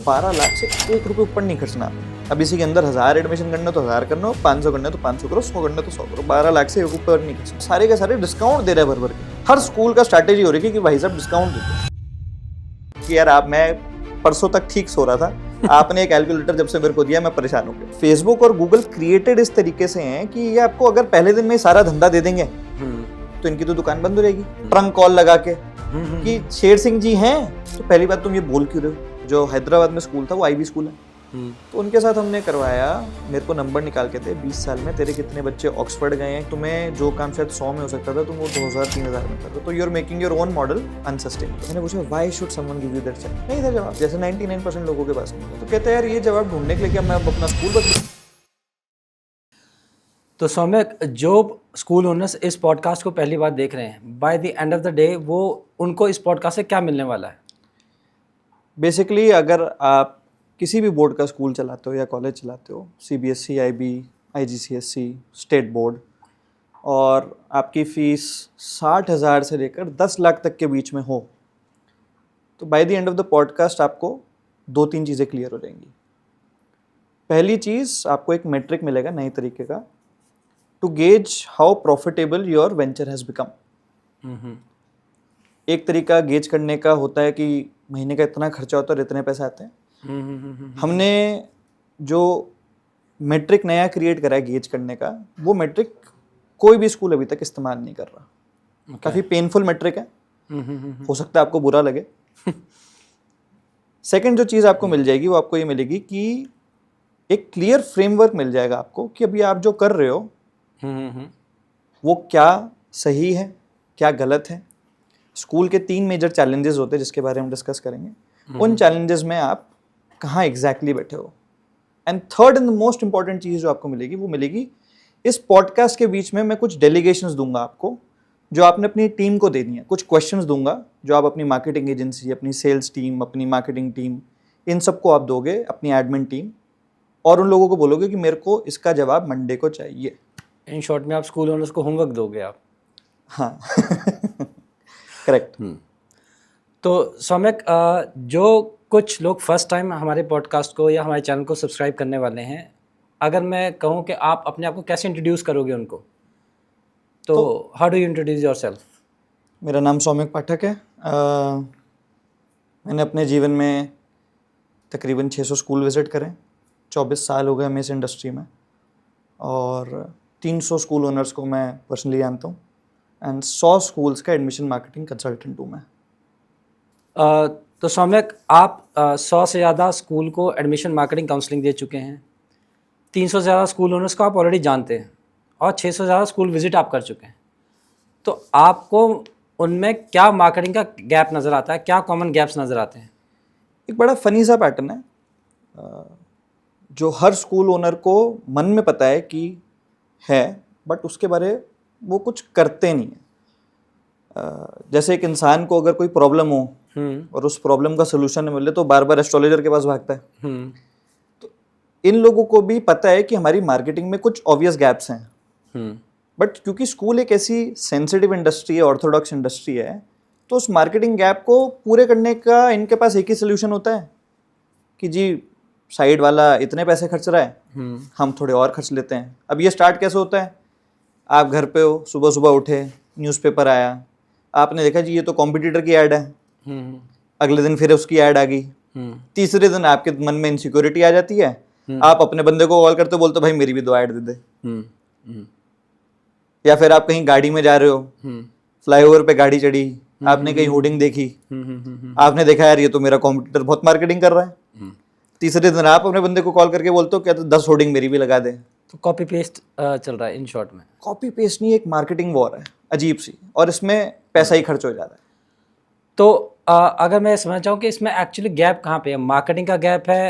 12 लाख से 1 रुपये ऊपर नहीं खर्चना। अब इसी के अंदर 1000 एडमिशन करना तो 1000 करना, 500 करना तो 500 करो, 100 करना तो 100 करो, 12 लाख से 1 ऊपर नहीं खर्चना। सारे के सारे डिस्काउंट दे रहे हैं भर भर के। हर स्कूल का स्ट्रैटेजी हो रही है कि भाई साहब डिस्काउंट देते कि यार मैं परसों तक ठीक सो रहा था, आपने एक कैलकुलेटर जब से मेरे को दिया मैं परेशान हो गया। फेसबुक और गूगल क्रिएटेड इस तरीके से हैं कि ये आपको अगर पहले दिन में सारा धंधा दे देंगे तो इनकी तो दुकान बंद हो जाएगी। ट्रंक कॉल लगा के कि शेर सिंह जी हैं, तो पहली बात तुम ये बोल क्यों रहे हो? जो हैदराबाद में स्कूल था वो आईबी स्कूल है, तो उनके साथ हमने करवाया। मेरे को नंबर निकाल के थे 20 साल में तेरे कितने बच्चे ऑक्सफोर्ड गए हैं, तुम्हें जो काम शायद 100 में हो सकता था तुम वो 2000-3000 में कर रहे हो, तो you are making your own model unsustainable. मैंने पूछा why should someone give you that chance? नहीं था जवाब, जैसे 99% लोगों के पास नहीं था। तो कहते हैं यार ये जवाब ढूंढने के लिए क्या मैं अपना स्कूल बदलूं? तो सौम्यक, जो स्कूल ओनर्स इस पॉडकास्ट को पहली बार देख रहे हैं, by the end of the day वो उनको इस पॉडकास्ट से क्या मिलने वाला है? बेसिकली अगर आप किसी भी बोर्ड का स्कूल चलाते हो या कॉलेज चलाते हो, CBSE, IB, IGCSE, state board, और आपकी फ़ीस 60,000 से लेकर 10 लाख तक के बीच में हो, तो by the end of the podcast आपको 2-3 चीज़ें क्लियर हो जाएंगी। पहली चीज़, आपको एक मेट्रिक मिलेगा नए तरीके का to gauge how profitable your venture has become. एक तरीका गेज करने का होता है कि महीने का इतना खर्चा होता है और इतने पैसे आते हैं। हमने जो मेट्रिक नया क्रिएट करा है गेज करने का, वो मेट्रिक कोई भी स्कूल अभी तक इस्तेमाल नहीं कर रहा। काफ़ी पेनफुल मेट्रिक है, हो सकता है आपको बुरा लगे। सेकंड जो चीज़ आपको मिल जाएगी वो आपको ये मिलेगी कि एक क्लियर फ्रेमवर्क मिल जाएगा आपको कि अभी आप जो कर रहे हो वो क्या सही है, क्या गलत है। स्कूल के 3 मेजर चैलेंजेस होते हैं जिसके बारे में डिस्कस करेंगे। उन चैलेंजेस में आप कहाँ एग्जैक्टली बैठे हो। And third and the most important चीज़ जो आपको मिलेगी वो मिलेगी इस पॉडकास्ट के बीच में मैं कुछ डेलीगेशंस दूंगा आपको जो आपने अपनी टीम को देनी है। कुछ क्वेश्चंस दूंगा जो आप अपनी मार्केटिंग एजेंसी, अपनी सेल्स टीम, अपनी मार्केटिंग टीम, इन सबको आप दोगे, अपनी एडमिन टीम, और उन लोगों को बोलोगे कि मेरे को इसका जवाब मंडे को चाहिए। इन शॉर्ट में आप स्कूल ओनर्स को होमवर्क दोगे आप? हाँ करेक्ट। तो सौम्यक, जो कुछ लोग फर्स्ट टाइम हमारे पॉडकास्ट को या हमारे चैनल को सब्सक्राइब करने वाले हैं, अगर मैं कहूँ कि आप अपने आप को कैसे इंट्रोड्यूस करोगे उनको, तो how do you introduce yourself? मेरा नाम सौम्यक पाठक है। मैंने अपने जीवन में तकरीबन 600 स्कूल विज़िट करें। 24 साल हो गए हमें इस इंडस्ट्री में, और 300 स्कूल ओनर्स को मैं पर्सनली जानता हूँ, एंड 100 स्कूल्स का एडमिशन मार्केटिंग कंसल्टेंट हूँ मैं। तो सौम्यक, आप 100 से ज़्यादा स्कूल को एडमिशन मार्केटिंग काउंसलिंग दे चुके हैं, 300 से ज़्यादा स्कूल ओनर्स को आप ऑलरेडी जानते हैं, और 600 से ज़्यादा स्कूल विजिट आप कर चुके हैं। तो आपको उनमें क्या मार्केटिंग का गैप नज़र आता है, क्या कॉमन गैप्स नज़र आते हैं? एक बड़ा फ़नी सा पैटर्न है जो हर स्कूल ओनर को मन में पता है कि है, बट उसके बारे वो कुछ करते नहीं है। जैसे एक इंसान को अगर कोई प्रॉब्लम हो और उस प्रॉब्लम का सोल्यूशन नहीं मिले तो बार बार एस्ट्रोलॉजर के पास भागता है। तो इन लोगों को भी पता है कि हमारी मार्केटिंग में कुछ ऑब्वियस गैप्स हैं, बट क्योंकि स्कूल एक ऐसी सेंसिटिव इंडस्ट्री है, ऑर्थोडॉक्स इंडस्ट्री है, तो उस मार्केटिंग गैप को पूरे करने का इनके पास एक ही सोल्यूशन होता है कि जी साइड वाला इतने पैसे खर्च रहा है, हम थोड़े और खर्च लेते हैं। अब ये स्टार्ट कैसे होता है? आप घर पे हो, सुबह सुबह उठे, न्यूज़पेपर आया, आपने देखा जी ये तो कॉम्पिटिटर की ऐड है, अगले दिन फिर उसकी ऐड आ गई, तीसरे दिन आपके मन में इनसिक्योरिटी आ जाती है, आप अपने बंदे को कॉल करते बोलते भाई मेरी भी 2 ऐड दे दे। या फिर आप कहीं गाड़ी में जा रहे हो, फ्लाईओवर पे गाड़ी चढ़ी, आपने कहीं होर्डिंग देखी, आपने देखा यार ये तो मेरा कॉम्पिटिटर बहुत मार्केटिंग कर रहा है, तीसरे दिन आप अपने बंदे को कॉल करके बोलते हो क्या तो 10 होर्डिंग मेरी भी लगा दे। तो कॉपी पेस्ट चल रहा है इन शॉर्ट में। कॉपी पेस्ट नहीं, एक मार्केटिंग वॉर है अजीब सी, और इसमें पैसा ही खर्च हो जाता है। तो अगर मैं समझना चाहूँ कि इसमें एक्चुअली गैप कहाँ पे है? मार्केटिंग का गैप है,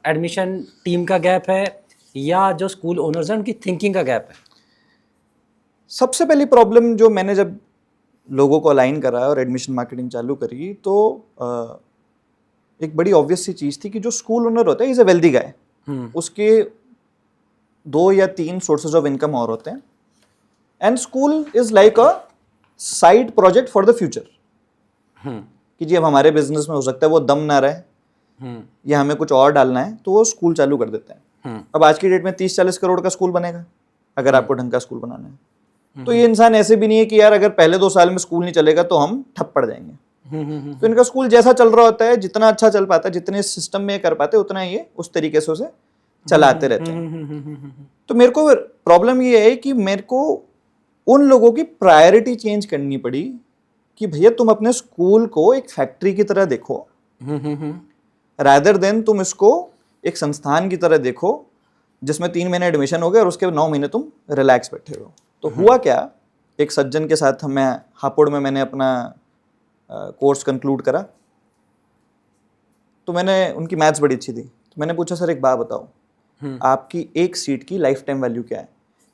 एडमिशन टीम का गैप है, या जो स्कूल ओनर्स हैं उनकी थिंकिंग का गैप है? सबसे पहली प्रॉब्लम जो मैंने जब लोगों को अलाइन करा और एडमिशन मार्केटिंग चालू करी, तो एक बड़ी ऑब्वियस सी चीज़ थी कि जो स्कूल ओनर होता है इज़ अ वेल्दी गाय, उसके 2 या 3 सोर्सेज ऑफ इनकम और होते हैं, and school is like a side project for the future. कि जी अब हमारे बिजनेस में हो सकता है वो दम ना रहे, या हमें कुछ और डालना है, तो वो स्कूल चालू कर देते हैं। अब आज की डेट में 30-40 करोड़ का स्कूल बनेगा अगर आपको ढंग का स्कूल बनाना है। तो ये इंसान ऐसे भी नहीं है कि यार अगर पहले 2 साल में स्कूल नहीं चलेगा तो हम ठप पड़ जाएंगे। तो इनका स्कूल जैसा चल रहा होता है, जितना अच्छा चल पाता है, जितने सिस्टम में कर पाते उतना ये उस तरीके से उसे चलाते रहते हैं। तो मेरे को प्रॉब्लम ये है कि मेरे को उन लोगों की प्रायोरिटी चेंज करनी पड़ी कि भैया तुम अपने स्कूल को एक फैक्ट्री की तरह देखो, रादर देन तुम इसको एक संस्थान की तरह देखो जिसमें 3 महीने एडमिशन हो गया और उसके 9 महीने तुम रिलैक्स बैठे हो। तो हुआ क्या, एक सज्जन के साथ मैं हापुड़ में मैंने अपना कोर्स कंक्लूड करा, तो मैंने उनकी मैथ्स बड़ी अच्छी थी, तो मैंने पूछा सर एक बात बताओ, आपकी एक सीट की लाइफ टाइम वैल्यू क्या है?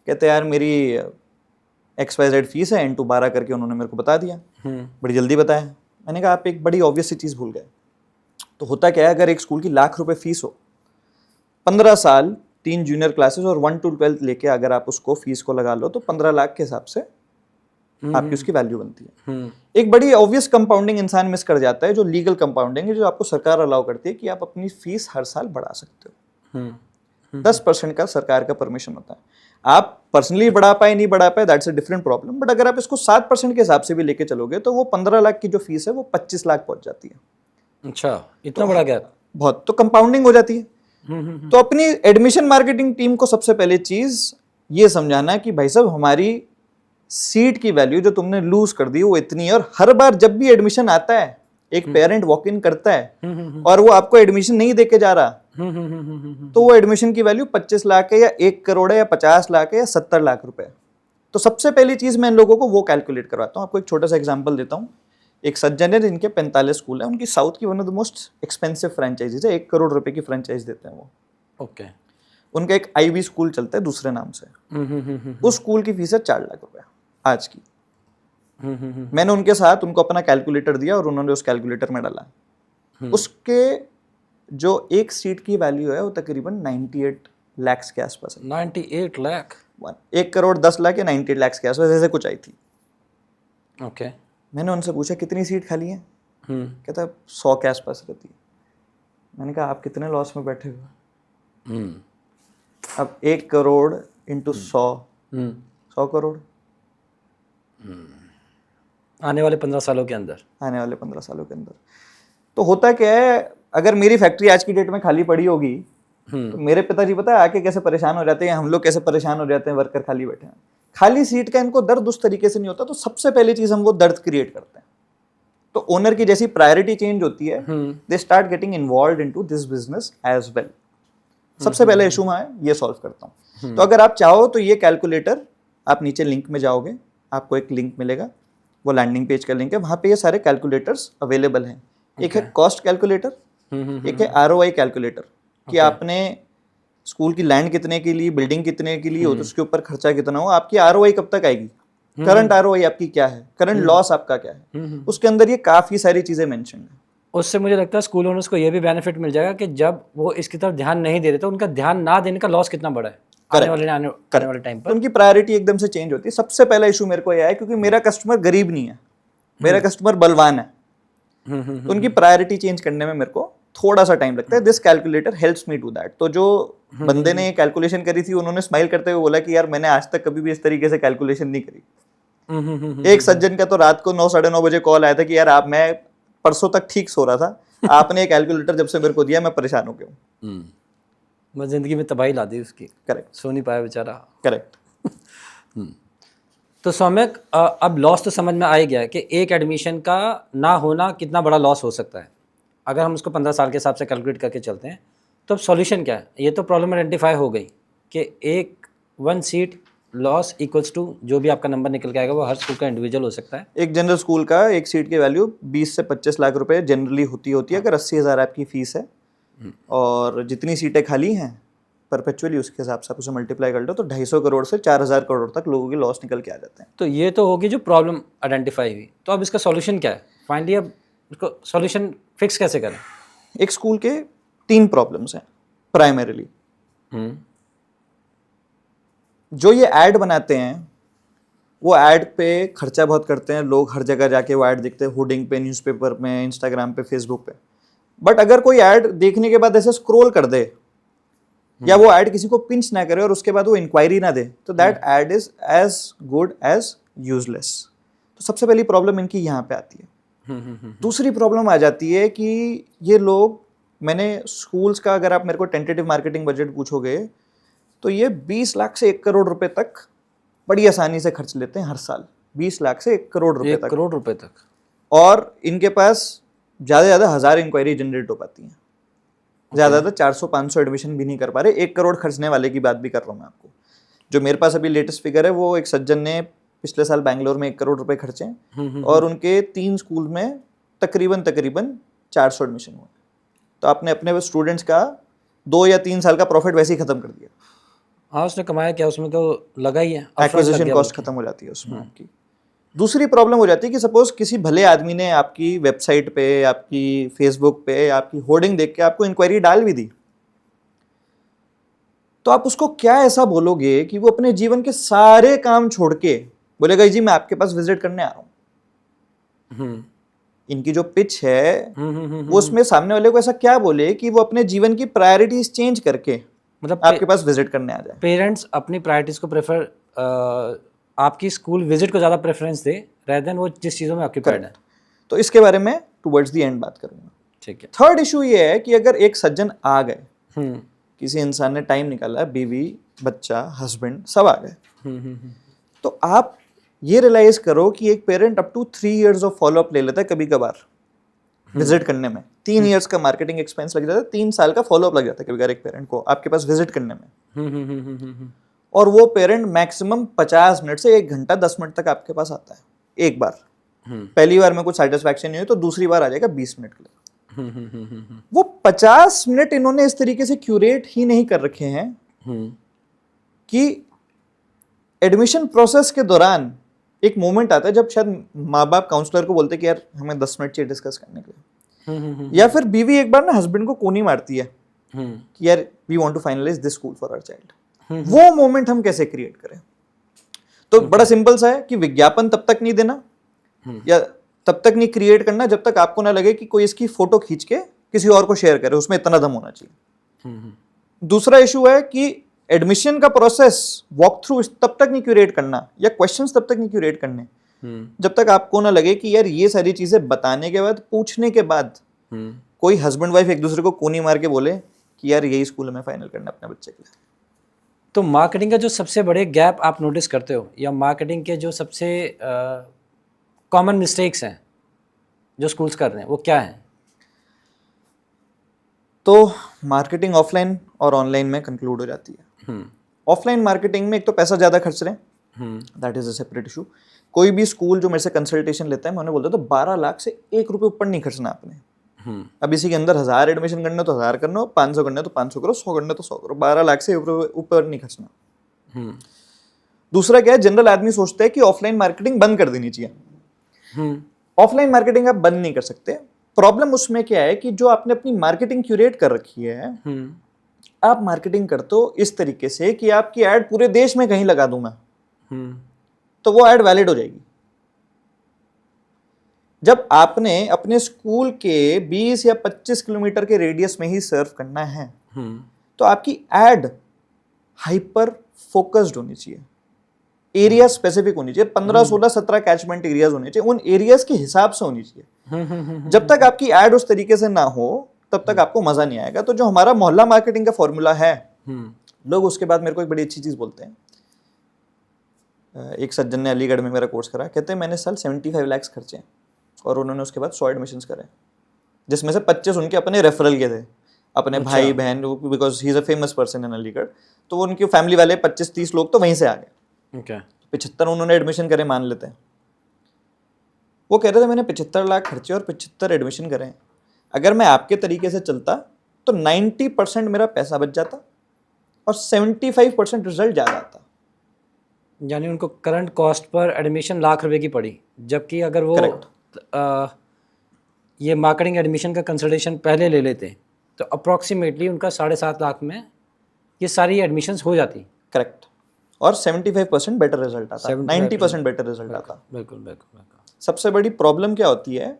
कहते यार मेरी XYZ फीस है, इंटू 12 करके उन्होंने मेरे को बता दिया, बड़ी जल्दी बताया। मैंने कहा आप एक बड़ी ऑब्वियस सी चीज़ भूल गए। तो होता क्या है, अगर एक स्कूल की लाख रुपए फीस हो, 15 साल 3 जूनियर क्लासेस और 1 to 12 लेके अगर आप उसको फीस को लगा लो तो 15 लाख के हिसाब से आपकी उसकी वैल्यू बनती है। एक बड़ी ऑब्वियस कंपाउंडिंग इंसान मिस कर जाता है, जो लीगल कंपाउंडिंग है, जो आपको सरकार अलाउ करती है कि आप अपनी फीस हर साल बढ़ा सकते हो। 10% का सरकार का परमिशन होता है। आप पर्सनली बढ़ा पाए नहीं बढ़ा पाए, that's a different problem, but अगर आप इसको 7% के हिसाब से भी लेके चलोगे तो वो 15 लाख की जो फीस है वो 25 लाख पहुंच जाती है। अच्छा, इतना बड़ा गैप? बहुत, तो कंपाउंडिंग हो जाती है। तो अपनी एडमिशन मार्केटिंग टीम को सबसे पहले चीज ये समझाना कि भाई साहब हमारी सीट की वैल्यू जो तुमने लूज कर दी वो इतनी है, और हर बार जब भी एडमिशन आता है एक पेरेंट वॉक इन करता है और वो आपको एडमिशन नहीं देके जा रहा, तो वो एडमिशन की वैल्यू 25 लाख है या 1 करोड़ है या 50 लाख है या 70 लाख रुपए। तो सबसे पहली चीज मैं इन लोगों को वो कैलकुलेट करवाता हूँ। आपको एक छोटा सा एग्जांपल देता हूँ। एक सज्जन है जिनके 45 स्कूल है, उनकी साउथ की one of the most expensive franchises है, 1 करोड़ रुपए की फ्रेंचाइज देते हैं वो। ओके। उनका एक IB स्कूल चलता है दूसरे नाम से, उस स्कूल की फीस है 4 लाख रुपए आज की। मैंने उनके साथ उनको अपना कैलकुलेटर दिया और उन्होंने उस कैलकुलेटर में डाला, उसके जो एक सीट की वैल्यू है वो तकरीबन 98 लाख के आसपास है। 98 लाख? 1 करोड़ 10 लाख या 98 लाख के आसपास ऐसे कुछ आई थी। ओके। मैंने उनसे पूछा कितनी सीट खाली है? कहता 100 के आसपास रहती है। मैंने कहा आप कितने लॉस में बैठे हुए? अब 1 करोड़ इंटू 100 करोड़ आने वाले 15 सालों के अंदर। आने वाले 15 सालों के अंदर। तो होता क्या है, अगर मेरी फैक्ट्री आज की डेट में खाली पड़ी होगी तो मेरे पिताजी पता है आके कैसे परेशान हो जाते हैं, हम लोग कैसे परेशान हो जाते हैं, वर्कर खाली बैठे हैं। खाली सीट का इनको दर्द उस तरीके से नहीं होता, तो सबसे पहली चीज हम वो दर्द क्रिएट करते हैं। तो ओनर की जैसी प्रायोरिटी चेंज होती है, they start getting involve into this business as well. सबसे पहले इशू मैं ये सॉल्व करता हूँ। तो अगर आप चाहो तो ये कैलकुलेटर, आप नीचे लिंक में जाओगे, आपको एक लिंक मिलेगा, वो लैंडिंग पेज का लिंक है, वहां पे ये सारे कैलकुलेटर्स अवेलेबल हैं। एक है कॉस्ट कैलकुलेटर, एक है ROI कैलकुलेटर, कि आपने स्कूल की लैंड कितने के लिए, बिल्डिंग कितने के लिए हो, तो उसके ऊपर खर्चा कितना हो, आपकी ROI कब तक आएगी, करंट ROI आपकी क्या है, करंट लॉस आपका क्या है, उसके अंदर ये काफी सारी चीजें मेंशन है। उससे मुझे लगता है स्कूल ओनर्स को ये भी बेनिफिट मिल जाएगा कि जब वो इसकी तरफ ध्यान नहीं दे रहे तो उनका ध्यान ना देने का लॉस कितना बड़ा है आने वाले टाइम पर। उनकी प्रायोरिटी एकदम से चेंज होती है। सबसे पहला इशू मेरे को यह है क्योंकि मेरा कस्टमर गरीब नहीं है, मेरा कस्टमर बलवान है, तो उनकी प्रायोरिटी चेंज करने में मेरे को थोड़ा सा टाइम लगता है। This calculator helps me do that. तो जो बंदे ने कैलकुलेशन करी थी उन्होंने स्माइल करते हुए बोला कि यार मैंने आज तक कभी भी इस तरीके से कैलकुलेशन नहीं करी। एक सज्जन का तो रात को 9 साढ़े 9 बजे कॉल आया था कि यार आप, मैं परसों तक ठीक सो रहा था, आपने एक कैलकुलेटर जब से मेरे को दिया मैं परेशान हो गया हूँ। मैं जिंदगी में तबाही ला दी उसकी। करेक्ट। सो नहीं पाया बेचारा। करेक्ट। तो सौम्यक, अब लॉस तो समझ में आ ही गया है कि एक एडमिशन का ना होना कितना बड़ा लॉस हो सकता है। अगर हम उसको 15 साल के हिसाब से कैलकुलेट करके चलते हैं तो अब सॉल्यूशन क्या है? ये तो प्रॉब्लम आइडेंटिफाई हो गई कि एक 1 सीट लॉस इक्वल्स टू जो भी आपका नंबर निकल के आएगा वो हर स्कूल का इंडिविजुअल हो सकता है। एक जनरल स्कूल का एक सीट की वैल्यू 20 से 25 लाख रुपए जनरली होती है अगर 80,000 आपकी फीस है, और जितनी सीटें खाली हैं परपेचुअली उसके हिसाब से आप उसे मल्टीप्लाई कर लो तो 250 करोड़ से 4,000 करोड़ तक लोगों के लॉस निकल के आ जाते हैं। तो ये तो होगी जो प्रॉब्लम आइडेंटिफाई हुई। तो अब इसका सॉल्यूशन क्या है? फाइनली अब इसको सॉल्यूशन फिक्स कैसे करें? एक स्कूल के 3 प्रॉब्लम्स हैं प्राइमरीली। जो ये ऐड बनाते हैं वो ऐड पे खर्चा बहुत करते हैं लोग, हर जगह जाके वो ऐड दिखते हैं, होर्डिंग पे, न्यूज़पेपर में, इंस्टाग्राम पे, फेसबुक पे। बट अगर कोई ऐड देखने के बाद ऐसे स्क्रॉल कर दे या वो ऐड किसी को पिंच ना करे और उसके बाद वो इंक्वायरी ना दे, तो that ad is as good as useless. तो सबसे पहली प्रॉब्लम इनकी यहाँ पे आती है। दूसरी प्रॉब्लम आ जाती है कि ये लोग, मैंने स्कूल्स का अगर आप मेरे को टेंटेटिव मार्केटिंग बजट पूछोगे तो ये 20 लाख से 1 करोड़ रुपए तक बड़ी आसानी से खर्च लेते हैं हर साल। 20 लाख से 1 करोड़ रुपए 1 तक। करोड़ रुपए तक। और इनके पास ज़्यादा से ज़्यादा 1000 इंक्वायरी जनरेट हो पाती हैं। ज़्यादा 400-500 एडमिशन भी नहीं कर पा रहे। 1 करोड़ खर्चने वाले की बात भी कर रहा हूँ मैं आपको। जो मेरे पास अभी लेटेस्ट फिगर है वो एक सज्जन ने पिछले साल बैंगलोर में 1 करोड़ रुपए खर्चे और उनके 3 स्कूल में तकरीबन 400 एडमिशन हुए। तो आपने अपने स्टूडेंट्स का 2 या 3 साल का प्रॉफिट वैसे ही खत्म कर दिया। हाँ, उसने कमाया क्या, उसमें तो लगा ही है, एक्विजिशन कॉस्ट खत्म हो जाती है उसमें आपकी। दूसरी प्रॉब्लम हो जाती है कि सपोज किसी भले आदमी ने आपकी वेबसाइट पे, आपकी फेसबुक पे, आपकी होर्डिंग देख के आपको इंक्वायरी डाल भी दी, तो आप उसको क्या ऐसा बोलोगे कि वो अपने जीवन के सारे काम छोड़ के बोलेगा जी मैं आपके पास विजिट करने आ रहा हूं। इनकी जो पिच है वो उसमें सामने वाले को ऐसा क्या बोले कि वो अपने जीवन की प्रायोरिटीज चेंज करके मतलब आपके पास विजिट करने आ जाए। पेरेंट्स अपनी प्रायोरिटीज को प्रेफर, आपकी स्कूल विजिट को ज़्यादा प्रेफरेंस दे रेदर देन वो जिस चीज़ों में ऑक्यूपाइड है। तो इसके बारे में टुवर्ड्स द एंड बात करूंगा। ठीक है। थर्ड इशू ये है कि अगर एक सज्जन आ गए, किसी इंसान ने टाइम निकाला, बीवी बच्चा हस्बैंड सब आ गए, तो आप ये रियलाइज करो कि एक parent up to 3 years of follow up ले लेता है कभी कभार विजिट करने में। 3 इयर्स का मार्केटिंग एक्सपेंस लग जाता है, 3 साल का फॉलोअप लग जाता है कभी कभार एक पेरेंट को आपके पास विजिट करने में। और वो पेरेंट मैक्सिमम 50 मिनट से 1 घंटा 10 मिनट तक आपके पास आता है एक बार। पहली बार में कुछ सेटिस्फैक्शन नहीं हुई तो दूसरी बार आ जाएगा 20 मिनट के लिए। वो 50 मिनट इन्होंने इस तरीके से क्यूरेट ही नहीं कर रखे हैं कि एडमिशन प्रोसेस के दौरान एक मोमेंट आता है जब शायद माँ बाप काउंसलर को बोलते कि यार हमें 10 मिनट चाहिए डिस्कस करने के लिए, या फिर बीवी एक बार ना हस्बैंड को कोनी मारती है कि यार we want to finalise this school for our child. वो मोमेंट हम कैसे क्रिएट करें? तो बड़ा सिंपल सा है कि विज्ञापन तब तक नहीं देना या तब तक नहीं क्रिएट करना जब तक आपको ना लगे कि कोई इसकी फोटो खींच के किसी और को शेयर करे, उसमें इतना दम होना चाहिए। दूसरा इशू है कि एडमिशन का प्रोसेस वॉक थ्रू तब तक नहीं क्यूरेट करना या क्वेश्चंस तब तक नहीं क्यूरेट करने जब तक आपको ना लगे कि यार ये सारी चीजें बताने के बाद, पूछने के बाद कोई हस्बैंड वाइफ एक दूसरे को कोनी मार के बोले कि यार यही स्कूल में फाइनल करना अपने बच्चे के लिए। तो मार्केटिंग का जो सबसे बड़े गैप आप नोटिस करते हो या मार्केटिंग के जो सबसे कॉमन मिस्टेक्स हैं जो स्कूल्स कर रहे हैं वो क्या है? तो मार्केटिंग ऑफलाइन और ऑनलाइन में कंक्लूड हो जाती है। ऑफलाइन मार्केटिंग में एक तो पैसा ज़्यादा खर्च रहे हैं, that is a separate issue. कोई भी स्कूल जो मेरे से कंसल्टेशन लेता है मैं उन्हें बोलता हूँ तो 12 लाख से 1 रुपये ऊपर नहीं खर्चना आपने। अब इसी के अंदर 1000 एडमिशन करना तो 1000 करना, 500 करना तो 500 करो, 100 करना तो 100 करो, 12 लाख से ऊपर नहीं खर्चना। दूसरा क्या है, जनरल आदमी सोचता है कि ऑफलाइन मार्केटिंग बंद कर देनी चाहिए। ऑफलाइन मार्केटिंग आप बंद नहीं कर सकते। प्रॉब्लम उसमें क्या है कि जो आपने अपनी मार्केटिंग क्यूरेट कर रखी है, आप मार्केटिंग करते हो इस तरीके से कि आपकी ऐड पूरे देश में कहीं लगा दूं मैं, तो वो ऐड वैलिड हो जाएगी। जब आपने अपने स्कूल के 20 या 25 किलोमीटर के रेडियस में ही सर्व करना है तो आपकी ऐड हाइपर फोकस्ड होनी चाहिए, एरिया स्पेसिफिक होनी चाहिए। 15, 16, 17 कैचमेंट एरियाज होने चाहिए, उन एरियाज के हिसाब से होनी चाहिए। जब तक आपकी ऐड उस तरीके से ना हो तब तक आपको मजा नहीं आएगा। तो जो हमारा मोहल्ला मार्केटिंग का फॉर्मूला है, लोग उसके बाद मेरे को एक बड़ी अच्छी चीज बोलते हैं। एक सज्जन ने अलीगढ़ में मेरा कोर्स करा, कहते हैं मैंने साल 75 लाख खर्चे और उन्होंने उसके बाद 100 एडमिशंस करे, जिसमें से 25 उनके अपने रेफरल के थे, अपने भाई बहन, because he is a famous person in Aligarh. तो उनकी फैमिली वाले 25-30 लोग तो वहीं से आ गए। 75 उन्होंने एडमिशन करे मान लेते हैं। वो कह रहे थे मैंने 75 लाख खर्चे और 75 एडमिशन करे। अगर मैं आपके तरीके से चलता तो 90% मेरा पैसा बच जाता और 75% रिजल्ट ज़्यादा आता। यानी उनको current cost per admission lakh रुपए की पड़ी, जबकि अगर वो ये मार्केटिंग एडमिशन का कंसल्टेशन पहले ले लेते तो अप्रॉक्सीमेटली उनका 7.5 लाख में ये सारी एडमिशंस हो जाती। करेक्ट। और 75% बेटर रिजल्ट आता, 90% बेटर रिजल्ट आता। बिल्कुल बिल्कुल। सबसे बड़ी प्रॉब्लम क्या होती है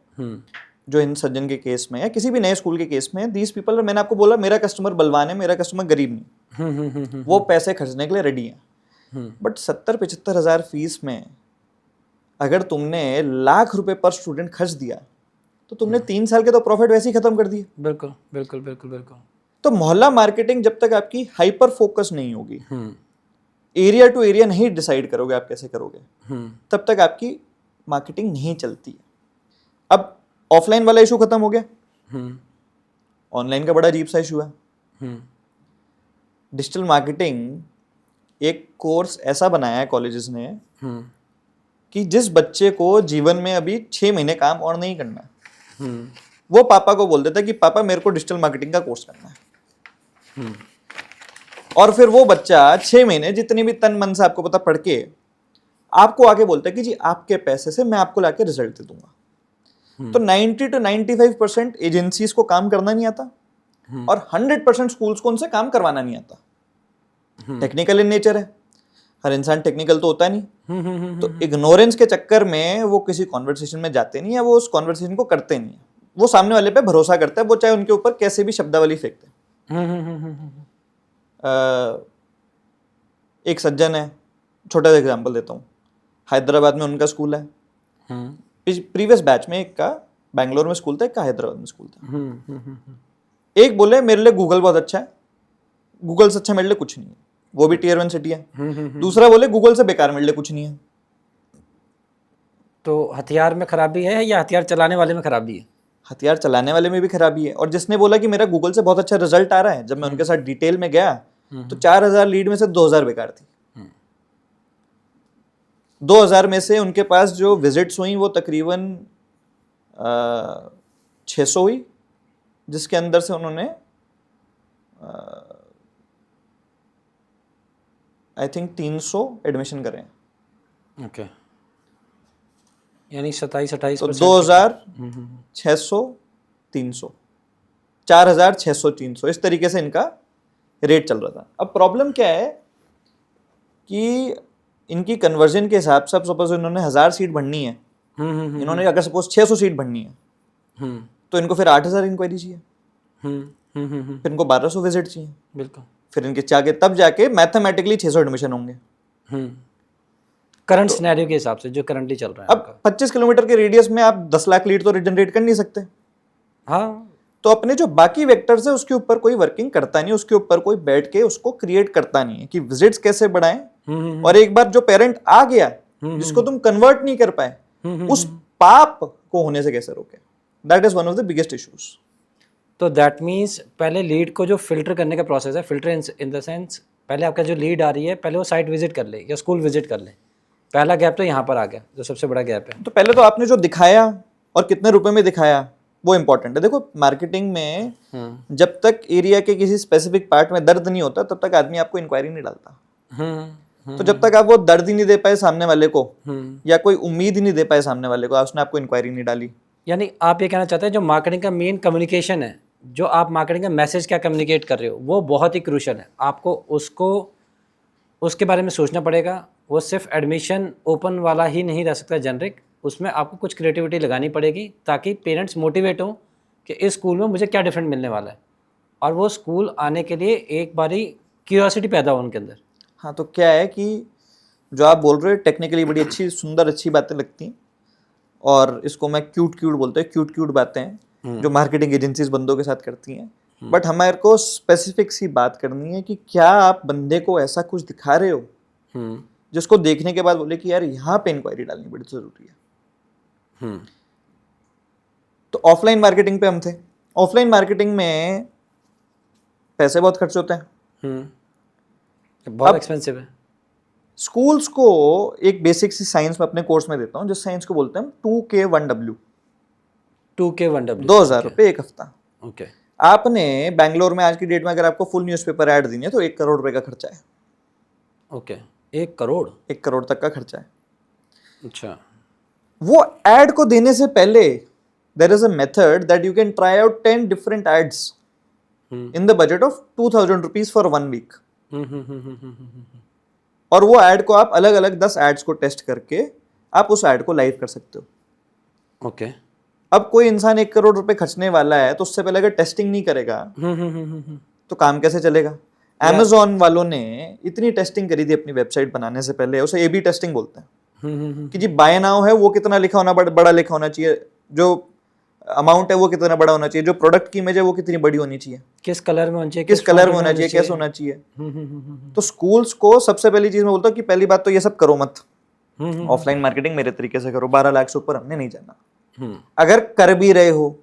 जो इन सज्जन के केस में या किसी भी नए स्कूल के केस में, दीज पीपल, मैंने आपको बोला मेरा कस्टमर बलवान है, मेरा कस्टमर गरीब नहीं, वो पैसे खर्चने के लिए रेडी है। बट 70-75 हज़ार फीस में अगर तुमने लाख रुपए पर स्टूडेंट खर्च दिया तो तुमने 3 साल के तो प्रॉफिट वैसे ही खत्म कर दिए। बिल्कुल बिल्कुल बिल्कुल बिल्कुल। तो मोहल्ला मार्केटिंग जब तक आपकी हाइपर फोकस नहीं होगी, एरिया टू एरिया नहीं डिसाइड करोगे आप कैसे करोगे, तब तक आपकी मार्केटिंग नहीं चलती है। अब ऑफलाइन वाला इशू खत्म हो गया, ऑनलाइन का बड़ा अजीब सा इशू है। डिजिटल मार्केटिंग एक कोर्स ऐसा बनाया है कॉलेजेस ने कि जिस बच्चे को जीवन में अभी 6 महीने काम और नहीं करना है, वो पापा को बोल देता है कि पापा मेरे को डिजिटल मार्केटिंग का कोर्स करना है। और फिर वो बच्चा 6 महीने जितने भी तन मन से आपको पता पढ़ के आपको आके बोलता है कि जी आपके पैसे से मैं आपको लाके रिजल्ट दे दूंगा। तो 90 to 95% एजेंसीज को काम करना नहीं आता और 100% स्कूल्स को उनसे काम करवाना नहीं आता। टेक्निकल इन नेचर है, हर इंसान टेक्निकल तो होता नहीं। तो इग्नोरेंस के चक्कर में वो किसी कॉन्वर्सेशन में जाते नहीं है, वो उस कॉन्वर्सेशन को करते नहीं है, वो सामने वाले पे भरोसा करता है, वो चाहे उनके ऊपर कैसे भी शब्दावली फेंकते हैं। एक सज्जन है, छोटा सा एग्जाम्पल देता हूँ, हैदराबाद में उनका स्कूल है, प्रीवियस बैच में एक का बैंगलोर में स्कूल था, एक का हैदराबाद में स्कूल था। एक बोले मेरे लिए गूगल बहुत अच्छा है, गूगल से अच्छा मेरे लिए कुछ नहीं है, वो भी टियर 1 सिटी है। दूसरा बोले गूगल से बेकार मेरे लिए कुछ नहीं है। तो हथियार में खराबी है या हथियार चलाने वाले में खराबी है? हथियार चलाने वाले में भी खराबी है। और जिसने बोला कि मेरा गूगल से बहुत अच्छा रिजल्ट आ रहा है, जब मैं उनके साथ डिटेल में गया तो 4000 लीड में से 2000 बेकार थी। 2000 में से उनके पास जो विजिट्स हुई वो तकरीबन 600 हुई, जिसके अंदर से उन्होंने आई थिंक 300 एडमिशन करे हैं। ओके, यानी 27-28 तो 2000, 600, 300, 4000, 600, 300, इस तरीके से इनका रेट चल रहा था। अब प्रॉब्लम क्या है कि इनकी कन्वर्जन के हिसाब से, सपोज इन्होंने 1000 सीट भरनी है, इन्होंने अगर सपोज 600 सीट भरनी है, तो इनको फिर 8000 इंक्वायरी चाहिए, फिर इनको 1200 विजिट चाहिए, बिल्कुल, फिर इनके जाके तब जाके मैथमेटिकली 600 एडमिशन होंगे करंट सिनेरियो के हिसाब से जो करंटली चल रहा है। अब 25 किलोमीटर के रेडियस में आप 10 लाख लीड तो जनरेट कर नहीं सकते। हाँ, तो अपने जो बाकी वेक्टर्स है उसके ऊपर कोई वर्किंग करता नहीं, उसके ऊपर कोई बैठ के उसको क्रिएट करता नहीं है कि विजिट्स कैसे बढ़ाएं। और एक बार जो पेरेंट आ गया जिसको तुम कन्वर्ट नहीं कर पाए, उस पाप को होने से कैसे रोके। That is one of the biggest issues. तो दैट मीन्स पहले लीड को जो फिल्टर करने का प्रोसेस है, फिल्टर इन द सेंस पहले आपका जो लीड आ रही है पहले वो साइट विजिट कर ले या स्कूल विजिट कर ले। पहला गैप तो यहाँ पर आ गया, जो सबसे बड़ा गैप है। तो पहले तो आपने जो दिखाया और कितने रुपए में दिखाया वो इंपॉर्टेंट है। देखो मार्केटिंग में जब तक एरिया के किसी स्पेसिफिक पार्ट में दर्द नहीं होता तब तक आदमी आपको इंक्वायरी नहीं डालता। तो जब तक आप वो दर्द ही नहीं दे पाए सामने वाले को या कोई उम्मीद ही नहीं दे पाए सामने वाले को, उसने आपको इंक्वायरी नहीं डाली। यानी आप ये कहना चाहते हैं जो मार्केटिंग का मेन कम्युनिकेशन है, जो आप मार्केटिंग का मैसेज क्या कम्युनिकेट कर रहे हो, वो बहुत ही क्रूशियल है। आपको उसके बारे में सोचना पड़ेगा। वो सिर्फ एडमिशन ओपन वाला ही नहीं रह सकता जेनरिक, उसमें आपको कुछ क्रिएटिविटी लगानी पड़ेगी ताकि पेरेंट्स मोटिवेट हों कि इस स्कूल में मुझे क्या डिफरेंट मिलने वाला है, और वो स्कूल आने के लिए एक बारी क्यूरियोसिटी पैदा हो उनके अंदर। हाँ, तो क्या है कि जो आप बोल रहे हो टेक्निकली बड़ी अच्छी सुंदर अच्छी बातें लगती हैं, और इसको मैं क्यूट बोलते हैं, क्यूट बातें जो मार्केटिंग एजेंसीज बंदों के साथ करती हैं। बट हमारे को स्पेसिफिक सी बात करनी है कि क्या आप बंदे को ऐसा कुछ दिखा रहे हो जिसको देखने के बाद बोले कि यार यहाँ पे इंक्वायरी डालनी बड़ी जरूरी है। तो ऑफलाइन मार्केटिंग पे हम थे। ऑफलाइन मार्केटिंग में पैसे बहुत खर्च होते हैं, बहुत एक्सपेंसिव है। स्कूल्स को एक बेसिक सी साइंस में अपने कोर्स में देता हूँ, जिस साइंस को बोलते हैं 2K1W, 2000 रुपये एक हफ्ता। ओके, आपने बैंगलोर में आज की डेट में अगर आपको फुल न्यूज़पेपर ऐड देनी है तो 1 करोड़ रुपए का खर्चा है। ओके, 1 करोड़, 1 करोड़ तक का खर्चा है। अच्छा, वो एड को देने से पहले there is a method that you can try out 10 different ads in the budget of 2000 rupees for 1 week. और वो एड को आप अलग अलग 10 एड्स को टेस्ट करके आप उस एड को लाइव कर सकते हो। ओके। अब कोई इंसान 1 करोड़ रुपए खर्चने वाला है तो उससे पहले अगर टेस्टिंग नहीं करेगा तो काम कैसे चलेगा? Amazon वालों ने इतनी टेस्टिंग करी थी अपनी वेबसाइट बनाने से पहले, उसे ए बी टेस्टिंग बोलते हैं कि जी बाय नाउ है वो कितना लिखा होना बड़ा लिखा होना चाहिए, जो अमाउंट है वो कितना बड़ा होना चाहिए, जो प्रोडक्ट की इमेज है वो कितनी बड़ी होनी चाहिए, किस कलर में होना चाहिए, किस कलर में होना चाहिए, कैसे होना चाहिए। तो स्कूल्स को सबसे पहली चीज मैं बोलता हूँ कि पहली बात तो ये सब करो मत, ऑफलाइन मार्केटिंग मेरे तरीके से करो, 12 लाख से ऊपर हमने नहीं जाना। अगर कर भी रहे हो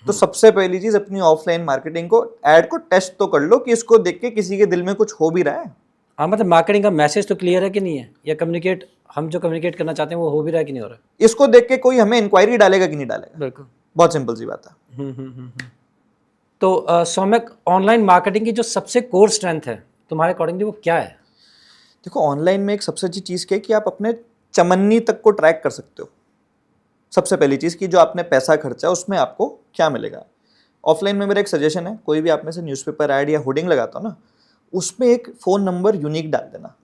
तो सबसे पहली चीज अपनी ऑफलाइन मार्केटिंग को, ऐड को टेस्ट तो कर लो कि इसको देख के किसी के दिल में कुछ हो भी रहा है। हाँ, मतलब मार्केटिंग का मैसेज तो क्लियर है कि नहीं है, या कम्युनिकेट हम जो कम्युनिकेट करना चाहते हैं वो हो भी रहा है कि नहीं हो रहा है। इसको देख के कोई हमें इंक्वायरी डालेगा कि नहीं डालेगा? बिल्कुल, बहुत सिंपल सी बात है। तो सौम्यक, ऑनलाइन मार्केटिंग की जो सबसे कोर स्ट्रेंथ है तुम्हारे अकॉर्डिंगली वो क्या है? देखो, ऑनलाइन में एक सबसे अच्छी चीज़ क्या है कि आप अपने चमन्नी तक को ट्रैक कर सकते हो। सबसे पहली चीज़ कि जो आपने पैसा खर्चा उसमें आपको क्या मिलेगा। ऑफलाइन में मेरा एक सजेशन है, कोई भी आप में से न्यूज़पेपर ऐड या होर्डिंग लगाता हो ना, उसमें एक फ़ोन नंबर यूनिक डाल देना,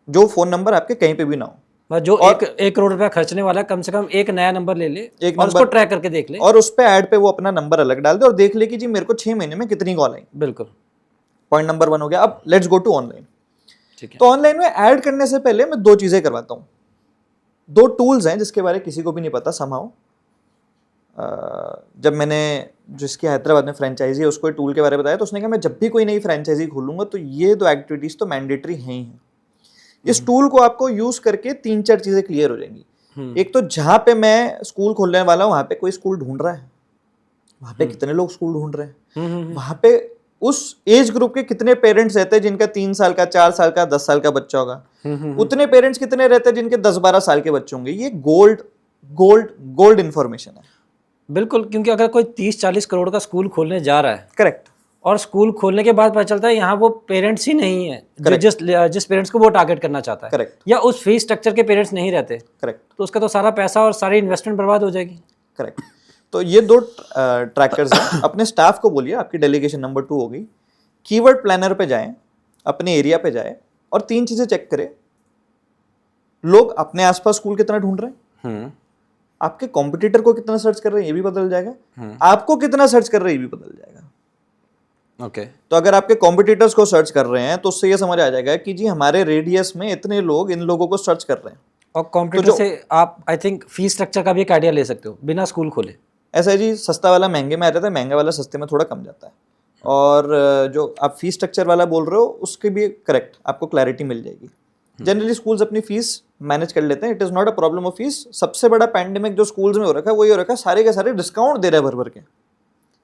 जो फ़ोन नंबर आपके कहीं पे भी ना हो। बस जो एक करोड़ रुपया खर्चने वाला है, कम से कम एक नया नंबर ले ले, एक और नंबर उसको ट्रैक करके देख ले, और उस पे ऐड पे वो अपना नंबर अलग डाल दे और देख ले कि जी मेरे को 6 महीने में कितनी कॉल आई। बिल्कुल, पॉइंट नंबर 1 हो गया। अब लेट्स गो टू ऑनलाइन। ठीक है। तो ऑनलाइन में ऐड करने से पहले मैं 2 चीज़ें करवाता हूँ। 2 टूल्स हैं जिसके बारे में किसी को भी नहीं पता समहाउ। जब मैंने जिसकी हैदराबाद में फ्रेंचाइजी है उसको टूल के बारे में बताया तो उसने कहा मैं जब भी कोई नई फ्रेंचाइजी खोलूंगा तो ये 2 एक्टिविटीज़ तो मैंडेटरी हैं ही हैं। इस टूल को आपको यूज़ करके 3-4 चीज़ें क्लियर हो जाएंगी। एक तो जहाँ पे मैं स्कूल खोलने वाला हूँ वहाँ पे कोई स्कूल ढूंढ रहा है, वहाँ पे कितने लोग स्कूल ढूंढ रहे हैं, वहाँ पे उस एज ग्रुप के कितने पेरेंट्स रहते हैं जिनका 3 साल का, 4 साल का, 10 साल का बच्चा होगा, उतने पेरेंट्स कितने रहते हैं जिनके 10-12 साल के बच्चे होंगे। ये गोल्ड इंफॉर्मेशन है। बिल्कुल, क्योंकि अगर कोई 30-40 करोड़ का स्कूल खोलने जा रहा है, करेक्ट, और स्कूल खोलने के बाद पता चलता है यहाँ वो पेरेंट्स ही नहीं है जो जिस पेरेंट्स को वो टारगेट करना चाहता है, करेक्ट, या उस फीस स्ट्रक्चर के पेरेंट्स नहीं रहते, करेक्ट, तो उसका तो सारा पैसा और सारी इन्वेस्टमेंट बर्बाद हो जाएगी। करेक्ट। तो ये 2 ट्रैकर्स हैं। अपने स्टाफ को बोलिए, आपकी डेलीगेशन नंबर 2 हो गई, कीवर्ड प्लानर पे जाएं, अपने एरिया पे जाएं और 3 चीजें चेक करें। लोग अपने आसपास स्कूल कितना ढूंढ रहे हैं, आपके कॉम्पिटिटर को कितना सर्च कर रहे हैं ये भी बदल जाएगा, आपको कितना सर्च कर रहे हैं ये भी बदल जाएगा। ओके, तो अगर आपके कॉम्पिटिटर्स को सर्च कर रहे हैं तो उससे ये समझ आ जाएगा कि जी हमारे रेडियस में इतने लोग इन लोगों को सर्च कर रहे हैं। और कॉम्पिटिटर से आप आई थिंक फीस स्ट्रक्चर का भी एक आइडिया ले सकते हो बिना स्कूल खोले। ऐसा है जी, सस्ता वाला महंगे में आ जाता है, महंगा वाला सस्ते में थोड़ा कम जाता है। और जो आप फीस स्ट्रक्चर वाला बोल रहे हो उसके भी करेक्ट आपको क्लैरिटी मिल जाएगी। जनरली स्कूल्स अपनी फीस मैनेज कर लेते हैं, it is not a problem of fees. सबसे बड़ा पैंडेमिक जो स्कूल्स में हो रखा है वो ये हो रखा है, सारे के सारे डिस्काउंट दे रहे हैं भर भर के।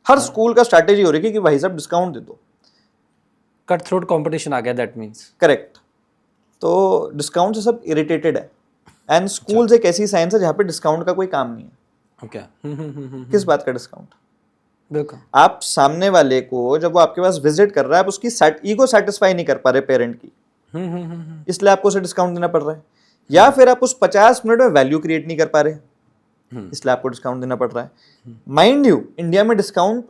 हर स्कूल का स्ट्रैटेजी हो रही है कि भाई साहब डिस्काउंट दे दो, कट थ्रोट कंपटीशन आ गया, दैट मीन्स। करेक्ट। तो डिस्काउंट से सब इरिटेटेड है, एंड स्कूल्स एक ऐसी साइंस है जहाँ पे डिस्काउंट का कोई काम नहीं है। ओके, किस बात का डिस्काउंट? बिल्कुल, आप सामने वाले को जब वो आपके पास विजिट कर रहा है आप उसकी ईगो सेटिस्फाई नहीं कर पा रहे पेरेंट की, इसलिए आपको उसे डिस्काउंट देना पड़ रहा है। या फिर आप उस 50 मिनट में वैल्यू क्रिएट नहीं कर पा रहे, इसलिए आपको डिस्काउंट देना पड़ रहा है। माइंड यू, इंडिया में डिस्काउंट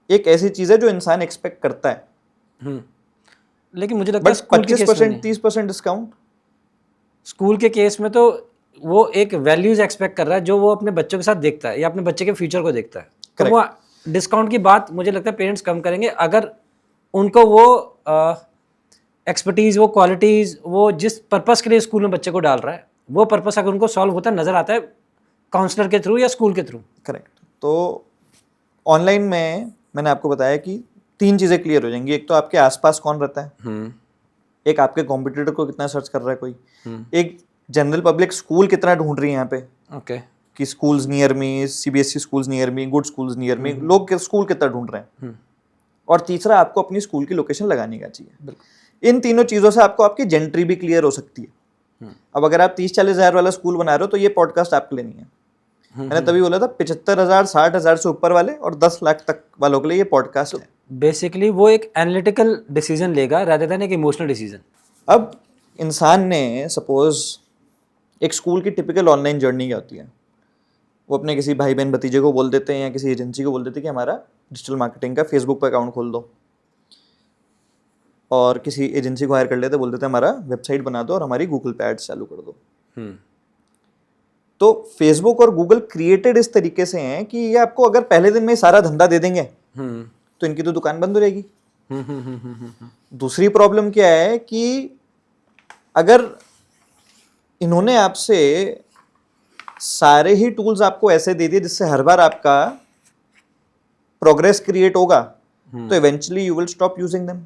एक ऐसी चीज है जो इंसान एक्सपेक्ट करता है, लेकिन मुझे लगता है बट 25% 30% डिस्काउंट स्कूल के केस में तो वो एक वैल्यूज एक्सपेक्ट कर रहा है जो वो अपने बच्चों के साथ देखता है या अपने बच्चे के फ्यूचर को देखता है। तो वो डिस्काउंट की बात मुझे लगता है पेरेंट्स कम करेंगे अगर उनको वो एक्सपर्टीज, वो क्वालिटीज, वो जिस पर्पस के लिए स्कूल में बच्चे को डाल रहा है वो पर्पस अगर उनको सॉल्व होता नजर आता है काउंसलर के थ्रू या स्कूल के थ्रू। करेक्ट। तो ऑनलाइन में मैंने आपको बताया कि 3 चीजें क्लियर हो जाएंगी। एक तो आपके आसपास कौन रहता है, एक आपके कॉम्पिटिटर को कितना सर्च कर रहा है कोई, एक जनरल पब्लिक स्कूल कितना ढूंढ रही है यहाँ पे, ओके, कि schools near me, CBSE schools near me, good schools near me, लोग स्कूल कितना ढूंढ रहे हैं, और तीसरा आपको अपनी स्कूल की लोकेशन लगानी का चाहिए। इन तीनों चीज़ों से आपको आपकी जेंट्री भी क्लियर हो सकती है। अब अगर आप 30-40 हज़ार वाला स्कूल बना रहे हो तो ये पॉडकास्ट आपके लिए नहीं है। मैंने तभी बोला था 75,000 60,000 से ऊपर वाले और 10 लाख तक वालों के लिए ये पॉडकास्ट है। बेसिकली वो एक एनालिटिकल डिसीजन लेगा रादर देन एक इमोशनल डिसीजन। अब इंसान ने सपोज एक स्कूल की टिपिकल ऑनलाइन जर्नी क्या होती है, वो अपने किसी भाई बहन भतीजे को बोल देते हैं या किसी एजेंसी को बोल देते हैं कि हमारा डिजिटल मार्केटिंग का फेसबुक पर अकाउंट खोल दो, और किसी एजेंसी को हायर कर लेते बोल देते हैं हमारा वेबसाइट बना दो और हमारी गूगल पे एड्स चालू कर दो। तो फेसबुक और गूगल क्रिएटेड इस तरीके से हैं कि ये आपको अगर पहले दिन में सारा धंधा दे देंगे तो इनकी तो दुकान बंद हो जाएगी। दूसरी प्रॉब्लम क्या है कि अगर इन्होंने आपसे सारे ही टूल्स आपको ऐसे दे दिए जिससे हर बार आपका प्रोग्रेस क्रिएट होगा तो eventually you will stop using them.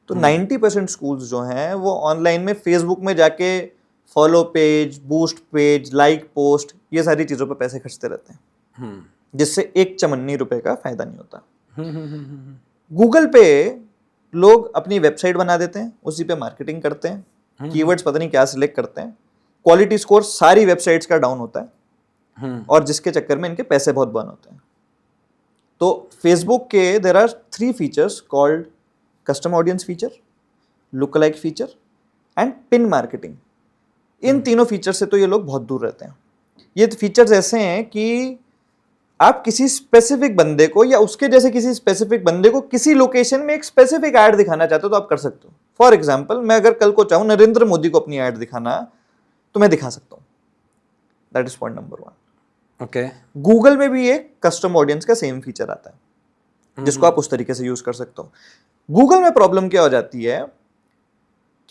तो 90% स्कूल्स जो हैं वो ऑनलाइन में फेसबुक में जाके follow page, boost page, like post, ये सारी चीज़ों पे पैसे खर्चते रहते हैं जिससे एक चमन्नी रुपए का फायदा नहीं होता। गूगल पे लोग अपनी वेबसाइट बना देते हैं, उसी पे मार्केटिंग करते हैं, कीवर्ड्स पता नहीं क्या सिलेक्ट करते हैं, क्वालिटी स्कोर सारी वेबसाइट्स का डाउन होता है और जिसके चक्कर में इनके पैसे बहुत बर्न होते हैं। तो फेसबुक के there are 3 features called custom audience feature, look alike feature and pin marketing. इन तीनों फीचर से तो ये लोग बहुत दूर रहते हैं। ये फीचर्स ऐसे हैं कि आप किसी स्पेसिफिक बंदे को या उसके जैसे किसी स्पेसिफिक बंदे को किसी लोकेशन में एक स्पेसिफिक ऐड दिखाना चाहते हो तो आप कर सकते हो। फॉर एग्जाम्पल, मैं अगर कल को चाहूँ नरेंद्र मोदी को अपनी ऐड दिखाना तो मैं दिखा सकता हूँ। That is point number 1। Okay. Google में भी एक कस्टम ऑडियंस का सेम फीचर आता है जिसको आप उस तरीके से यूज कर सकते हो। गूगल में प्रॉब्लम क्या हो जाती है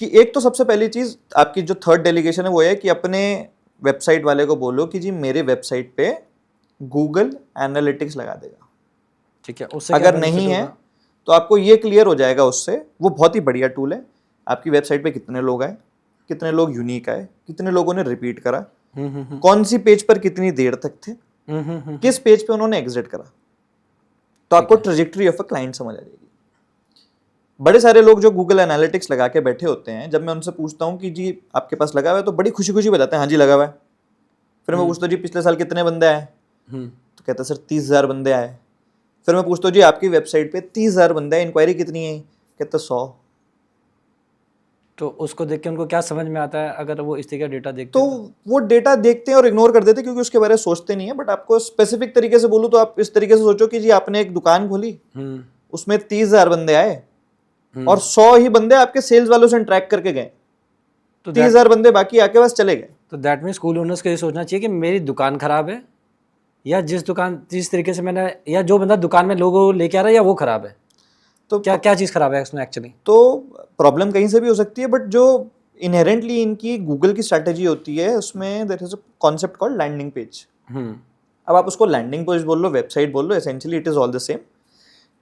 कि एक तो सबसे पहली चीज आपकी जो थर्ड डेलीगेशन है वो है कि अपने वेबसाइट वाले को बोलो कि जी मेरे वेबसाइट पे गूगल एनालिटिक्स लगा देगा। ठीक है, उससे अगर नहीं है तो आपको ये क्लियर हो जाएगा उससे। वो बहुत ही बढ़िया टूल है। आपकी वेबसाइट पे कितने लोग आए, कितने लोग यूनिक आए, कितने लोगों ने रिपीट करा, कौन सी पेज पर कितनी देर तक थे, किस पेज पे उन्होंने एग्जिट करा, तो आपको ट्रेजेक्टरी ऑफ अ क्लाइंट समझ आ जाएगी। बड़े सारे लोग जो गूगल एनालिटिक्स लगा के बैठे होते हैं, जब मैं उनसे पूछता हूँ कि जी आपके पास लगा हुआ है तो बड़ी खुशी खुशी बताते हैं हाँ जी लगा हुआ है। फिर मैं पूछता हूँ जी पिछले साल कितने बंदे आए, तो कहता है सर 30,000 बंदे आए। फिर मैं पूछता हूँ जी आपकी वेबसाइट पे 30,000 बंदे आए, इंक्वायरी कितनी है, कहता 100। तो उसको देख के उनको क्या समझ में आता है अगर वो इस तरह का डेटा देखते तो वो डेटा देखते हैं और इग्नोर कर देते हैं क्योंकि उसके बारे में सोचते नहीं है। बट आपको स्पेसिफिक तरीके से बोलूँ तो आप इस तरीके से सोचो कि जी आपने एक दुकान खोली, उसमें 30,000 बंदे आए और 100 ही बंदे आपके सेल्स वालों से इंटरेक्ट करके गए, तो 30,000 बंदे बाकी आपके पास चले गए। तो दैट मीन स्कूल ओनर्स को ये सोचना चाहिए कि मेरी दुकान खराब है या जिस तरीके से मैंने या जो बंदा दुकान में लोगो लेके आ रहा है या वो खराब है। तो क्या चीज़ खराब है उसमें एक्चुअली? तो प्रॉब्लम कहीं से भी हो सकती है, बट जो इनहेरेंटली इनकी गूगल की स्ट्रैटेजी होती है उसमें there is a concept called landing page. अब आप उसको लैंडिंग पेज बोल लो, वेबसाइट बोल लो, essentially it is all the same.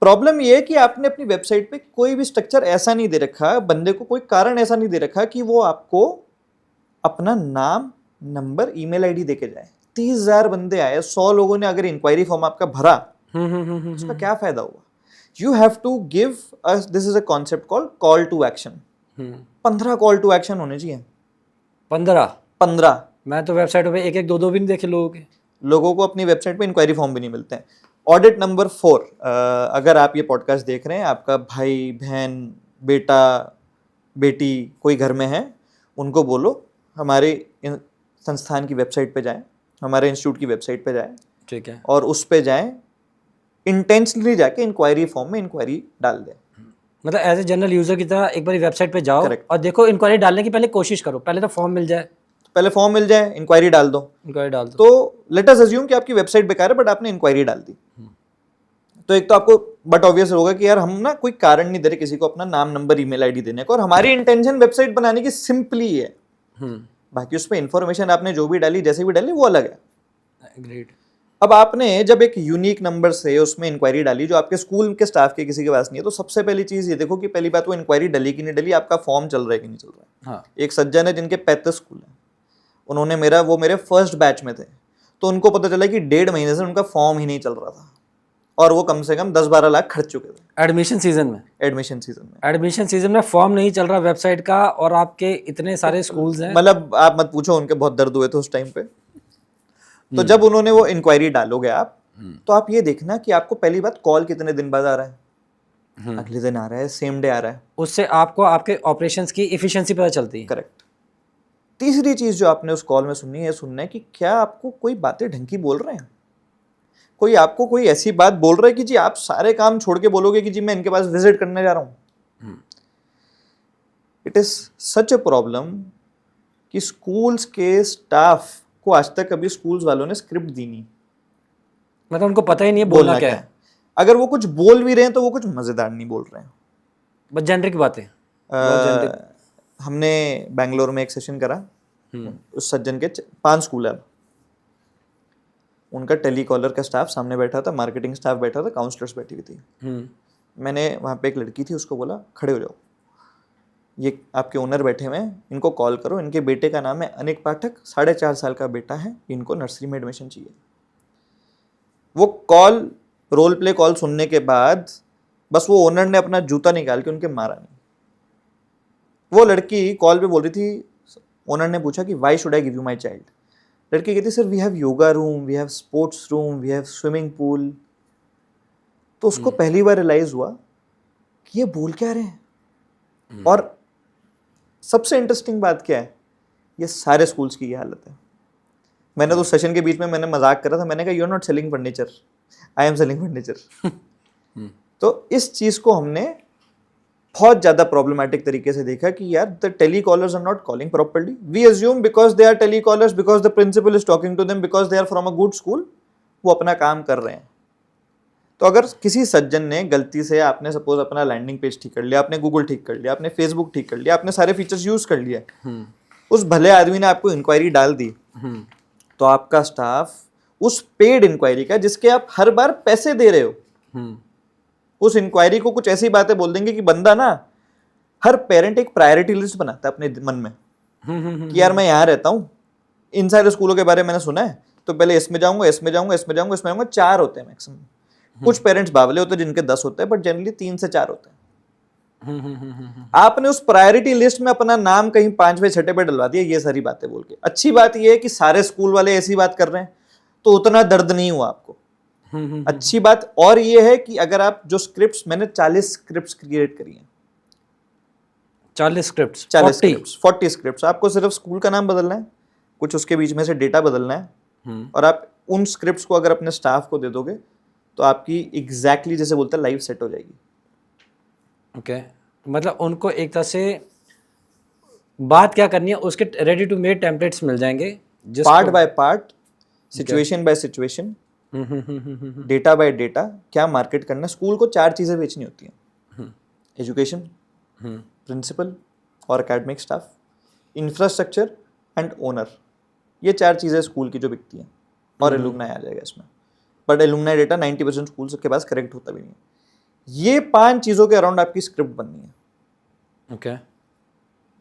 Problem ये है कि आपने अपनी वेबसाइट पे कोई भी स्ट्रक्चर ऐसा नहीं दे रखा, बंदे को कोई कारण ऐसा नहीं दे रखा कि वो आपको अपना नाम, नंबर, ईमेल आईडी देके जाए। 30,000 बंदे आए, 100 लोगों ने अगर इंक्वायरी फॉर्म आपका भरा, उसका क्या फायदा हुआ? You have to give us, this is a concept called call to action. 15 call to action होने चाहिए। 15। मैं तो वेबसाइटों पे 1-1, 2-2 भी नहीं देखे लोगों को अपनी वेबसाइट पे इंक्वायरी फॉर्म भी नहीं मिलते हैं। ऑडिट नंबर 4, अगर आप ये पॉडकास्ट देख रहे हैं, आपका भाई, बहन, बेटा, बेटी कोई घर में है, उनको बोलो हमारे संस्थान की वेबसाइट पे जाएं, हमारे इंस्टीट्यूट की वेबसाइट पे जाएं, ठीक है, और उस पे जाएं, इंटेंशनली जाके इंक्वायरी फॉर्म में इंक्वायरी डाल दें। मतलब एज ए जनरल यूजर की तरह एक बार वेबसाइट पे जाओ Correct. और देखो, इंक्वायरी डालने की पहले कोशिश करो, पहले तो फॉर्म मिल जाए, इंक्वायरी डाल दो। तो लेट अस अज्यूम कि आपकी वेबसाइट बेकार है बट आपने इंक्वायरी डाल दी, तो एक तो आपको बट ऑब्वियस होगा कि यार हम ना कोई कारण नहीं दे रहे किसी को अपना नाम, नंबर, ईमेल आईडी देने को, और हमारी इंटेंशन वेबसाइट बनाने की सिंपली है। बाकी उसमें इंफॉर्मेशन आपने जो भी डाली, जैसे भी डाली, वो अलग है। ग्रेट। अब आपने जब एक यूनिक नंबर से उसमें इंक्वायरी डाली जो आपके स्कूल के स्टाफ के किसी के पास नहीं है, तो सबसे पहली चीज ये देखो कि पहली बात वो इंक्वायरी डली कि नहीं डली, आपका फॉर्म चल रहा है कि नहीं चल रहा है। हाँ। एक सज्जन है जिनके 35 स्कूल है, उन्होंने वो मेरे फर्स्ट बैच में थे, तो उनको पता चला कि 1.5 महीने से उनका फॉर्म ही नहीं चल रहा था और वो कम से कम 10-12 लाख खर्च चुके थे एडमिशन सीजन में फॉर्म नहीं चल रहा वेबसाइट का, और आपके इतने सारे स्कूल्स हैं, मतलब आप मत पूछो, उनके बहुत दर्द हुए थे उस टाइम पे। तो जब उन्होंने वो इंक्वायरी डालोगे आप, तो आप ये देखना कि आपको पहली बात कॉल कितने दिन बाद आ रहा है, अगले दिन आ रहा है, सेम डे आ रहा है, उससे आपको आपके ऑपरेशंस की एफिशिएंसी पता चलती है। करेक्ट। तीसरी चीज जो आपने उस कॉल में सुननी है, सुनना है कि क्या आपको कोई बातें ढंग की बोल रहे हैं, कोई आपको कोई ऐसी बात बोल रहा है कि जी आप सारे काम छोड़ के बोलोगे कि जी मैं इनके पास विजिट करने जा रहा हूं। It is such a problem कि स्कूल्स के स्टाफ आपको आज तक कभी स्कूल्स वालों ने स्क्रिप्ट दी नहीं, मतलब उनको पता ही नहीं है बोलना क्या है। अगर वो कुछ बोल भी रहे हैं तो वो कुछ मजेदार नहीं बोल रहे हैं। बस जेनरिक बातें, बहुत जेनरिक। हमने बैंगलोर में एक सेशन करा, उस सज्जन के 5 स्कूल है, अब उनका टेलीकॉलर का स्टाफ सामने बैठा था, मार्केटिंग स्टाफ बैठा था, काउंसलर्स बैठी हुई थी। मैंने वहाँ पे एक लड़की थी, उसको बोला खड़े हो जाओ, ये आपके ओनर बैठे हुए हैं, इनको कॉल करो, इनके बेटे का नाम है अनिक पाठक, 4.5 साल का बेटा है, इनको नर्सरी में एडमिशन चाहिए। वो कॉल, रोल प्ले कॉल सुनने के बाद बस वो ओनर ने अपना जूता निकाल के उनके मारा नहीं। वो लड़की कॉल पे बोल रही थी, ओनर ने पूछा कि why should I give you my child. लड़की कहती sir we have yoga room, we have sports room, we have swimming pool. तो उसको पहली बार रियलाइज हुआ कि ये बोल क्या रहे हैं। और सबसे इंटरेस्टिंग बात क्या है, ये सारे स्कूल्स की ये हालत है। मैंने तो सेशन के बीच में मैंने मजाक करा था, मैंने कहा you are not selling furniture, I am selling furniture. तो इस चीज को हमने बहुत ज्यादा प्रॉब्लमेटिक तरीके से देखा कि यार the telecallers are not calling properly, we assume because they are telecallers, because the principal is talking to them, because they are from a good school, वो अपना काम कर रहे हैं। तो अगर किसी सज्जन ने गलती से, आपने सपोज अपना लैंडिंग पेज ठीक कर लिया, आपने गूगल ठीक कर लिया, आपने फेसबुक ठीक कर लिया, आपने सारे फीचर्स यूज कर लिया, उस भले आदमी ने आपको इंक्वायरी डाल दी, तो आपका स्टाफ उस पेड इंक्वायरी का, जिसके आप हर बार पैसे दे रहे हो, उस इंक्वायरी को कुछ ऐसी बातें बोल देंगे कि बंदा ना, हर पेरेंट एक प्रायोरिटी लिस्ट बनाता है अपने मन में कि यार मैं यहाँ रहता हूँ, इन सारे स्कूलों के बारे में मैंने सुना है, तो पहले इसमें जाऊंगा, इसमें जाऊंगा, इसमें जाऊंगा, इसमें जाऊंगा। 4 होते हैं मैक्सिमम, कुछ पेरेंट्स बावले होते हैं जिनके 10 होते हैं, बट जनरली 3 से 4 होते हैं। आपने उस प्रायोरिटी लिस्ट में अपना नाम कहीं 5वें 6ठे पे डलवा दिया, ये सारी बातें बोल के। अच्छी बात ये है कि सारे स्कूल वाले ऐसी बात कर रहे हैं, तो उतना दर्द नहीं हुआ आपको। अच्छी बात और ये है कि अगर आप जो स्क्रिप्ट्स, मैंने 40 स्क्रिप्ट्स क्रिएट करी हैं, 40 स्क्रिप्ट्स, 40 स्क्रिप्ट्स। आपको सिर्फ स्कूल का नाम बदलना है, कुछ उसके बीच में से डेटा बदलना है, और आप उन स्क्रिप्ट्स को अगर अपने स्टाफ को दे दोगे तो आपकी एग्जैक्टली जैसे बोलते हैं लाइफ सेट हो जाएगी। ओके, मतलब उनको एक तरह से बात क्या करनी है उसके रेडी टू मेड टेम्पलेट्स मिल जाएंगे, part by part, situation bye situation, data bye data, क्या मार्केट करना है। स्कूल को 4 चीजें बेचनी होती हैं, एजुकेशन, प्रिंसिपल और academic staff, infrastructure and owner. ये 4 चीजें स्कूल की जो बिकती हैं, और एलुमनाई आ जाएगा इसमें, बट एलुमनाई डेटा 90% स्कूल के पास करेक्ट होता भी नहीं है। ये 5 चीजों के अराउंड आपकी स्क्रिप्ट बननी है। ओके,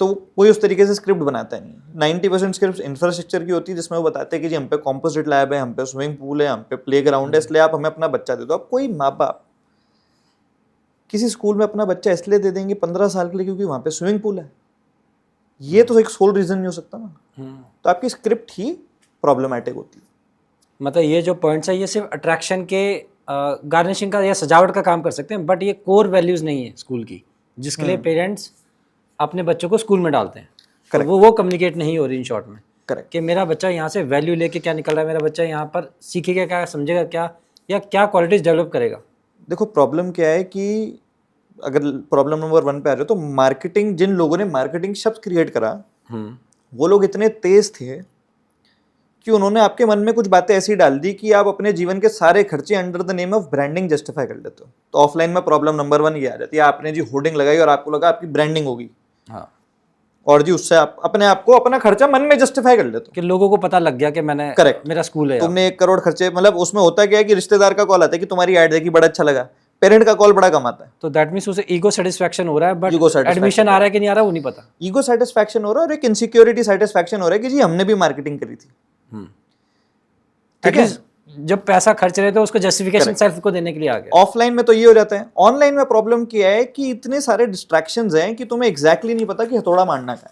तो कोई उस तरीके से स्क्रिप्ट बनाता नहीं है। 90% स्क्रिप्ट इंफ्रास्ट्रक्चर की होती है, जिसमें वो बताते हैं कि जी हम पे कॉम्पोजिट लैब है, हम पे स्विमिंग पूल है, हम पे प्ले ग्राउंड है, इसलिए आप हमें अपना बच्चा दे दो। अब कोई माँ बाप किसी स्कूल में अपना बच्चा इसलिए दे देंगे 15 साल के लिए क्योंकि वहाँ पे स्विमिंग पूल है, ये तो एक सोल रीजन नहीं हो सकता ना। तो आपकी स्क्रिप्ट ही प्रॉब्लमेटिक होती है। मतलब ये जो पॉइंट्स है ये सिर्फ अट्रैक्शन के गार्निशिंग का या सजावट का काम कर सकते हैं, बट ये कोर वैल्यूज नहीं है स्कूल की, जिसके लिए पेरेंट्स अपने बच्चों को स्कूल में डालते हैं। तो वो कम्युनिकेट नहीं हो रही इन शॉर्ट में। करेक्ट, कि मेरा बच्चा यहाँ से वैल्यू लेके क्या निकल रहा है, मेरा बच्चा यहाँ पर सीखेगा क्या, समझेगा क्या, या क्या क्वालिटीज डेवलप करेगा। देखो प्रॉब्लम क्या है कि अगर प्रॉब्लम नंबर 1 पे आ जाए तो मार्केटिंग, जिन लोगों ने मार्केटिंग शब्द क्रिएट करा, वो लोग इतने तेज थे कि उन्होंने आपके मन में कुछ बातें ऐसी डाल दी कि आप अपने जीवन के सारे खर्चे under the name of branding justify कर लेते हो। तो ऑफलाइन में प्रॉब्लम नंबर 1 ये आ जाती है, आपने जी होर्डिंग लगाई और आपको लगा आपकी ब्रांडिंग होगी, हाँ, और जी उससे आप अपने आप को, अपना खर्चा मन में जस्टिफाई कर लेते हो कि लोगों को पता लग गया कि मैंने, करेक्ट, मेरा स्कूल है। तुमने 1 करोड़ खर्चे, मतलब उसमें होता क्या है कि रिश्तेदार का कॉल आता है कि तुम्हारी ऐड देखी, बड़ा अच्छा लगा, पेरेंट का कॉल बड़ा कम आता है। तो दैट मींस उसे ईगो सेटिस्फैक्शन हो रहा है, बट एडमिशन आ रहा है कि नहीं आ रहा वो नहीं पता। ईगो सेटिस्फैक्शन हो रहा है और एक इनसिक्योरिटी सेटिस्फैक्शन हो रहा है कि जी हमने भी मार्केटिंग करी थी। ठीक है, जब पैसा खर्च रहे थे उसको जस्टिफिकेशन सेल्फ को देने के लिए आ गया। ऑफलाइन में तो ये हो जाता है। ऑनलाइन में प्रॉब्लम क्या है कि इतने सारे डिस्ट्रैक्शंस हैं कि तुम्हें एग्जैक्टली नहीं पता कि हथौड़ा मारना क्या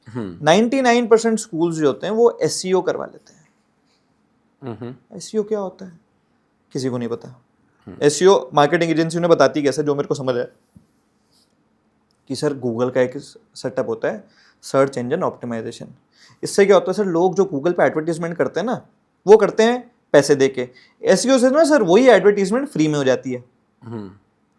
है। 99% स्कूल्स जो होते हैं वो SEO करवा लेते हैं। SEO क्या होता है किसी को नहीं पता। SEO मार्केटिंग एजेंसी ने बताती कैसे, जो मेरे को समझ है कि सर गूगल का एक सेटअप होता है, सर्च इंजन ऑप्टिमाइजेशन। इससे क्या होता है सर, लोग जो गूगल पे एडवर्टीजमेंट करते हैं ना, वो करते हैं पैसे देके। SEO से ना सर वही एडवर्टीजमेंट फ्री में हो जाती है।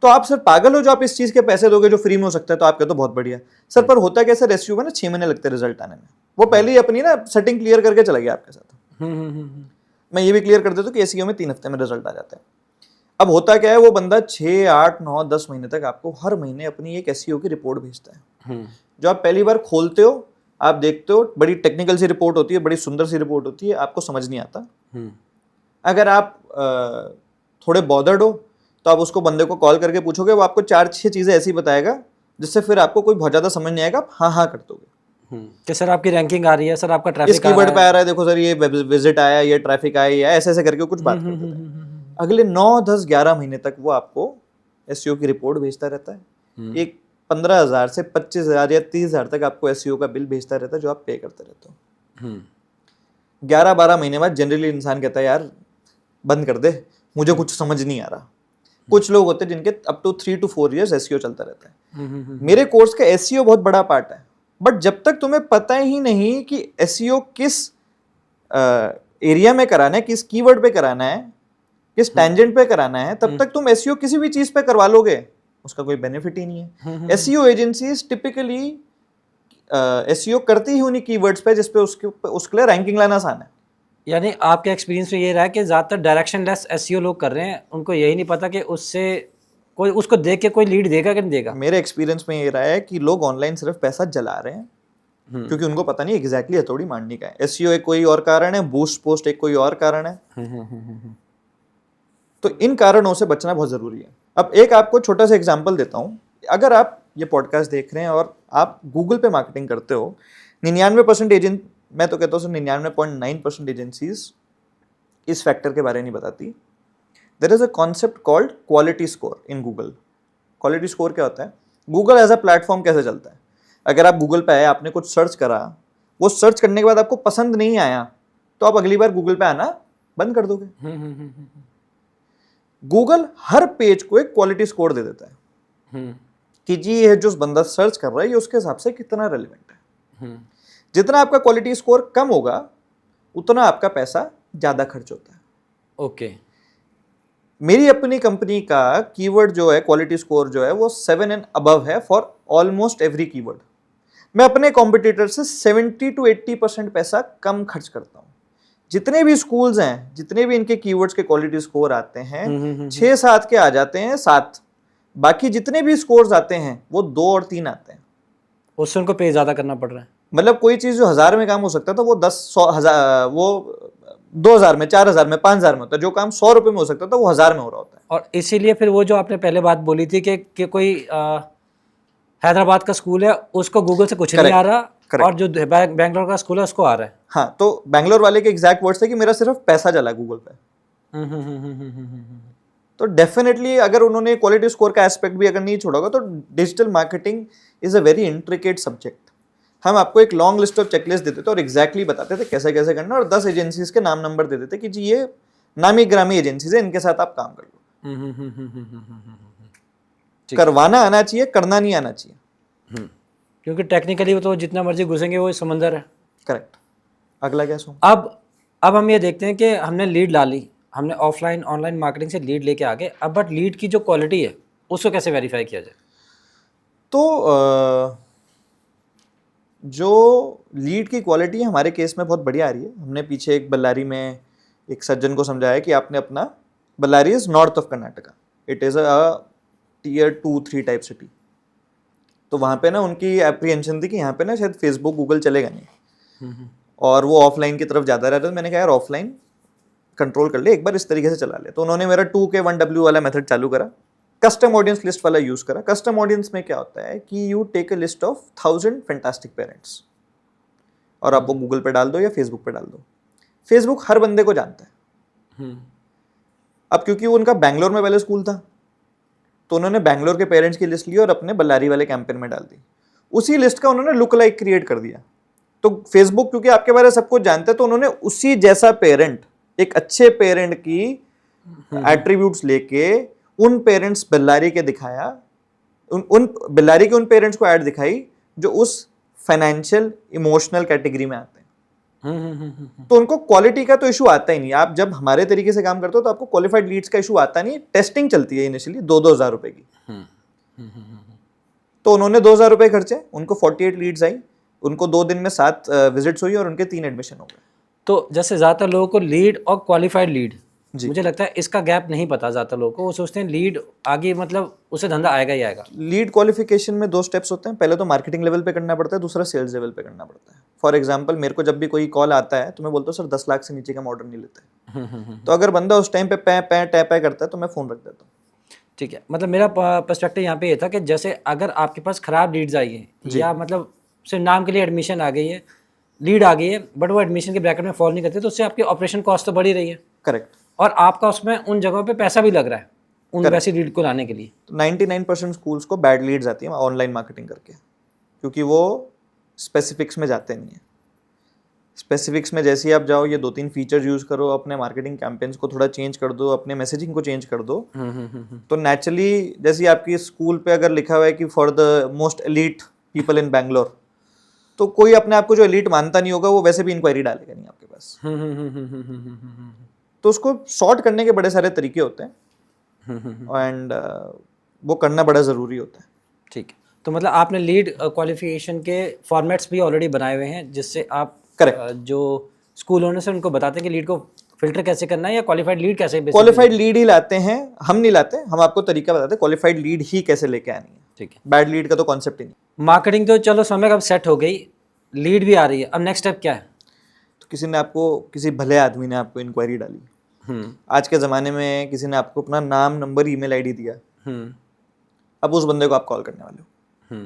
तो आप सर पागल हो जो आप इस चीज के पैसे दोगे जो फ्री में हो सकता है, तो आप कहते हो बहुत बढ़िया सर। पर होता क्या सर, SEO में ना 6 महीने लगते हैं रिजल्ट आने में। वो पहले ही अपनी ना सेटिंग क्लियर करके चला गया आपके साथ। मैं ये भी क्लियर कर देता हूँ कि एसईओ में 3 हफ्ते में रिजल्ट आ जाता है। अब होता क्या है, वो बंदा 6, 8, 9, 10 महीने तक आपको हर महीने अपनी एक एसईओ की रिपोर्ट भेजता है। जो आप पहली बार खोलते हो, आप देखते हो, बड़ी टेक्निकल सी रिपोर्ट होती है, बड़ी सुंदर सी रिपोर्ट होती है, आपको समझ नहीं आता। अगर आप थोड़े बॉदर्ड हो तो आप उसको बंदे को कॉल करके पूछोगे, वो आपको 4-6 चीज़ें ऐसी बताएगा जिससे फिर आपको कोई बहुत ज़्यादा समझ नहीं आएगा, आप हाँ हाँ कर दोगे कि सर आपकी रैंकिंग आ रही है, सर आपका इस ट्रैफिक कीवर्ड पे आ रहा है, देखो सर ये विजिट आया, ये ट्रैफिक आया, या ऐसे ऐसे करके कुछ बात कर देता है। अगले 9, 10, 11 महीने तक वो आपको एसईओ की रिपोर्ट भेजता रहता है। एक 15,000 से 25,000 या 30,000 तक आपको एसईओ का बिल भेजता रहता है, जो आप पे करते रहते हो। 11-12 महीने बाद जनरली इंसान कहता है यार बंद कर दे, मुझे कुछ समझ नहीं आ रहा। कुछ लोग होते हैं जिनके up to 3 to 4 years SEO चलता रहता है। मेरे कोर्स का एसईओ बहुत बड़ा पार्ट है, बट जब तक तुम्हें पता ही नहीं कि एसईओ किस एरिया में कराना है, किस कीवर्ड पे कराना है, किस टेंजेंट पे कराना है, तब तक तुम एसईओ किसी भी चीज पे करवा लोगे, उसका कोई बेनिफिट ही नहीं है। एसईओ एजेंसीज टिपिकली एसईओ करती ही उन्हीं कीवर्ड्स पे जिसपे उसके लिए रैंकिंग लाना आसान है। यानी आपके एक्सपीरियंस में ये रहा है कि ज़्यादातर डायरेक्शन लेस एसईओ लोग कर रहे हैं, उनको यही नहीं पता कि उससे कोई उसको देख के कोई लीड देगा कि नहीं देगा। मेरे एक्सपीरियंस में ये रहा है कि लोग ऑनलाइन सिर्फ पैसा जला रहे हैं क्योंकि उनको पता नहीं एग्जैक्टली हथौड़ी मारने का है। एसईओ एक कोई और कारण है, बूस्ट पोस्ट एक कोई और कारण है। तो इन कारणों से बचना बहुत जरूरी है। अब एक आपको छोटा सा एग्जांपल देता हूं। अगर आप ये पॉडकास्ट देख रहे हैं और आप गूगल पे मार्केटिंग करते हो, 99% एजेंट, मैं तो कहता हूँ 99.9% एजेंसीज इस फैक्टर के बारे में नहीं बताती। There is a concept called quality score in Google. Quality score क्या होता है? गूगल एज अ प्लेटफॉर्म कैसे चलता है? अगर आप गूगल पे आए, आपने कुछ सर्च करा, वो सर्च करने के बाद आपको पसंद नहीं आया, तो आप अगली बार गूगल पे आना बंद कर दोगे। गूगल हर पेज को एक क्वालिटी स्कोर दे देता है कि जी ये जो बंदा सर्च कर रहा है ये उसके हिसाब से कितना रेलिवेंट है। जितना आपका क्वालिटी स्कोर कम होगा उतना आपका पैसा ज्यादा खर्च होता है। ओके। मेरी अपनी कंपनी का कीवर्ड जो है, क्वालिटी स्कोर जो है, वो 7 and above है फॉर ऑलमोस्ट एवरी कीवर्ड। मैं अपने कॉम्पिटिटर से 70 to 80% पैसा कम खर्च करता हूँ। जितने भी स्कूल्स हैं, जितने भी इनके कीवर्ड्स के क्वालिटी स्कोर आते हैं, 6-7 के आ जाते हैं, 7। बाकी जितने भी स्कोर्स आते हैं वो 2 और 3 आते हैं। उससे उनको पे ज्यादा करना पड़ रहा है। मतलब कोई चीज जो 1000 में काम हो सकता था वो 10,000 वो 2000 में, 4000 में, 5000 में होता है। जो काम 100 रुपए में हो सकता था वो 1000 में हो रहा होता है। और इसीलिए फिर वो जो आपने पहले बात बोली थी कि कोई हैदराबाद का स्कूल है उसको गूगल से कुछ नहीं आ रहा, और जो बैंगलोर का स्कूल है उसको आ रहा है। हाँ, तो बैंगलोर वाले के एग्जैक्ट वर्ड्स थे कि मेरा सिर्फ पैसा चला गूगल पे। तो डेफिनेटली अगर उन्होंने क्वालिटी स्कोर का एस्पेक्ट भी अगर नहीं छोड़ा होगा, तो digital marketing is a very intricate subject. हम आपको एक लॉन्ग लिस्ट ऑफ चेकलिस्ट देते थे और एग्जैक्टली बताते थे कैसे कैसे करना, और 10 एजेंसीज के नाम नंबर दे देते कि जी ये नामी ग्रामी एजेंसीज है, इनके साथ आप काम कर लो। करवाना आना चाहिए, करना नहीं आना चाहिए। क्योंकि टेक्निकली तो जितना मर्जी घुसेंगे वो समंदर है। करेक्ट। अगला क्या सुन? अब हम ये देखते हैं कि हमने लीड ला ली, हमने ऑफलाइन ऑनलाइन मार्केटिंग से लीड लेके आ गए। अब बट लीड की जो क्वालिटी है उसको कैसे वेरीफाई किया जाए? तो जो लीड की क्वालिटी हमारे केस में बहुत बढ़िया आ रही है। हमने पीछे एक बल्लारी में एक सज्जन को समझाया कि आपने अपना, Ballari is north of Karnataka, it is a Tier 2-3 type city. तो वहाँ पे ना उनकी एप्रीहेंशन थी कि यहाँ पे ना शायद फेसबुक गूगल चलेगा नहीं, और वो ऑफलाइन की तरफ ज़्यादा रहता है। मैंने कहा यार ऑफलाइन कंट्रोल कर ले, एक बार इस तरीके से चला ले। तो उन्होंने मेरा 2K1W वाला मेथड चालू करा, कस्टम ऑडियंस लिस्ट वाला यूज़ करा। कस्टम ऑडियंस में क्या होता है कि you take a list of 1000 fantastic parents और आप वो गूगल पे डाल दो या फेसबुक पे डाल दो। फेसबुक हर बंदे को जानता है। अब क्योंकि वो उनका बैंगलोर में पहले स्कूल था, तो उन्होंने बैंगलोर के पेरेंट्स की लिस्ट ली और अपने बल्लारी वाले कैंपेन में डाल दी। उसी लिस्ट का उन्होंने लुक लाइक क्रिएट कर दिया। तो फेसबुक क्योंकि आपके बारे में सब कुछ जानता है, तो उन्होंने उसी जैसा पेरेंट, एक अच्छे पेरेंट की एट्रीब्यूट्स लेके उन पेरेंट्स बल्लारी के दिखाया, उन बल्लारी के उन पेरेंट्स को ऐड दिखाई जो उस फाइनेंशियल इमोशनल कैटेगरी में आते हैं। तो उनको क्वालिटी का तो इशू आता ही नहीं। आप जब हमारे तरीके से काम करते हो तो आपको क्वालिफाइड लीड्स का इशू आता नहीं। टेस्टिंग चलती है इनिशियली 2-2 हज़ार रुपए की। तो उन्होंने 2,000 रुपए खर्चे, उनको 48 लीड्स आई, उनको 2 दिन में 7 विजिट्स हुई और उनके 3 एडमिशन हो गए। तो जैसे ज़्यादातर लोगों को लीड और क्वालिफाइड लीड, जी। मुझे लगता है इसका गैप नहीं पता ज़्यादातर लोगों को। वो सोचते हैं लीड आगे मतलब उसे धंधा आएगा ही आएगा। लीड क्वालिफिकेशन में 2 स्टेप्स होते हैं, पहले तो मार्केटिंग लेवल पे करना पड़ता है, दूसरा सेल्स लेवल पे करना पड़ता है। फॉर एग्जांपल मेरे को जब भी कोई कॉल आता है तो मैं बोलता हूँ सर 10 लाख से नीचे का ऑर्डर नहीं लेते। तो अगर बंदा उस टाइम पे पै टैप करता है तो मैं फ़ोन रख देता हूँ। ठीक है, मतलब मेरा पर्सपेक्टिव यहाँ पे ये था कि जैसे अगर आपके पास ख़राब लीड्स आई हैं या मतलब सिर्फ नाम के लिए एडमिशन आ गई है, लीड आ गई है, बट वो एडमिशन के ब्रैकेट में फॉल नहीं करते, तो उससे आपकी ऑपरेशन कॉस्ट तो बढ़ी रही है करेक्ट। और आपका उसमें उन जगहों पे पैसा भी लग रहा है उन वैसी लीड को लाने के लिए। तो 99% स्कूल्स को बैड लीड्स आती है ऑनलाइन मार्केटिंग करके, क्योंकि वो स्पेसिफिक्स में जाते नहीं है। स्पेसिफिक्स में जैसे ही आप जाओ, ये 2-3 फीचर्स यूज़ करो, अपने मार्केटिंग कैंपेन्स को थोड़ा चेंज कर दो, अपने मैसेजिंग को चेंज कर दो, तो नेचुरली जैसे आपकी स्कूल पे अगर लिखा हुआ है कि for the most elite people in Bangalore, तो कोई अपने आप को जो एलीट मानता नहीं होगा वो वैसे भी इंक्वायरी डालेगा नहीं आपके पास। तो उसको शॉर्ट करने के बड़े सारे तरीके होते हैं एंड वो करना बड़ा ज़रूरी होता है। ठीक है, तो मतलब आपने लीड क्वालिफिकेशन के फॉर्मेट्स भी ऑलरेडी बनाए हुए हैं जिससे आप जो स्कूल ओनर से उनको बताते हैं कि लीड को फिल्टर कैसे करना है या क्वालिफाइड लीड कैसे। क्वालिफाइड लीड ही लाते हैं, हम नहीं लाते, हम आपको तरीका बताते हैं क्वालिफाइड लीड ही कैसे लेके आनी है। ठीक है, बैड लीड का तो कॉन्सेप्ट ही नहीं। मार्केटिंग तो चलो समय कब सेट हो गई, लीड भी आ रही है, अब नेक्स्ट स्टेप क्या है? तो किसी भले आदमी ने आपको इंक्वायरी डाली, आज के ज़माने में किसी ने आपको अपना नाम, नंबर, ईमेल आईडी दिया, अब उस बंदे को आप कॉल करने वाले हो।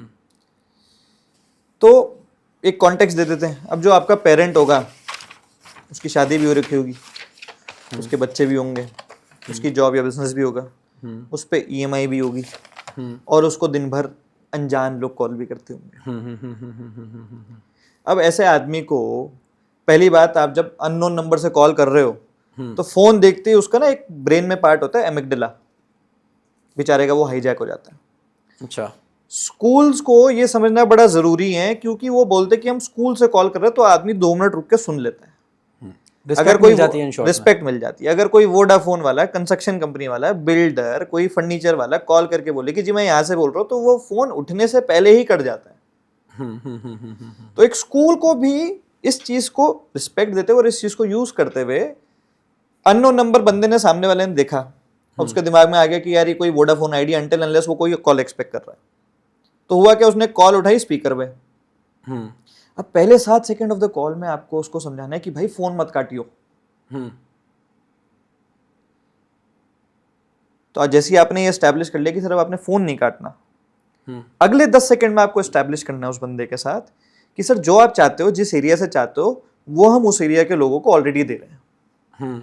तो एक कॉन्टेक्स्ट दे देते हैं। अब जो आपका पेरेंट होगा उसकी शादी भी हो रखी होगी, उसके बच्चे भी होंगे, उसकी जॉब या बिजनेस भी होगा, उस पर EMI भी होगी, और उसको दिन भर अनजान लोग कॉल भी करते होंगे। अब ऐसे आदमी को पहली बात, आप जब अननोन नंबर से कॉल कर रहे हो तो फोन देखते ही उसका ना एक ब्रेन में पार्ट होता है एमिगडाला, बेचारे का वो हाईजैक हो जाता है। अच्छा, स्कूल्स को ये समझना बड़ा जरूरी है, क्योंकि वो बोलते कि हम स्कूल से कॉल कर रहे हैं तो आदमी 2 मिनट रुक के सुन लेता है। अगर कोई रिस्पेक्ट मिल जाती है, अगर कोई वोडाफोन वाला, कंस्ट्रक्शन कंपनी वाला, बिल्डर, कोई फर्नीचर वाला कॉल करके बोले कि जी मैं यहाँ से बोल रहा हूँ, तो वो फोन उठने से पहले ही कट जाता है। तो एक स्कूल को भी इस चीज को रिस्पेक्ट देते हुए और इस चीज को यूज करते हुए, अननोन नंबर बंदे ने, सामने वाले ने देखा और उसके दिमाग में आ गया कि यार ये कोई वोडाफोन आईडी, अनटिल अनलेस वो कोई कॉल एक्सपेक्ट कर रहा है, तो हुआ क्या, उसने कॉल उठाई स्पीकर पे। अब पहले 7 सेकंड ऑफ द कॉल में आपको उसको समझाना है कि भाई फोन मत काटियो। तो जैसे ही आपने ये एस्टैब्लिश कर लिया कि सर अब आपने फोन नहीं काटना, अगले 10 सेकंड में आपको एस्टैब्लिश करना है उस बंदे के साथ कि सर जो आप चाहते हो, जिस एरिया से चाहते हो, वो हम उस एरिया के लोगों को ऑलरेडी दे रहे हैं।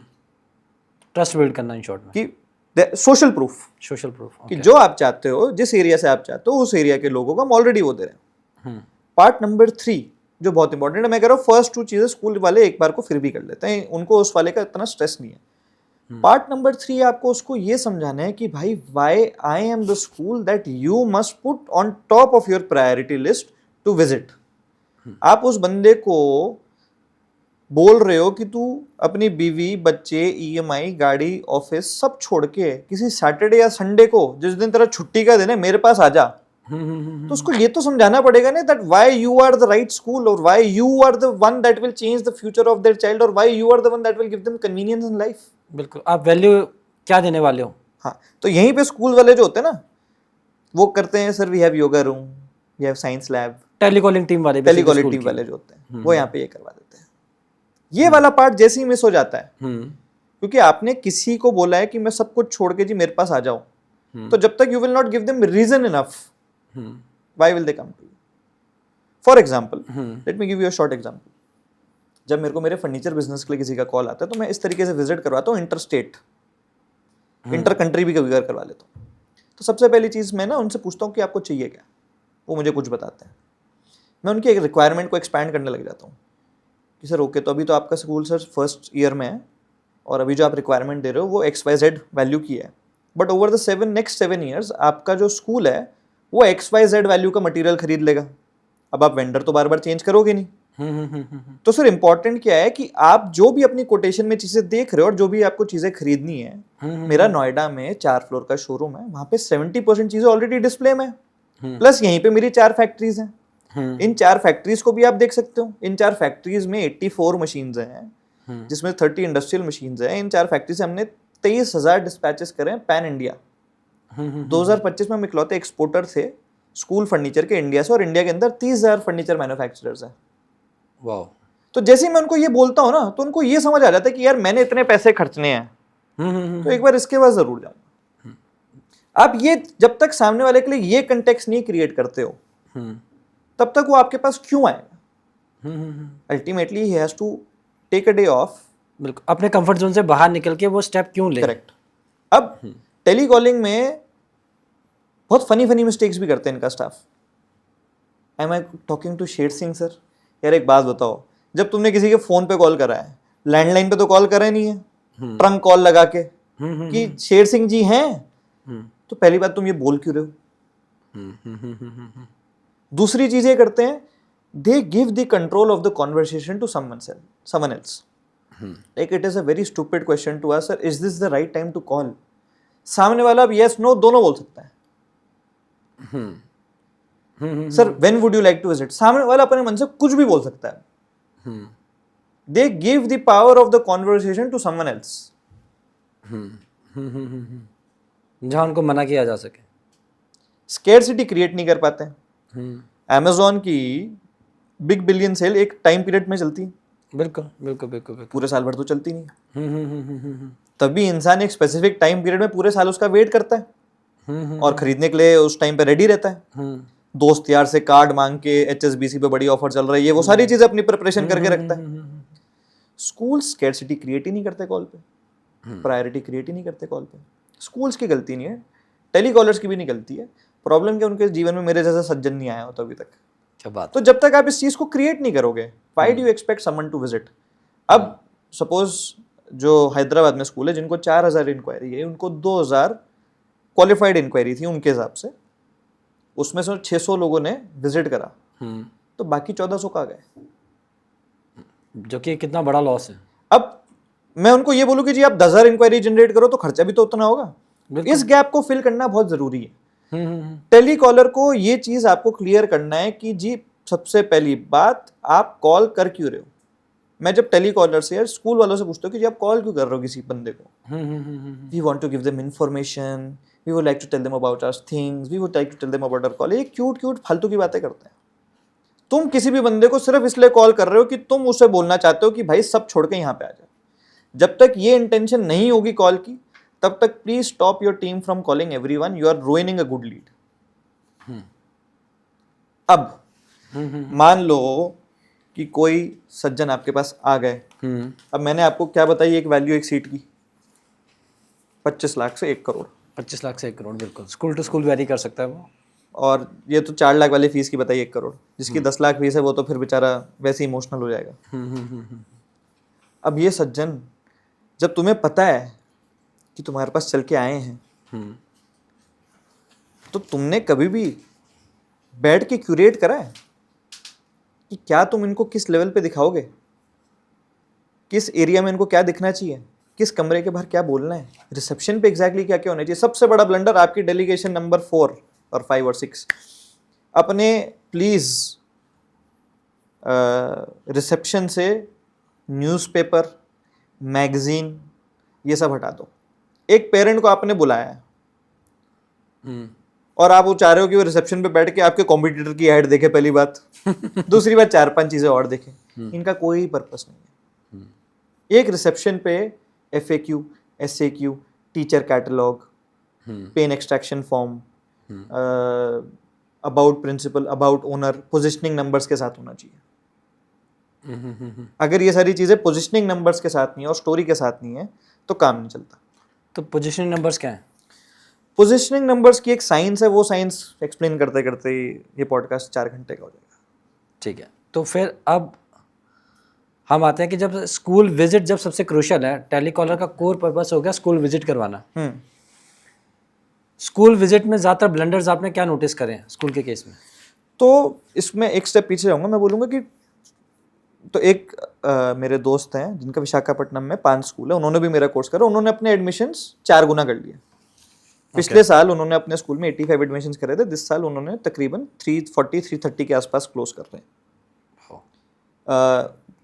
ट्रस्ट बिल्ड करना इन शॉर्ट में, कि सोशल प्रूफ कि जो आप चाहते हो, जिस एरिया से आप चाहते हो, उस एरिया के लोगों को हम ऑलरेडी वो दे रहे हैं। पार्ट नंबर 3 जो बहुत इंपॉर्टेंट है, मैं कह रहा हूँ फर्स्ट 2 चीजें स्कूल वाले एक बार को फिर भी कर लेते हैं, उनको उस वाले का इतना स्ट्रेस नहीं है। पार्ट नंबर 3 आपको उसको ये समझाना है कि भाई why I am the school that you must put on top of your priority list to visit. आप उस बंदे को बोल रहे हो कि तू अपनी बीवी, बच्चे, EMI, गाड़ी, ऑफिस सब छोड़ के किसी सैटरडे या संडे को, जिस दिन तेरा छुट्टी का दिन है, मेरे पास आ जा। तो उसको ये तो समझाना पड़ेगा ना that why you are the right school, और why you are the one that will change the future of their child, और why you are the one that will give them convenience in life. बिल्कुल, आप value क्या देने वाले हो। हाँ, तो यहीं पे स्कूल वाले जो होते हैं ना, वो करते हैं sir we have yoga room, we have science lab, telecalling team वाले जो होते हैं वो यहाँ पे ये करवा देते हैं। ये वाला पार्ट जैसे ही मिस हो जाता है, क्योंकि आपने किसी को बोला है कि मैं सब कुछ छोड़ के जी मेरे पास आ जाओ, तो जब तक you will not give them reason enough, why will they come to you. For example, let me give you a short example. जब मेरे को मेरे फर्नीचर बिजनेस के लिए किसी का कॉल आता है, तो मैं इस तरीके से विजिट करवाता हूँ, इंटर स्टेट, इंटर कंट्री भी कभी करवा लेता हूँ। तो सबसे पहली चीज़ मैं ना उनसे पूछता हूँ कि आपको चाहिए क्या, वो मुझे कुछ बताते हैं। मैं उनकी एक रिक्वायरमेंट को एक्सपैंड करने लग जाता हूँ कि सर ओके, तो अभी तो आपका स्कूल सर फर्स्ट ईयर में है और अभी जो आप रिक्वायरमेंट दे रहे हो वो XYZ वैल्यू की है, but over the next 7 years आपका जो स्कूल है वो XYZ वैल्यू का मटेरियल खरीद लेगा। अब आप वेंडर तो बार बार चेंज करोगे नहीं, तो सर इंपॉर्टेंट क्या है कि आप जो भी अपनी कोटेशन में चीजें देख रहे हो और जो भी आपको चीजें खरीदनी है, मेरा नोएडा में 4 फ्लोर का शोरूम है, वहां पे 70% चीजें ऑलरेडी डिस्प्ले में, प्लस यहीं पे मेरी 4 फैक्ट्रीज हैं। इन 4 फैक्ट्रीज को भी आप देख सकते हो। इन 4 फैक्ट्रीज में 84 मशीन्स हैं, जिसमें 30 इंडस्ट्रियल मशीन्स हैं। इन 4 फैक्ट्री से हमने 23,000 डिस्पैचेस करे हैं पैन इंडिया। 2025 में हम इकलौते एक्सपोर्टर थे स्कूल फर्नीचर के इंडिया से, और इंडिया के अंदर 30,000 फर्नीचर मैन्युफैक्चरर्स हैं। वाह। तो जैसे ही मैं उनको ये बोलता हूँ ना, तो उनको ये समझ आ जाता है कि यार मैंने इतने पैसे खर्चने हैं, तो एक बार इसके बाद जरूर जाऊंगा। आप ये जब तक सामने वाले के लिए ये कंटेक्स्ट नहीं क्रिएट करते हो, तब तक वो आपके पास क्यों आएगा? Ultimately he has to take a day off. बिल्कुल, अपने कंफर्ट जोन से बाहर निकल के वो स्टेप क्यों ले। करेक्ट। अब टेली कॉलिंग में बहुत फनी मिस्टेक्स भी करते हैं इनका staff. Am I talking to Sher Singh sir? यार एक बात बताओ, जब तुमने किसी के फोन पे कॉल करा है, लैंडलाइन पे तो कॉल करा ही नहीं है, ट्रंक कॉल लगा के कि शेर सिंह जी हैं, तो पहली बात तुम ये बोल क्यों रहे हो? दूसरी चीज ये करते हैं, they give the control of the conversation to someone else. Like it is a very stupid question to ask, sir is this the right time to call? सामने वाला अब यस नो दोनों बोल सकता है। Sir when would you like to visit? सामने वाला अपने मन से कुछ भी बोल सकता है। They give the power of the conversation to someone else, जहां उनको मना किया जा सके। स्केर्सिटी क्रिएट नहीं कर पाते हैं। Amazon की बिग बिलियन सेल एक टाइम पीरियड में चलती है, बिल्कुल बिल्कुल बिल्कुल बिल्कुल। पूरे साल भर तो चलती नहीं। तभी इंसान एक स्पेसिफिक टाइम पीरियड में पूरे साल उसका वेट करता है और खरीदने के लिए उस टाइम पे रेडी रहता है। दोस्त यार से कार्ड मांग के HSBC पे बड़ी ऑफर चल रही है, वो सारी चीजें अपनी प्रिपरेशन करके रखता है। स्कूल स्केर्सिटी क्रिएट ही नहीं करते कॉल पे, प्रायोरिटी क्रिएट ही नहीं करते कॉल पे। स्कूल्स की गलती नहीं है, टेलीकॉलर्स की भी नहीं गलती है। प्रॉब्लम क्या, उनके जीवन में मेरे जैसा सज्जन नहीं आया होता अभी तक। क्या बात। तो जब तक आप इस चीज को क्रिएट नहीं करोगे, why do you expect someone to visit? अब सपोज जो हैदराबाद में स्कूल है जिनको 4,000 इंक्वायरी है, उनको 2,000 क्वालिफाइड इंक्वायरी थी उनके हिसाब से, उसमें से 600 लोगों ने विजिट करा, तो बाकी 1,400 कहाँ गए? जो कि कितना बड़ा लॉस है। अब मैं उनको ये बोलूँ कि जी आप 10,000 इंक्वायरी जनरेट करो तो खर्चा भी तो उतना होगा। इस गैप को फिल करना बहुत जरूरी है। टेलीकॉलर को ये चीज आपको क्लियर करना है कि जी सबसे पहली बात, आप कॉल कर क्यों रहे हो? मैं जब टेलीकॉलर से या स्कूल वालों से पूछता हूँ कि जी आप कॉल क्यों कर रहे हो किसी बंदे को? We want to give them information, we would like to tell them about our things, we would like to tell them about our call. ये क्यूट फालतू की बातें करते हैं। तुम किसी भी बंदे को सिर्फ इसलिए कॉल कर रहे हो कि तुम उससे बोलना चाहते हो कि भाई सब छोड़ के यहाँ पे आ जाए। जब तक ये इंटेंशन नहीं होगी कॉल की, तब तक please stop your team from calling everyone, you are ruining a good lead. अब मान लो कि कोई सज्जन आपके पास आ गए। अब मैंने आपको क्या बताई, एक वैल्यू एक सीट की 25 लाख से 1 करोड़। 25 लाख से 1 करोड़, बिल्कुल स्कूल टू स्कूल वेरी कर सकता है वो। और ये तो 4 लाख वाली फीस की बताई 1 करोड़, जिसकी 10 लाख फीस है वो तो फिर बेचारा वैसे इमोशनल हो जाएगा। अब ये सज्जन, जब तुम्हें पता है कि तुम्हारे पास चल के आए हैं, तो तुमने कभी भी बैठ के क्यूरेट करा है कि क्या तुम इनको किस लेवल पे दिखाओगे, किस एरिया में इनको क्या दिखना चाहिए, किस कमरे के बाहर क्या बोलना है, रिसेप्शन पे एग्जैक्टली क्या क्या होना चाहिए? सबसे बड़ा ब्लंडर आपकी डेलीगेशन नंबर 4 और 5 और 6, अपने प्लीज रिसेप्शन से न्यूज़पेपर, मैगजीन, ये सब हटा दो। एक पेरेंट को आपने बुलाया है और आप वो चाह रहे हो कि वो रिसेप्शन पे बैठ के आपके कॉम्पिटिटर की ऐड देखे, पहली बात। दूसरी बात 4-5 चीजें और देखे। इनका कोई पर्पस नहीं है। एक रिसेप्शन पे FAQ, SAQ, teacher catalogue, pain extraction form, about principal, about owner, positioning numbers के साथ होना चाहिए। अगर ये सारी चीजें पोजिशनिंग नंबर्स के साथ नहीं है और स्टोरी के साथ नहीं है तो काम नहीं चलता। तो पोजिशनिंग नंबर्स क्या है? पोजिशनिंग नंबर्स की एक साइंस है, वो साइंस एक्सप्लेन करते करते ये पॉडकास्ट 4 घंटे का हो जाएगा। ठीक है, तो फिर अब हम आते हैं कि जब स्कूल विजिट जब सबसे क्रूशियल है, टेलीकॉलर का कोर पर्पस हो गया स्कूल विजिट करवाना। स्कूल विजिट में ज़्यादातर ब्लंडर्स आपने क्या नोटिस करे हैं स्कूल के केस में? तो इसमें एक स्टेप पीछे जाऊंगा, मैं बोलूँगा कि तो एक मेरे दोस्त हैं जिनका विशाखापट्टनम में 5 स्कूल है, उन्होंने भी मेरा कोर्स करा। उन्होंने अपने एडमिशन्स 4 गुना कर लिए। पिछले साल उन्होंने अपने स्कूल में 85 एडमिशन्स करे थे, इस साल उन्होंने तकरीबन 340-330 के आसपास क्लोज कर रहे हैं।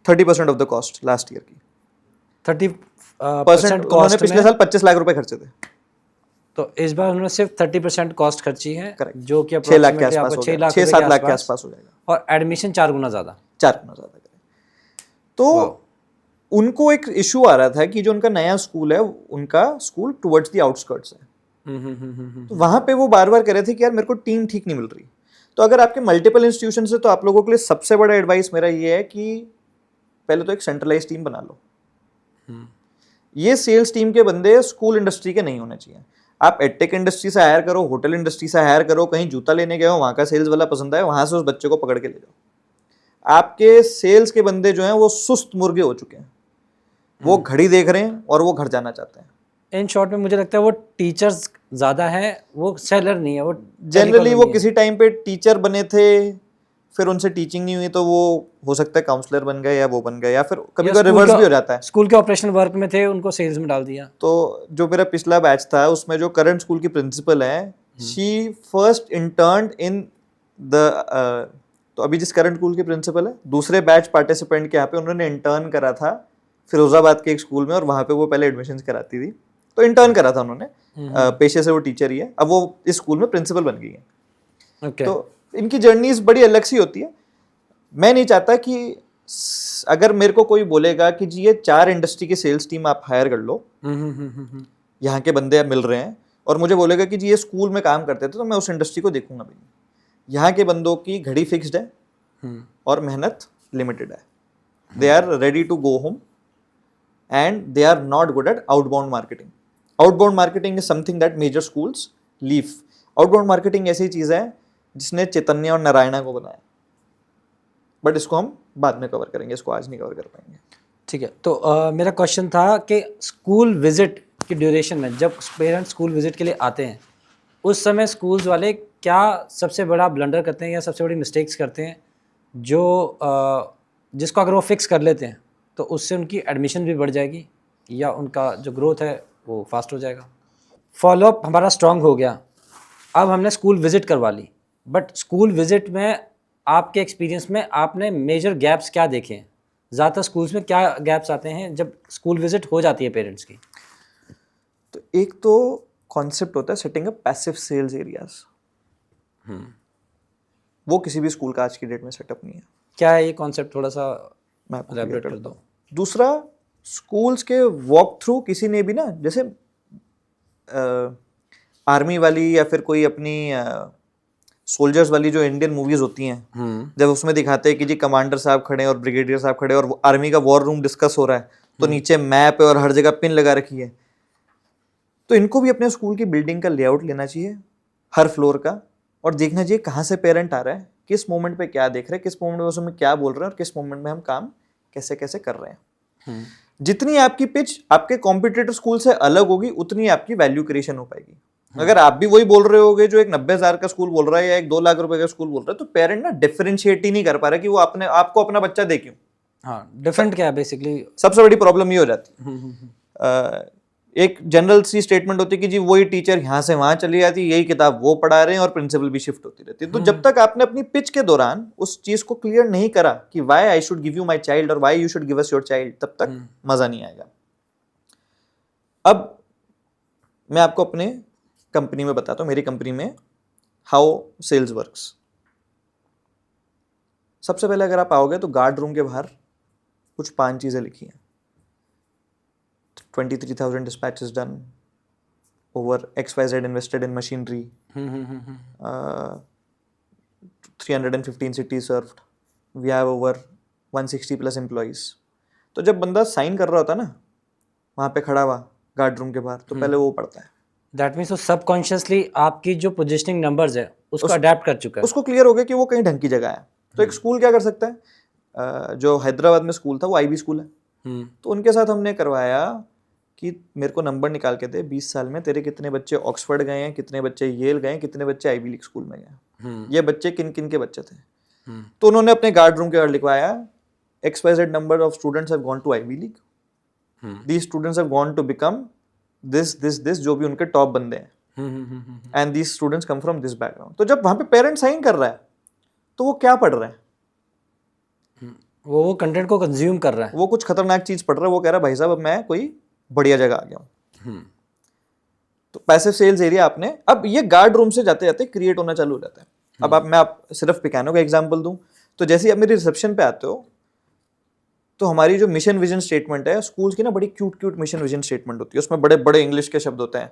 30% of the cost last year की। 30% उन्होंने कॉस्ट पिछले में, साल 25 लाख रुपए खर्चे थे। तो इस बार उन्होंने सिर्फ 30% कॉस्ट खर्ची है, करेक्ट, जो कि 6 लाख के अप्रोक्सीमेटली आसपास आपको हो 6 गया, लाख 6-7 लाख के आसपास हो जाएगा, और एडमिशन 4 गुना ज़्यादा। 4 गुना ज्यादा करें। तो वाह। उनको एक इशू आ रहा था कि जो उनका नया स्कूल है, उनका स्कूल टुवर्ड्स द आउटस्कर्ट्स है, तो वहां पे वो बार बार कह रहे थे कि यार मेरे को टीम ठीक नहीं मिल रही। तो अगर आपके मल्टीपल इंस्टीट्यूशन है तो आप लोगों के लिए सबसे बड़ा एडवाइस मेरा ये है कि पहले तो एक सेंट्रलाइज टीम बना लो। ये सेल्स टीम के बंदे स्कूल इंडस्ट्री के नहीं होने चाहिए। आप एडटेक इंडस्ट्री से हायर करो, होटल इंडस्ट्री से हायर करो, कहीं जूता लेने गए हो वहां का सेल्स वाला पसंद आए, वहां से उस बच्चे को पकड़ के ले जाओ। आपके सेल्स के बंदे जो हैं वो सुस्त मुर्गे हो चुके हैं, वो घड़ी देख रहे हैं और वो घर जाना चाहते हैं। इन शॉर्ट में मुझे लगता है वो टीचर्स ज़्यादा है, वो सेलर नहीं है, वो जनरली वो नहीं है। किसी टाइम पे टीचर बने थे, फिर उनसे टीचिंग नहीं हुई तो वो हो सकता है काउंसलर बन गए या वो बन गए, या फिर कभी या कभी स्कूल रिवर्स का- भी हो जाता है। स्कूल के ऑपरेशनल वर्क में थे, उनको सेल्स में डाल दिया। तो जो मेरा पिछला बैच था उसमें जो करंट स्कूल की प्रिंसिपल है, she first intern in the, तो अभी जिस करंट स्कूल की प्रिंसिपल है, दूसरे बैच पार्टिसिपेंट के यहाँ पे उन्होंने इंटर्न करा था फिरोजाबाद के एक स्कूल में, और वहाँ पे वो पहले एडमिशन कराती थी, तो इंटर्न करा था उन्होंने। पेशे से वो टीचर ही है, अब वो इस स्कूल में प्रिंसिपल बन गई है। ओके। तो इनकी जर्नीज बड़ी अलग सी होती है। मैं नहीं चाहता कि अगर मेरे को कोई बोलेगा कि जी ये 4 इंडस्ट्री की सेल्स टीम आप हायर कर लो, यहाँ के बंदे मिल रहे हैं, और मुझे बोलेगा कि जी ये स्कूल में काम करते थे, तो मैं उस इंडस्ट्री को देखूंगा भी नहीं। यहाँ के बंदों की घड़ी फिक्स्ड है और मेहनत लिमिटेड है। They are ready to go home and they are not good at outbound marketing. Outbound marketing is something that major schools leave. Outbound marketing ऐसी चीज है जिसने चैतन्य और नारायणा को बनाया, बट इसको हम बाद में कवर करेंगे, इसको आज नहीं कवर कर पाएंगे। ठीक है, तो मेरा क्वेश्चन था कि स्कूल विजिट की ड्यूरेशन में, जब पेरेंट्स स्कूल विजिट के लिए आते हैं, उस समय स्कूल्स वाले क्या सबसे बड़ा ब्लंडर करते हैं या सबसे बड़ी मिस्टेक्स करते हैं, जो जिसको अगर वो फिक्स कर लेते हैं तो उससे उनकी एडमिशन भी बढ़ जाएगी या उनका जो ग्रोथ है वो फास्ट हो जाएगा। फॉलोअप हमारा स्ट्रांग हो गया, अब हमने स्कूल विजिट करवा ली, बट स्कूल विजिट में आपके एक्सपीरियंस में आपने मेजर गैप्स क्या देखे हैं? ज़्यादातर स्कूल्स में क्या गैप्स आते हैं जब स्कूल विजिट हो जाती है पेरेंट्स की? तो एक तो कॉन्सेप्ट होता है setting up passive sales areas, वो किसी भी स्कूल का आज की डेट में सेटअप नहीं है। क्या है ये कॉन्सेप्ट, थोड़ा सा मैं आपको elaborate clear कर करता दो। हूँ। दूसरा, स्कूल्स के वॉक थ्रू किसी ने भी ना, जैसे आर्मी वाली या फिर कोई अपनी सोल्जर्स वाली जो इंडियन मूवीज होती हैं, जब उसमें दिखाते हैं कि जी कमांडर साहब खड़े हैं और ब्रिगेडियर साहब खड़े हैं और आर्मी का वॉर रूम डिस्कस हो रहा है, तो नीचे मैप है और हर जगह पिन लगा रखी है। तो इनको भी अपने स्कूल की बिल्डिंग का लेआउट लेना चाहिए, हर फ्लोर का, और देखना चाहिए कहाँ से पेरेंट आ रहा है, किस मोमेंट पे क्या देख रहे हैं, किस मोमेंट में उसमें क्या बोल रहे हैं और किस मोमेंट में हम काम कैसे कैसे कर रहे हैं। जितनी आपकी पिच आपके कॉम्पिटिटर स्कूल से अलग होगी, उतनी आपकी वैल्यू क्रिएशन हो पाएगी। अगर आप भी वही बोल रहे होगे जो एक 90,000 का स्कूल बोल रहा है या एक 2 लाख रुपए का स्कूल बोल रहा है, तो पेरेंट ना डिफरेंशिएट ही नहीं कर पा रहा कि वो अपने आपको अपना बच्चा दे क्यों। हाँ, डिफरेंट क्या है बेसिकली? सबसे बड़ी प्रॉब्लम ये हो जाती है। एक जनरल सी स्टेटमेंट होती है कि जी वही टीचर यहाँ से वहां चली जाती है, यही किताब वो पढ़ा रहे हैं और प्रिंसिपल भी शिफ्ट होती रहती है। तो जब तक आपने अपनी पिच के दौरान उस चीज को क्लियर नहीं करा कि why I should give you my child और why you should give us your child, तब तक मजा नहीं आएगा। अब मैं आपको अपने कंपनी में बताता हूँ, मेरी कंपनी में हाउ सेल्स वर्क्स। सबसे पहले अगर आप आओगे तो गार्ड रूम के बाहर कुछ 5 चीजें लिखी हैं। 23,000 dispatches done, over XYZ invested in machinery, 315 cities served, we have over 160 plus employees। तो जब बंदा साइन कर रहा होता है ना वहाँ पे खड़ा हुआ गार्ड रूम के बाहर, तो पहले वो पढ़ता है। दैट मीन्स वो सबकॉन्शियसली आपकी जो पोजिशनिंग नंबर्स है उसको अडेप्ट कर चुका है, उसको क्लियर हो गया कि वो कहीं ढंग की जगह है। तो एक स्कूल क्या कर सकता है, जो हैदराबाद में स्कूल था वो IB स्कूल है, तो उनके साथ हमने करवाया कि मेरे को नंबर निकाल के दे 20 साल में तेरे कितने बच्चे ऑक्सफोर्ड गए हैं, कितने बच्चे येल गए हैं, कितने बच्चे आईवी लीग स्कूल में गए, ये बच्चे किन किन के बच्चे थे। तो उन्होंने अपने गार्ड रूम के बाहर लिखवाया XYZ number of students have gone to Ivy League, these students have gone to become this, जो भी उनके टॉप बंदे हैं, and these students come from this background. तो जब वहां पे पेरेंट साइन कर रहा है तो वो क्या पढ़ रहा है? वो कंटेंट को कंज्यूम कर रहा है। वो कुछ खतरनाक चीज पढ़ रहा है, वो कह रहा है भाई साहब अब मैं कोई बढ़िया जगह आ गया हूँ। तो पैसिव सेल्स एरिया आपने, अब ये गार्ड रूम से जाते जाते क्रिएट होना चालू हो जाता है। अब मैं आप सिर्फ पिकानो का एग्जांपल दूं तो जैसे आप मेरी रिसेप्शन पे आते हो तो हमारी जो मिशन विजन स्टेटमेंट है स्कूल्स की ना, बड़ी cute cute mission vision statement होती है। उसमें बड़े बड़े इंग्लिश के शब्द होते हैं,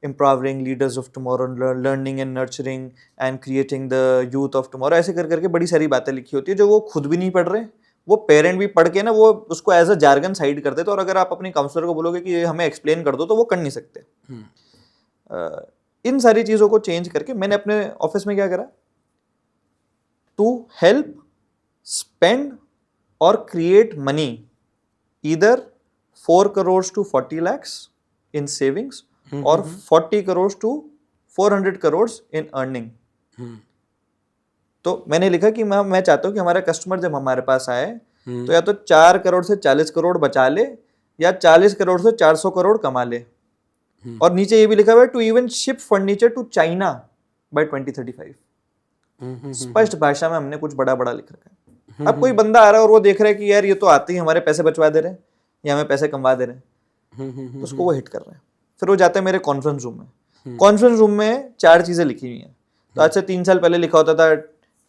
empowering leaders of tomorrow, learning and nurturing and creating the youth of tomorrow, ऐसे कर करके बड़ी सारी बातें लिखी होती है जो वो खुद भी नहीं पढ़ रहे, वो पेरेंट भी पढ़ के ना वो उसको एज अ जार्गन साइड कर देते। और अगर आप अपने काउंसलर को बोलोगे कि ये हमें एक्सप्लेन कर दो तो वो कर नहीं सकते। इन सारी चीज़ों को चेंज करके मैंने अपने ऑफिस में क्या करा, टू हेल्प स्पेंड और create money either 4 crore to 40 lakhs in savings और 40 crore to 400 crore in earning। तो मैंने लिखा कि मैं चाहता हूँ कि हमारा कस्टमर जब हमारे पास आए तो या तो 4 करोड़ से 40 करोड़ बचा ले या 40 करोड़ से 400 करोड़ कमा ले। और नीचे ये भी लिखा हुआ है to even ship furniture to China by 2035। स्पष्ट भाषा में हमने कुछ बड़ा बड़ा लिख रखा है। अब कोई बंदा आ रहा है और वो देख रहा है कि यार ये तो आते ही हमारे पैसे बचवा दे रहे हैं या हमें पैसे कमवा दे रहे हैं, तो उसको वो हिट कर रहे हैं। फिर वो जाता है मेरे कॉन्फ्रेंस रूम में। कॉन्फ्रेंस रूम में 4 चीजें लिखी हुई हैं। तो आज से 3 साल पहले लिखा होता था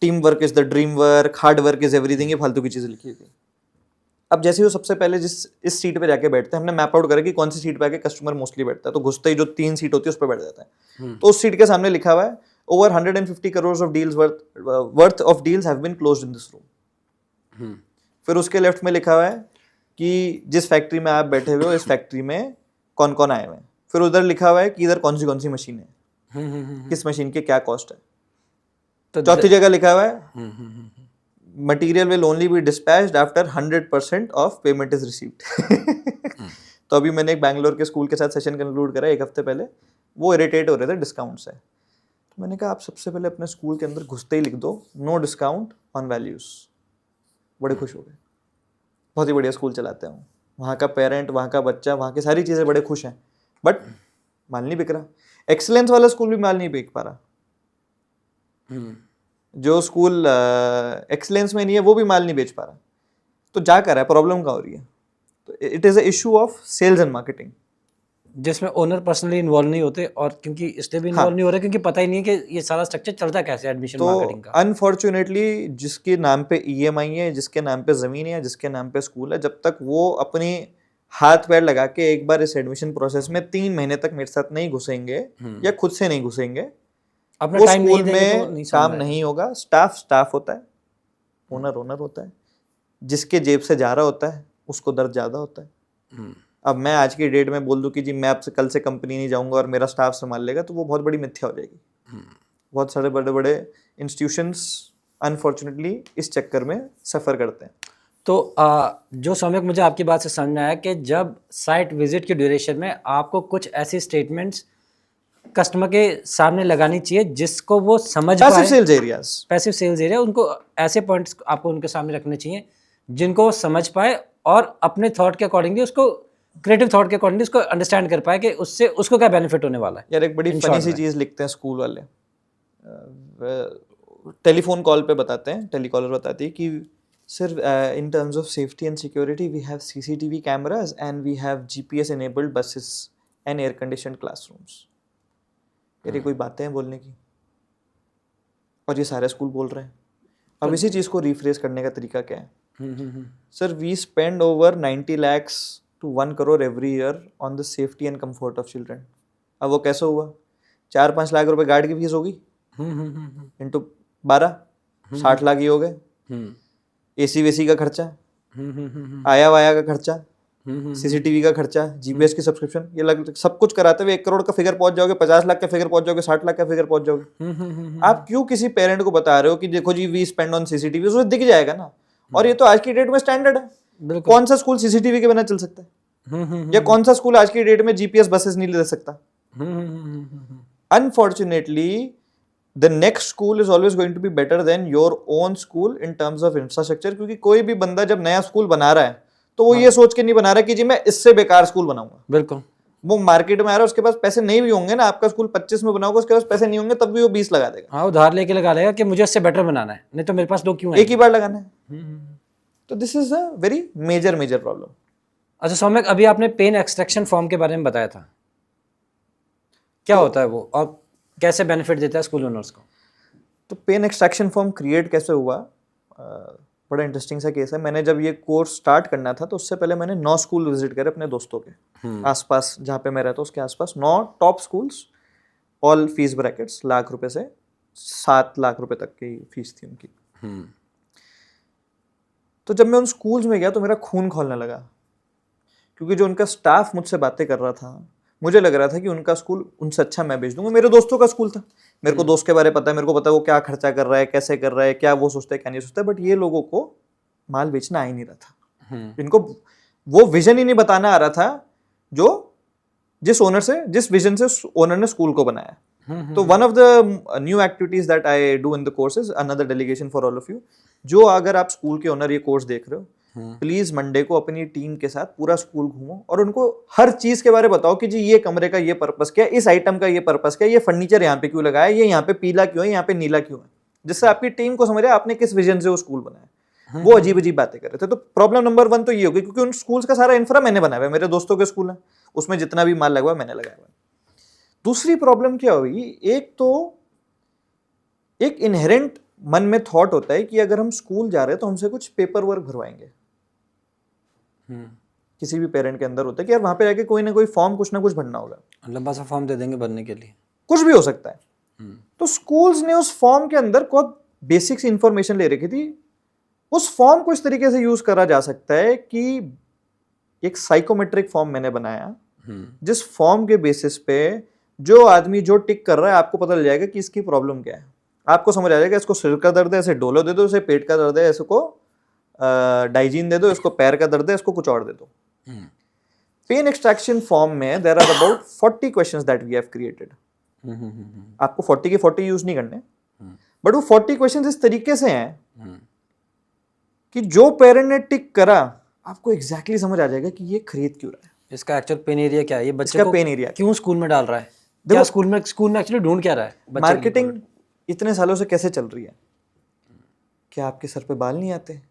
team work is the dream work, hard work is everything, ये फालतू की चीजें लिखी थी। अब जैसे वो सबसे पहले इस सीट पे जाके बैठते हैं, हमने मैप आउट करा कि कौन सी सीट पे आके कस्टमर मोस्टली बैठता है। तो घुसते ही जो 3 सीट होती है उस पर बैठ जाता है। तो उस सीट के सामने लिखा हुआ है over 150 crores of deals worth of deals have been closed in this room. फिर उसके लेफ्ट में लिखा हुआ है कि जिस फैक्ट्री में आप बैठे हुए हो इस फैक्ट्री में कौन कौन आए हुए हैं। फिर उधर लिखा हुआ है कि इधर कौन सी मशीन है, किस मशीन की क्या कॉस्ट है। तो चौथी जगह लिखा हुआ है material will only be dispatched after 100% of payment is received. तो अभी मैंने एक बैंगलोर के स्कूल के साथ सेशन कंक्लूड करा 1 हफ्ते पहले, वो इरिटेट हो रहे थे डिस्काउंट से। तो मैंने कहा आप सबसे पहले अपने स्कूल के अंदर घुसते ही लिख दो नो डिस्काउंट ऑन वैल्यूज। बड़े खुश हो गए, बहुत ही बढ़िया स्कूल चलाते हैं, वहाँ का पेरेंट, वहाँ का बच्चा, वहाँ की सारी चीज़ें बड़े खुश हैं, बट माल नहीं बिक रहा। एक्सीलेंस वाला स्कूल भी माल नहीं बिक पा रहा। जो स्कूल एक्सीलेंस में नहीं है वो भी माल नहीं बेच पा रहा। तो जा कर रहा है, प्रॉब्लम क्या हो रही है? तो it is a issue of sales and marketing, जिसमें ओनर पर्सनली इन्वॉल्व नहीं होते। और क्योंकि इसलिए भी इन्वॉल्व नहीं हो रहे क्योंकि पता ही नहीं है कि ये सारा स्ट्रक्चर चलता कैसे एडमिशन मार्केटिंग का। अनफॉर्चुनेटली जिसके नाम पे EMI है, जिसके नाम पे ज़मीन है, जिसके नाम पे स्कूल है, जब तक वो अपनी हाथ पैर लगा के एक बार इस एडमिशन प्रोसेस में 3 महीने तक मेरे साथ नहीं घुसेंगे या खुद से नहीं घुसेंगे, अपना वो टाइम स्कूल नहीं देंगे तो में काम नहीं होगा। स्टाफ होता है, ओनर होता है, जिसके जेब से जा रहा होता है उसको दर्द ज़्यादा होता है। अब मैं आज की डेट में बोल दूं कि जी मैं आपसे कल से कंपनी नहीं जाऊंगा और मेरा स्टाफ संभाल लेगा, तो वो बहुत बड़ी मिथ्या हो जाएगी। बहुत सारे बड़े बड़े इंस्टीट्यूशंस अनफॉर्चुनेटली इस चक्कर में सफ़र करते हैं। तो जो सम्यक मुझे आपकी बात से समझ में आया कि जब साइट विजिट के ड्यूरेशन में आपको कुछ ऐसी स्टेटमेंट्स कस्टमर के सामने लगानी चाहिए जिसको वो समझ पाए। पैसिव सेल्स एरिया, उनको ऐसे पॉइंट्स आपको उनके सामने रखने चाहिए जिनको वो समझ पाए और अपने थॉट के अकॉर्डिंगली उसको, क्रिएटिव थॉट के अकॉर्डिंगली उसको अंडरस्टैंड कर पाए कि उससे उसको क्या बेनिफिट होने वाला है। यार एक बड़ी फनी सी चीज़ लिखते हैं स्कूल वाले, टेलीफोन कॉल पे बताते हैं, टेलीकॉलर बताती है कि sir in terms of safety and security we have CCTV cameras and we have GPS enabled buses and air conditioned classrooms. यार ये कोई बातें हैं बोलने की? और ये सारे स्कूल बोल रहे हैं। अब इसी चीज़ को रिफ्रेश करने का तरीका क्या है? Sir we spend over 90 lakhs to 1 crore every year on the safety and comfort of children। अब वो कैसे हुआ? 4-5 लाख रुपए गार्ड की फीस होगी इंटू 12, 60 लाख ही हो गए। AC वेसी का खर्चा, आया वाया का खर्चा, CCTV का खर्चा, GPS की सब्सक्रिप्शन, ये लग सब कुछ कराते हुए 1 करोड़ का फिगर पहुंच जाओगे, 50 लाख का फिगर पहुंच जाओगे, 60 लाख का फिगर पहुंच जाओगे। आप क्यों किसी पेरेंट को बता रहे हो कि देखो जी वी स्पेंड ऑन CCTV? उसको दिख जाएगा ना। और ये तो आज की डेट में स्टैंडर्ड है। कौन सा स्कूल CCTV के बिना चल सकता है? या कौन सा स्कूल आज की डेट में GPS बसेस नहीं ले सकता? Unfortunately the next school is always going to be better than your own school in terms of infrastructure। क्योंकि कोई भी बंदा जब नया स्कूल बना रहा है तो वो ये सोच के नहीं बना रहा कि जी मैं इससे बेकार स्कूल बनाऊंगा। बिल्कुल। वो मार्केट में आ रहा है, उसके पास पैसे नहीं भी होंगे ना, आपका स्कूल 25 में बनाओगे, उसके पास पैसे नहीं होंगे तब भी वो 20 लगा देगा। हाँ, उधार लेके लगा लेगा कि मुझे इससे बेटर बनाना है, नहीं तो मेरे पास लोग क्यों है? एक ही बार लगाना है। तो this is a very major problem. अच्छा सौम्यक, अभी आपने पेन एक्सट्रैक्शन फॉर्म के बारे में बताया था, क्या होता है वो और कैसे बेनिफिट देता है स्कूल ओनर्स को? तो पेन एक्सट्रैक्शन फॉर्म क्रिएट कैसे हुआ, बड़ा इंटरेस्टिंग सा केस है। मैंने जब ये कोर्स स्टार्ट करना था तो उससे पहले मैंने 9 स्कूल विजिट करे अपने दोस्तों के आसपास, जहाँ पे मैं रहता हूँ उसके आसपास 9 top schools, all fees brackets, lakh रुपए से 7 लाख रुपए तक की फीस थी उनकी। तो जब मैं उन स्कूल्स में गया तो मेरा खून खौलने लगा, क्योंकि जो उनका स्टाफ मुझसे बातें कर रहा था, मुझे लग रहा था कि उनका स्कूल उनसे अच्छा मैं भेज दूंगा। मेरे दोस्तों का स्कूल था, मेरे को दोस्त के बारे में पता है, मेरे को पता है वो क्या खर्चा कर रहा है, कैसे कर रहा है, क्या वो सोचता है क्या नहीं सोचता है, बट ये लोगों को माल बेचना आ ही नहीं रहा था। इनको वो विजन ही नहीं बताना आ रहा था जो जिस विजन से ओनर ने स्कूल को बनाया। तो one of the new activities that I do in the course is another delegation for all of you. जो अगर आप स्कूल के ओनर ये कोर्स देख रहे हो, प्लीज मंडे को अपनी टीम के साथ पूरा स्कूल घूमो और उनको हर चीज के बारे में बताओ कि जी ये कमरे का ये पर्पस क्या है, इस आइटम का ये पर्पस क्या है, ये फर्नीचर यहाँ पे क्यों लगाया है, ये यहाँ पे पीला क्यों है, यहाँ पे नीला क्यों है, जिससे आपकी टीम को समझ आए आपने किस विजन से वो स्कूल बनाया। वो अजीब अजीब बातें कर रहे थे। तो प्रॉब्लम नंबर 1 तो ये होगी, क्योंकि उन स्कूल्स का सारा इंफ्रा मैंने बनाया हुआ है, मेरे दोस्तों के स्कूल है, उसमें जितना भी माल लगा हुआ मैंने लगाया हुआ है। दूसरी प्रॉब्लम क्या हुई, एक तो एक इनहेरेंट मन में थॉट होता है कि अगर हम स्कूल जा रहे हैं तो हमसे कुछ पेपर वर्क भरवाएंगे। किसी भी पेरेंट के अंदर होता है कि यार वहां पे जाके कोई ना कोई फॉर्म कुछ ना कुछ भरना होगा, लंबा सा फॉर्म दे देंगे भरने के लिए, कुछ भी हो सकता है। तो स्कूल्स ने उस फॉर्म के अंदर बहुत बेसिक्स इंफॉर्मेशन ले रखी थी। उस फॉर्म को इस तरीके से यूज करा जा सकता है कि एक साइकोमेट्रिक फॉर्म मैंने बनाया, जिस फॉर्म के बेसिस पे जो आदमी जो टिक कर रहा है आपको पता चल जाएगा कि इसकी प्रॉब्लम क्या है। आपको समझ आ जाएगा इसको सिर का दर्द है, ऐसे डोलो दे दो, इसे पेट का दर्द है, इसको डाइजीन दे दो, इसको पैर का दर्द है, इसको कुछ और दे दो। पेन एक्सट्रैक्शन फॉर्म में there are about 40 questions that we have created. आपको 40 के 40 यूज नहीं करने, बट वो 40 क्वेश्चंस इस तरीके से हैं कि जो पेरेंट ने टिक करा आपको एग्जैक्टली समझ आ जाएगा कि ये खरीद क्यों रहा है, इसका एक्चुअल पेन एरिया क्या है, ये बच्चे इसका को पेन एरिया क्यों स्कूल में डाल रहा है, क्या स्कूल में एक्चुअली ढूंढ क्या रहा है बच्चे की मार्केटिंग इतने सालों से कैसे चल रही है। क्या आपके सर पे बाल नहीं आते?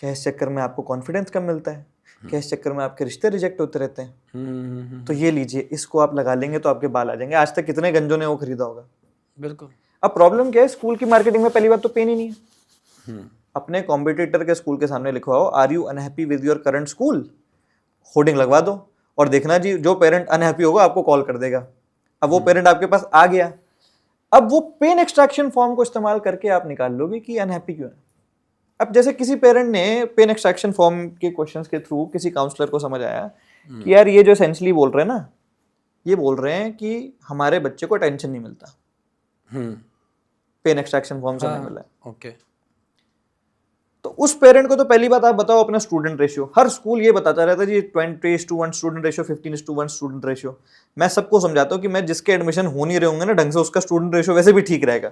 क्या इस चक्कर में आपको कॉन्फिडेंस कम मिलता है? क्या इस चक्कर में आपके रिश्ते रिजेक्ट होते रहते हैं? तो ये लीजिए, इसको आप लगा लेंगे तो आपके बाल आ जाएंगे। आज तक कितने गंजों ने वो खरीदा होगा। बिल्कुल। अब प्रॉब्लम क्या है, स्कूल की मार्केटिंग में पहली बात तो पेन ही नहीं है। अपने कॉम्पिटिटर के स्कूल के सामने लिखवाओ are you unhappy with your current school, hoarding लगवा दो और देखना जी जो पेरेंट अनहैप्पी होगा आपको कॉल कर देगा। अब वो पेरेंट आपके पास आ गया, अब वो पेन एक्सट्रैक्शन फॉर्म को इस्तेमाल करके आप निकाल लोगे कि अनहैप्पी क्यों है। अब जैसे किसी पेरेंट ने पेन एक्सट्रैक्शन फॉर्म के क्वेश्चंस के थ्रू किसी काउंसलर को समझ आया कि यार ये जो एसेंशियली बोल रहे हैं ना, ये बोल रहे हैं कि हमारे बच्चे को अटेंशन नहीं मिलता, पेन एक्सट्रैक्शन फॉर्म से नहीं मिला है। ओके, तो उस पेरेंट को तो पहली बात आप बताओ अपना स्टूडेंट रेशियो। हर स्कूल ये बताता रहता है जी 20:1 स्टूडेंट रेशियो, 15:1 स्टूडेंट रेशियो। मैं सबको समझाता हूँ कि मैं जिसके एडमिशन हो नहीं रहे होंगे ना ढंग से, उसका स्टूडेंट रेशियो वैसे भी ठीक रहेगा।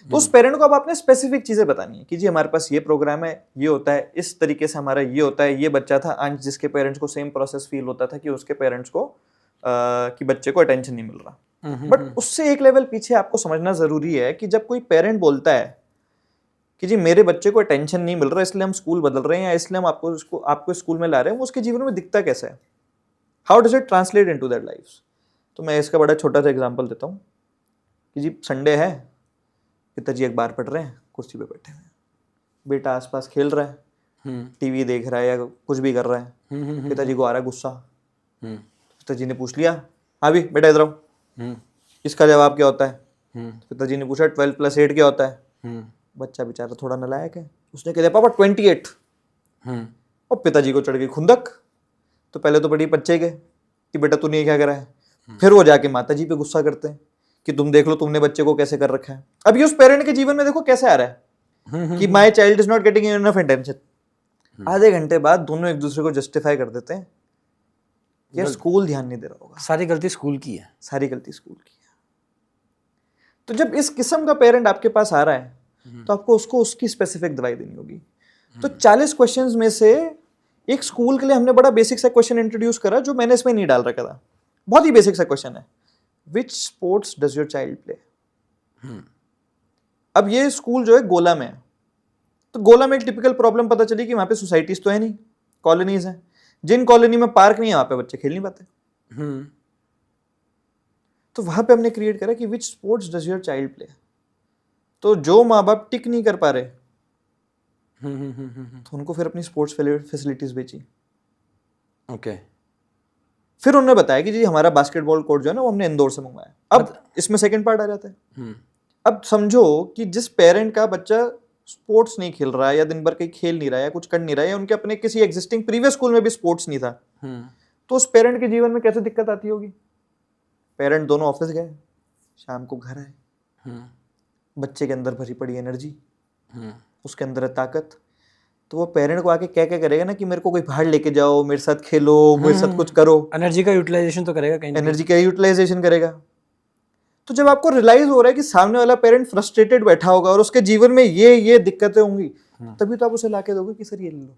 तो उस पेरेंट को अब आपने स्पेसिफिक चीजें बतानी है कि जी हमारे पास ये प्रोग्राम है, ये होता है, इस तरीके से हमारा ये होता है, ये बच्चा था आज जिसके पेरेंट्स को सेम प्रोसेस फील होता था कि उसके पेरेंट्स को कि बच्चे को अटेंशन नहीं मिल रहा। बट उससे एक लेवल पीछे आपको समझना जरूरी है कि जब कोई पेरेंट बोलता है कि जी मेरे बच्चे को अटेंशन नहीं मिल रहा इसलिए हम स्कूल बदल रहे हैं या इसलिए हम आपको स्कूल में ला रहे हैं, वो उसके जीवन में दिखता कैसा है, how does it translate into that life. तो मैं इसका बड़ा छोटा सा एग्जांपल देता हूँ कि जी संडे है, पिताजी अखबार पढ़ रहे हैं, कुर्सी पे बैठे हुए हैं, बेटा आसपास खेल रहा है, टीवी देख रहा है या कुछ भी कर रहा है, पिताजी को आ रहा है गुस्सा। पिताजी ने पूछ लिया, हाँ भी बेटा इधर आओ, इसका जवाब क्या होता है? पिताजी ने पूछा 12+8 क्या होता है? बच्चा बेचारा थोड़ा नालायक है, उसने कह दिया पापा 28। और पिताजी को चढ़ गई खुंदक। तो पहले तो बड़ी बच्चे गए कि बेटा तूने ये क्या करा है, फिर वो जाके माता जी पे गुस्सा करते हैं कि तुम देख लो तुमने बच्चे को कैसे कर रखा है। अब ये उस पेरेंट के जीवन में देखो कैसे आ रहा है कि my child is not getting enough attention. आधे घंटे बाद दोनों एक दूसरे को जस्टिफाई कर देते हैं कि स्कूल ध्यान नहीं दे रहा होगा, सारी गलती स्कूल की है, सारी गलती स्कूल की है। तो जब इस किस्म का पेरेंट आपके पास आ रहा है तो आपको उसको उसकी स्पेसिफिक दवाई देनी होगी। तो 40 क्वेश्चंस में से एक स्कूल के लिए हमने बड़ा बेसिक सा क्वेश्चन इंट्रोड्यूस करा जो मैंने इसमें नहीं डाल रखा था। बहुत ही बेसिक सा क्वेश्चन है, विच sports does your child play. अब ये स्कूल जो है गोला में है, तो गोला में एक टिपिकल प्रॉब्लम पता चली कि वहाँ पे सोसाइटीज तो है नहीं, कॉलोनीज हैं। जिन कॉलोनी में पार्क नहीं है वहाँ पे बच्चे खेल नहीं पाते। तो वहाँ पे हमने क्रिएट करा कि विच sports does your child play. तो जो माँ बाप टिक नहीं कर पा रहे तो उनको फिर अपनी स्पोर्ट्स फैसिलिटीज बेची। ओके। फिर उन्होंने बताया कि जी हमारा बास्केटबॉल कोर्ट जो है ना वो हमने इंदौर से मंगवाया। अब इसमें सेकंड पार्ट आ जाता है। अब समझो कि जिस पेरेंट का बच्चा स्पोर्ट्स नहीं खेल रहा है या दिन भर कहीं खेल नहीं रहा है या कुछ कर नहीं रहा है या उनके अपने किसी एग्जिस्टिंग प्रीवियस स्कूल में भी स्पोर्ट्स नहीं था, तो उस पेरेंट के जीवन में कैसे दिक्कत आती होगी। पेरेंट दोनों ऑफिस गए, शाम को घर आए, बच्चे के अंदर भरी पड़ी एनर्जी, उसके अंदर है ताकत, तो वो पेरेंट को आके क्या क्या करेगा ना कि मेरे को कोई बाहर लेके जाओ, मेरे साथ खेलो, मेरे साथ कुछ करो। एनर्जी का यूटिलाइजेशन तो करेगा कहीं, एनर्जी का यूटिलाइजेशन करेगा। तो जब आपको रियलाइज हो रहा है कि सामने वाला पेरेंट फ्रस्ट्रेटेड बैठा होगा और उसके जीवन में ये दिक्कतें होंगी, तभी तो आप उसे लाके दोगे कि सर ये ले लो।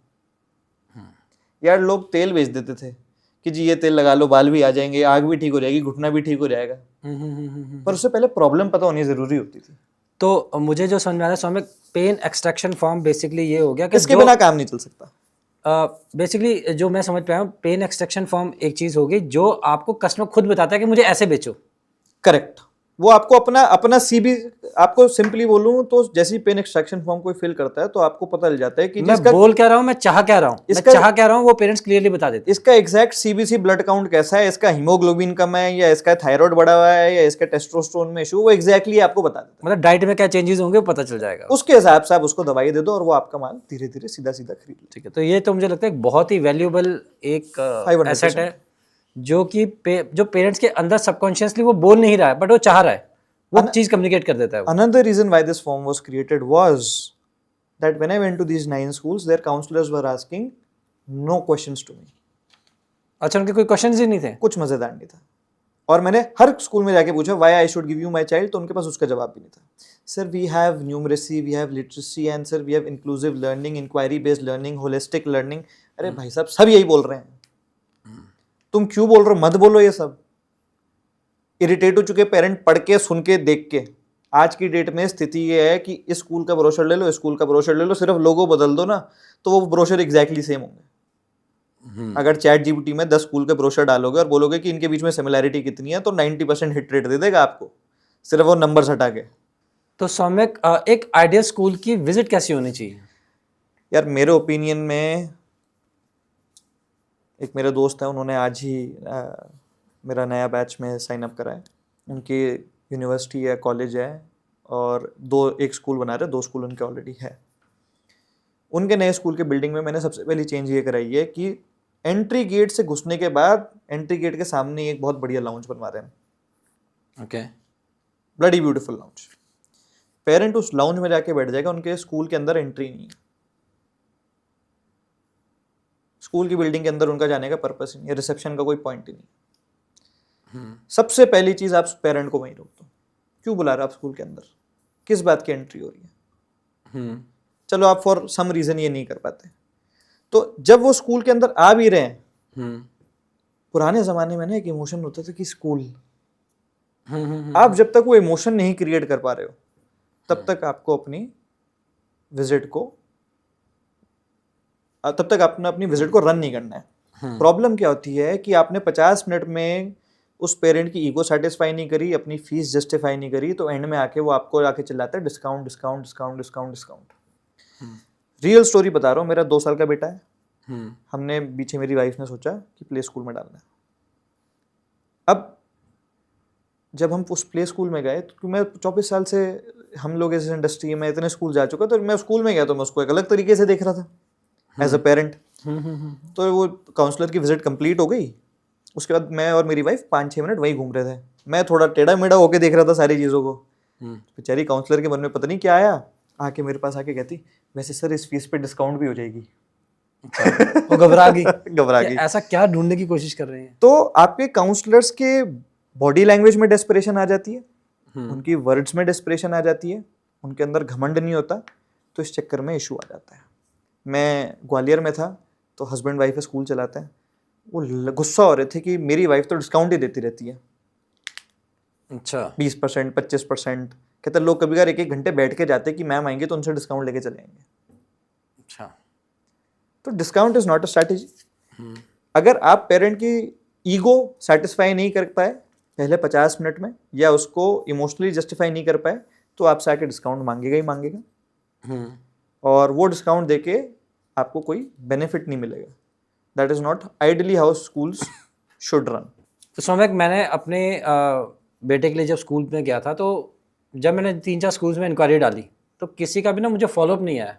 यार लोग तेल बेच देते थे कि जी ये तेल लगा लो, बाल भी आ जाएंगे, आग भी ठीक हो जाएगी, घुटना भी ठीक हो जाएगा, पर उससे पहले प्रॉब्लम पता होनी जरूरी होती थी। तो मुझे जो समझ में आ रहा है सौम्य, पेन एक्सट्रैक्शन फॉर्म बेसिकली ये हो गया कि इसके बिना काम नहीं चल सकता। बेसिकली जो मैं समझ पाया हूँ, पेन एक्सट्रैक्शन फॉर्म एक चीज होगी जो आपको कस्टमर खुद बताता है कि मुझे ऐसे बेचो। करेक्ट। वो आपको अपना सीबी, आपको सिंपली बोलूं तो जैसे ही पेन एक्सट्रैक्शन फॉर्म कोई फिल करता है तो आपको पता चल जाता है कि मैं बोल क्या रहा हूँ, मैं चाह क्या रहा हूँ, मैं चाह क्या रहा हूँ, वो पेरेंट्स क्लियरली बता देते हैं। इसका एग्जैक्ट सीबीसी ब्लड काउंट कैसा है, इसका हीमोग्लोबिन कम है या इसका थायराइड बढ़ा हुआ है या इसका टेस्टोस्टेरोन में इशू, वो एग्जैक्टली आपको बता देता है। मतलब डाइट में क्या चेंजेस होंगे वो पता चल जाएगा। उसके हिसाब से आप उसको दवाई दे दो और वो आपका माल धीरे धीरे सीधा सीधा खरीद लो। ठीक है, तो ये तो मुझे लगता है बहुत ही वैल्यूएबल एक एसेट है जो कि जो पेरेंट्स के अंदर सबकॉन्शियसली वो बोल नहीं रहा है बट वो चाह रहा है, वो चीज कम्युनिकेट कर देता है। Another reason why this form was created was that when I went to these 9 schools, their counselors were asking no questions to me. अच्छा, उनके कोई क्वेश्चंस ही नहीं थे? कुछ मजेदार नहीं था। और मैंने हर स्कूल में जाके पूछा why I should give you my child, तो उनके पास उसका जवाब भी नहीं था। Sir, we have numeracy, we have literacy, and sir, we have inclusive learning, inquiry based learning, holistic learning. अरे भाई साहब, सब यही बोल रहे हैं, तुम क्यों बोल रहे हो? मत बोलो ये सब। इरिटेट हो चुके पेरेंट पढ़ के, सुन के, देख के। आज की डेट में स्थिति ये है कि इस स्कूल का ब्रोशर ले लो, इस स्कूल का ब्रोशर ले लो, सिर्फ लोगो बदल दो ना तो वो ब्रोशर एग्जैक्टली सेम होंगे। अगर चैट जीपीटी में 10 स्कूल के ब्रोशर डालोगे और बोलोगे कि इनके बीच में सिमिलैरिटी कितनी है तो 90% हिट रेट दे देगा आपको, सिर्फ वो नंबर हटा के। तो सौम्यक, एक आइडियल स्कूल की विजिट कैसी होनी चाहिए? यार मेरे ओपिनियन में, एक मेरे दोस्त है, उन्होंने आज ही मेरा नया बैच में साइन अप करा है। उनकी यूनिवर्सिटी है, कॉलेज है और एक स्कूल बना रहे, 2 स्कूल उनके ऑलरेडी है। उनके नए स्कूल के बिल्डिंग में मैंने सबसे पहली चेंज ये कराई है कि एंट्री गेट से घुसने के बाद एंट्री गेट के सामने एक बहुत बढ़िया लाउंज बनवा रहे हैं। Okay, bloody beautiful lounge. Parent उस लाउंज में जाके बैठ जाएगा, उनके स्कूल के अंदर एंट्री नहीं है। स्कूल की बिल्डिंग के अंदर उनका जाने का पर्पस ही नहीं है, रिसेप्शन का कोई पॉइंट ही नहीं। सबसे पहली चीज आप पेरेंट को वहीं रोक दो। क्यों बुला रहे आप स्कूल के अंदर, किस बात की एंट्री हो रही है? चलो आप फॉर सम रीजन ये नहीं कर पाते, तो जब वो स्कूल के अंदर आ भी रहे हैं, पुराने जमाने में ना एक इमोशन होता था कि स्कूल, आप जब तक वो इमोशन नहीं क्रिएट कर पा रहे हो तब तक आपको अपनी विजिट को अपनी विजिट को रन नहीं करना है। प्रॉब्लम क्या होती है कि आपने 50 मिनट में उस पेरेंट की ईगो सेटिस्फाई नहीं करी, अपनी फीस जस्टिफाई नहीं करी, तो एंड में आके वो आपको आके चिल्लाता है discount discount discount discount discount. Real story बता रहा हूँ, मेरा 2 साल का बेटा है। हमने पीछे, मेरी वाइफ ने सोचा कि प्ले स्कूल में डालना है। अब जब हम उस प्ले स्कूल में गए, तो मैं 24 साल से हम लोग इस इंडस्ट्री में इतने स्कूल जा चुका, तो मैं स्कूल में गया तो मैं उसको एक अलग तरीके से देख रहा था एज अ पेरेंट। तो वो काउंसलर की विजिट कंप्लीट हो गई, उसके बाद मैं और मेरी वाइफ 5-6 मिनट वहीं घूम रहे थे। मैं थोड़ा टेढ़ा मेढ़ा होके देख रहा था सारी चीज़ों को। बेचारी काउंसलर के मन में पता नहीं क्या आया, आके मेरे पास आके कहती, वैसे सर इस फीस पे डिस्काउंट भी हो जाएगी। वो घबरा गई। घबरा गई। ऐसा क्या ढूंढने की कोशिश कर रहे हैं? तो आपके काउंसलर्स के बॉडी लैंग्वेज में डेस्परेशन आ जाती है, उनकी वर्ड्स में डेस्परेशन आ जाती है, उनके अंदर घमंड नहीं होता, तो इस चक्कर में इशू आ जाता है। मैं ग्वालियर में था, तो हस्बैंड वाइफ स्कूल चलाते हैं, वो गुस्सा हो रहे थे कि मेरी वाइफ तो डिस्काउंट ही देती रहती है। अच्छा, 20%, 25%। कहते लोग कभी कभार 1-1 घंटे बैठ के जाते कि मैम आएंगे तो उनसे डिस्काउंट लेके चले आएंगे। तो discount is not a strategy. अगर आप पेरेंट की ईगो सेटिस्फाई नहीं कर पाए पहले 50 मिनट में, या उसको इमोशनली जस्टिफाई नहीं कर पाए, तो आपसे आके डिस्काउंट मांगेगा ही मांगेगा, और वो डिस्काउंट देके आपको कोई बेनिफिट नहीं मिलेगा। That is not ideally how schools should run. तो सौम्यक, मैंने अपने बेटे के लिए जब स्कूल में गया था, तो जब मैंने 3-4 स्कूल्स में इंक्वायरी डाली, तो किसी का भी ना मुझे फॉलोअप नहीं आया,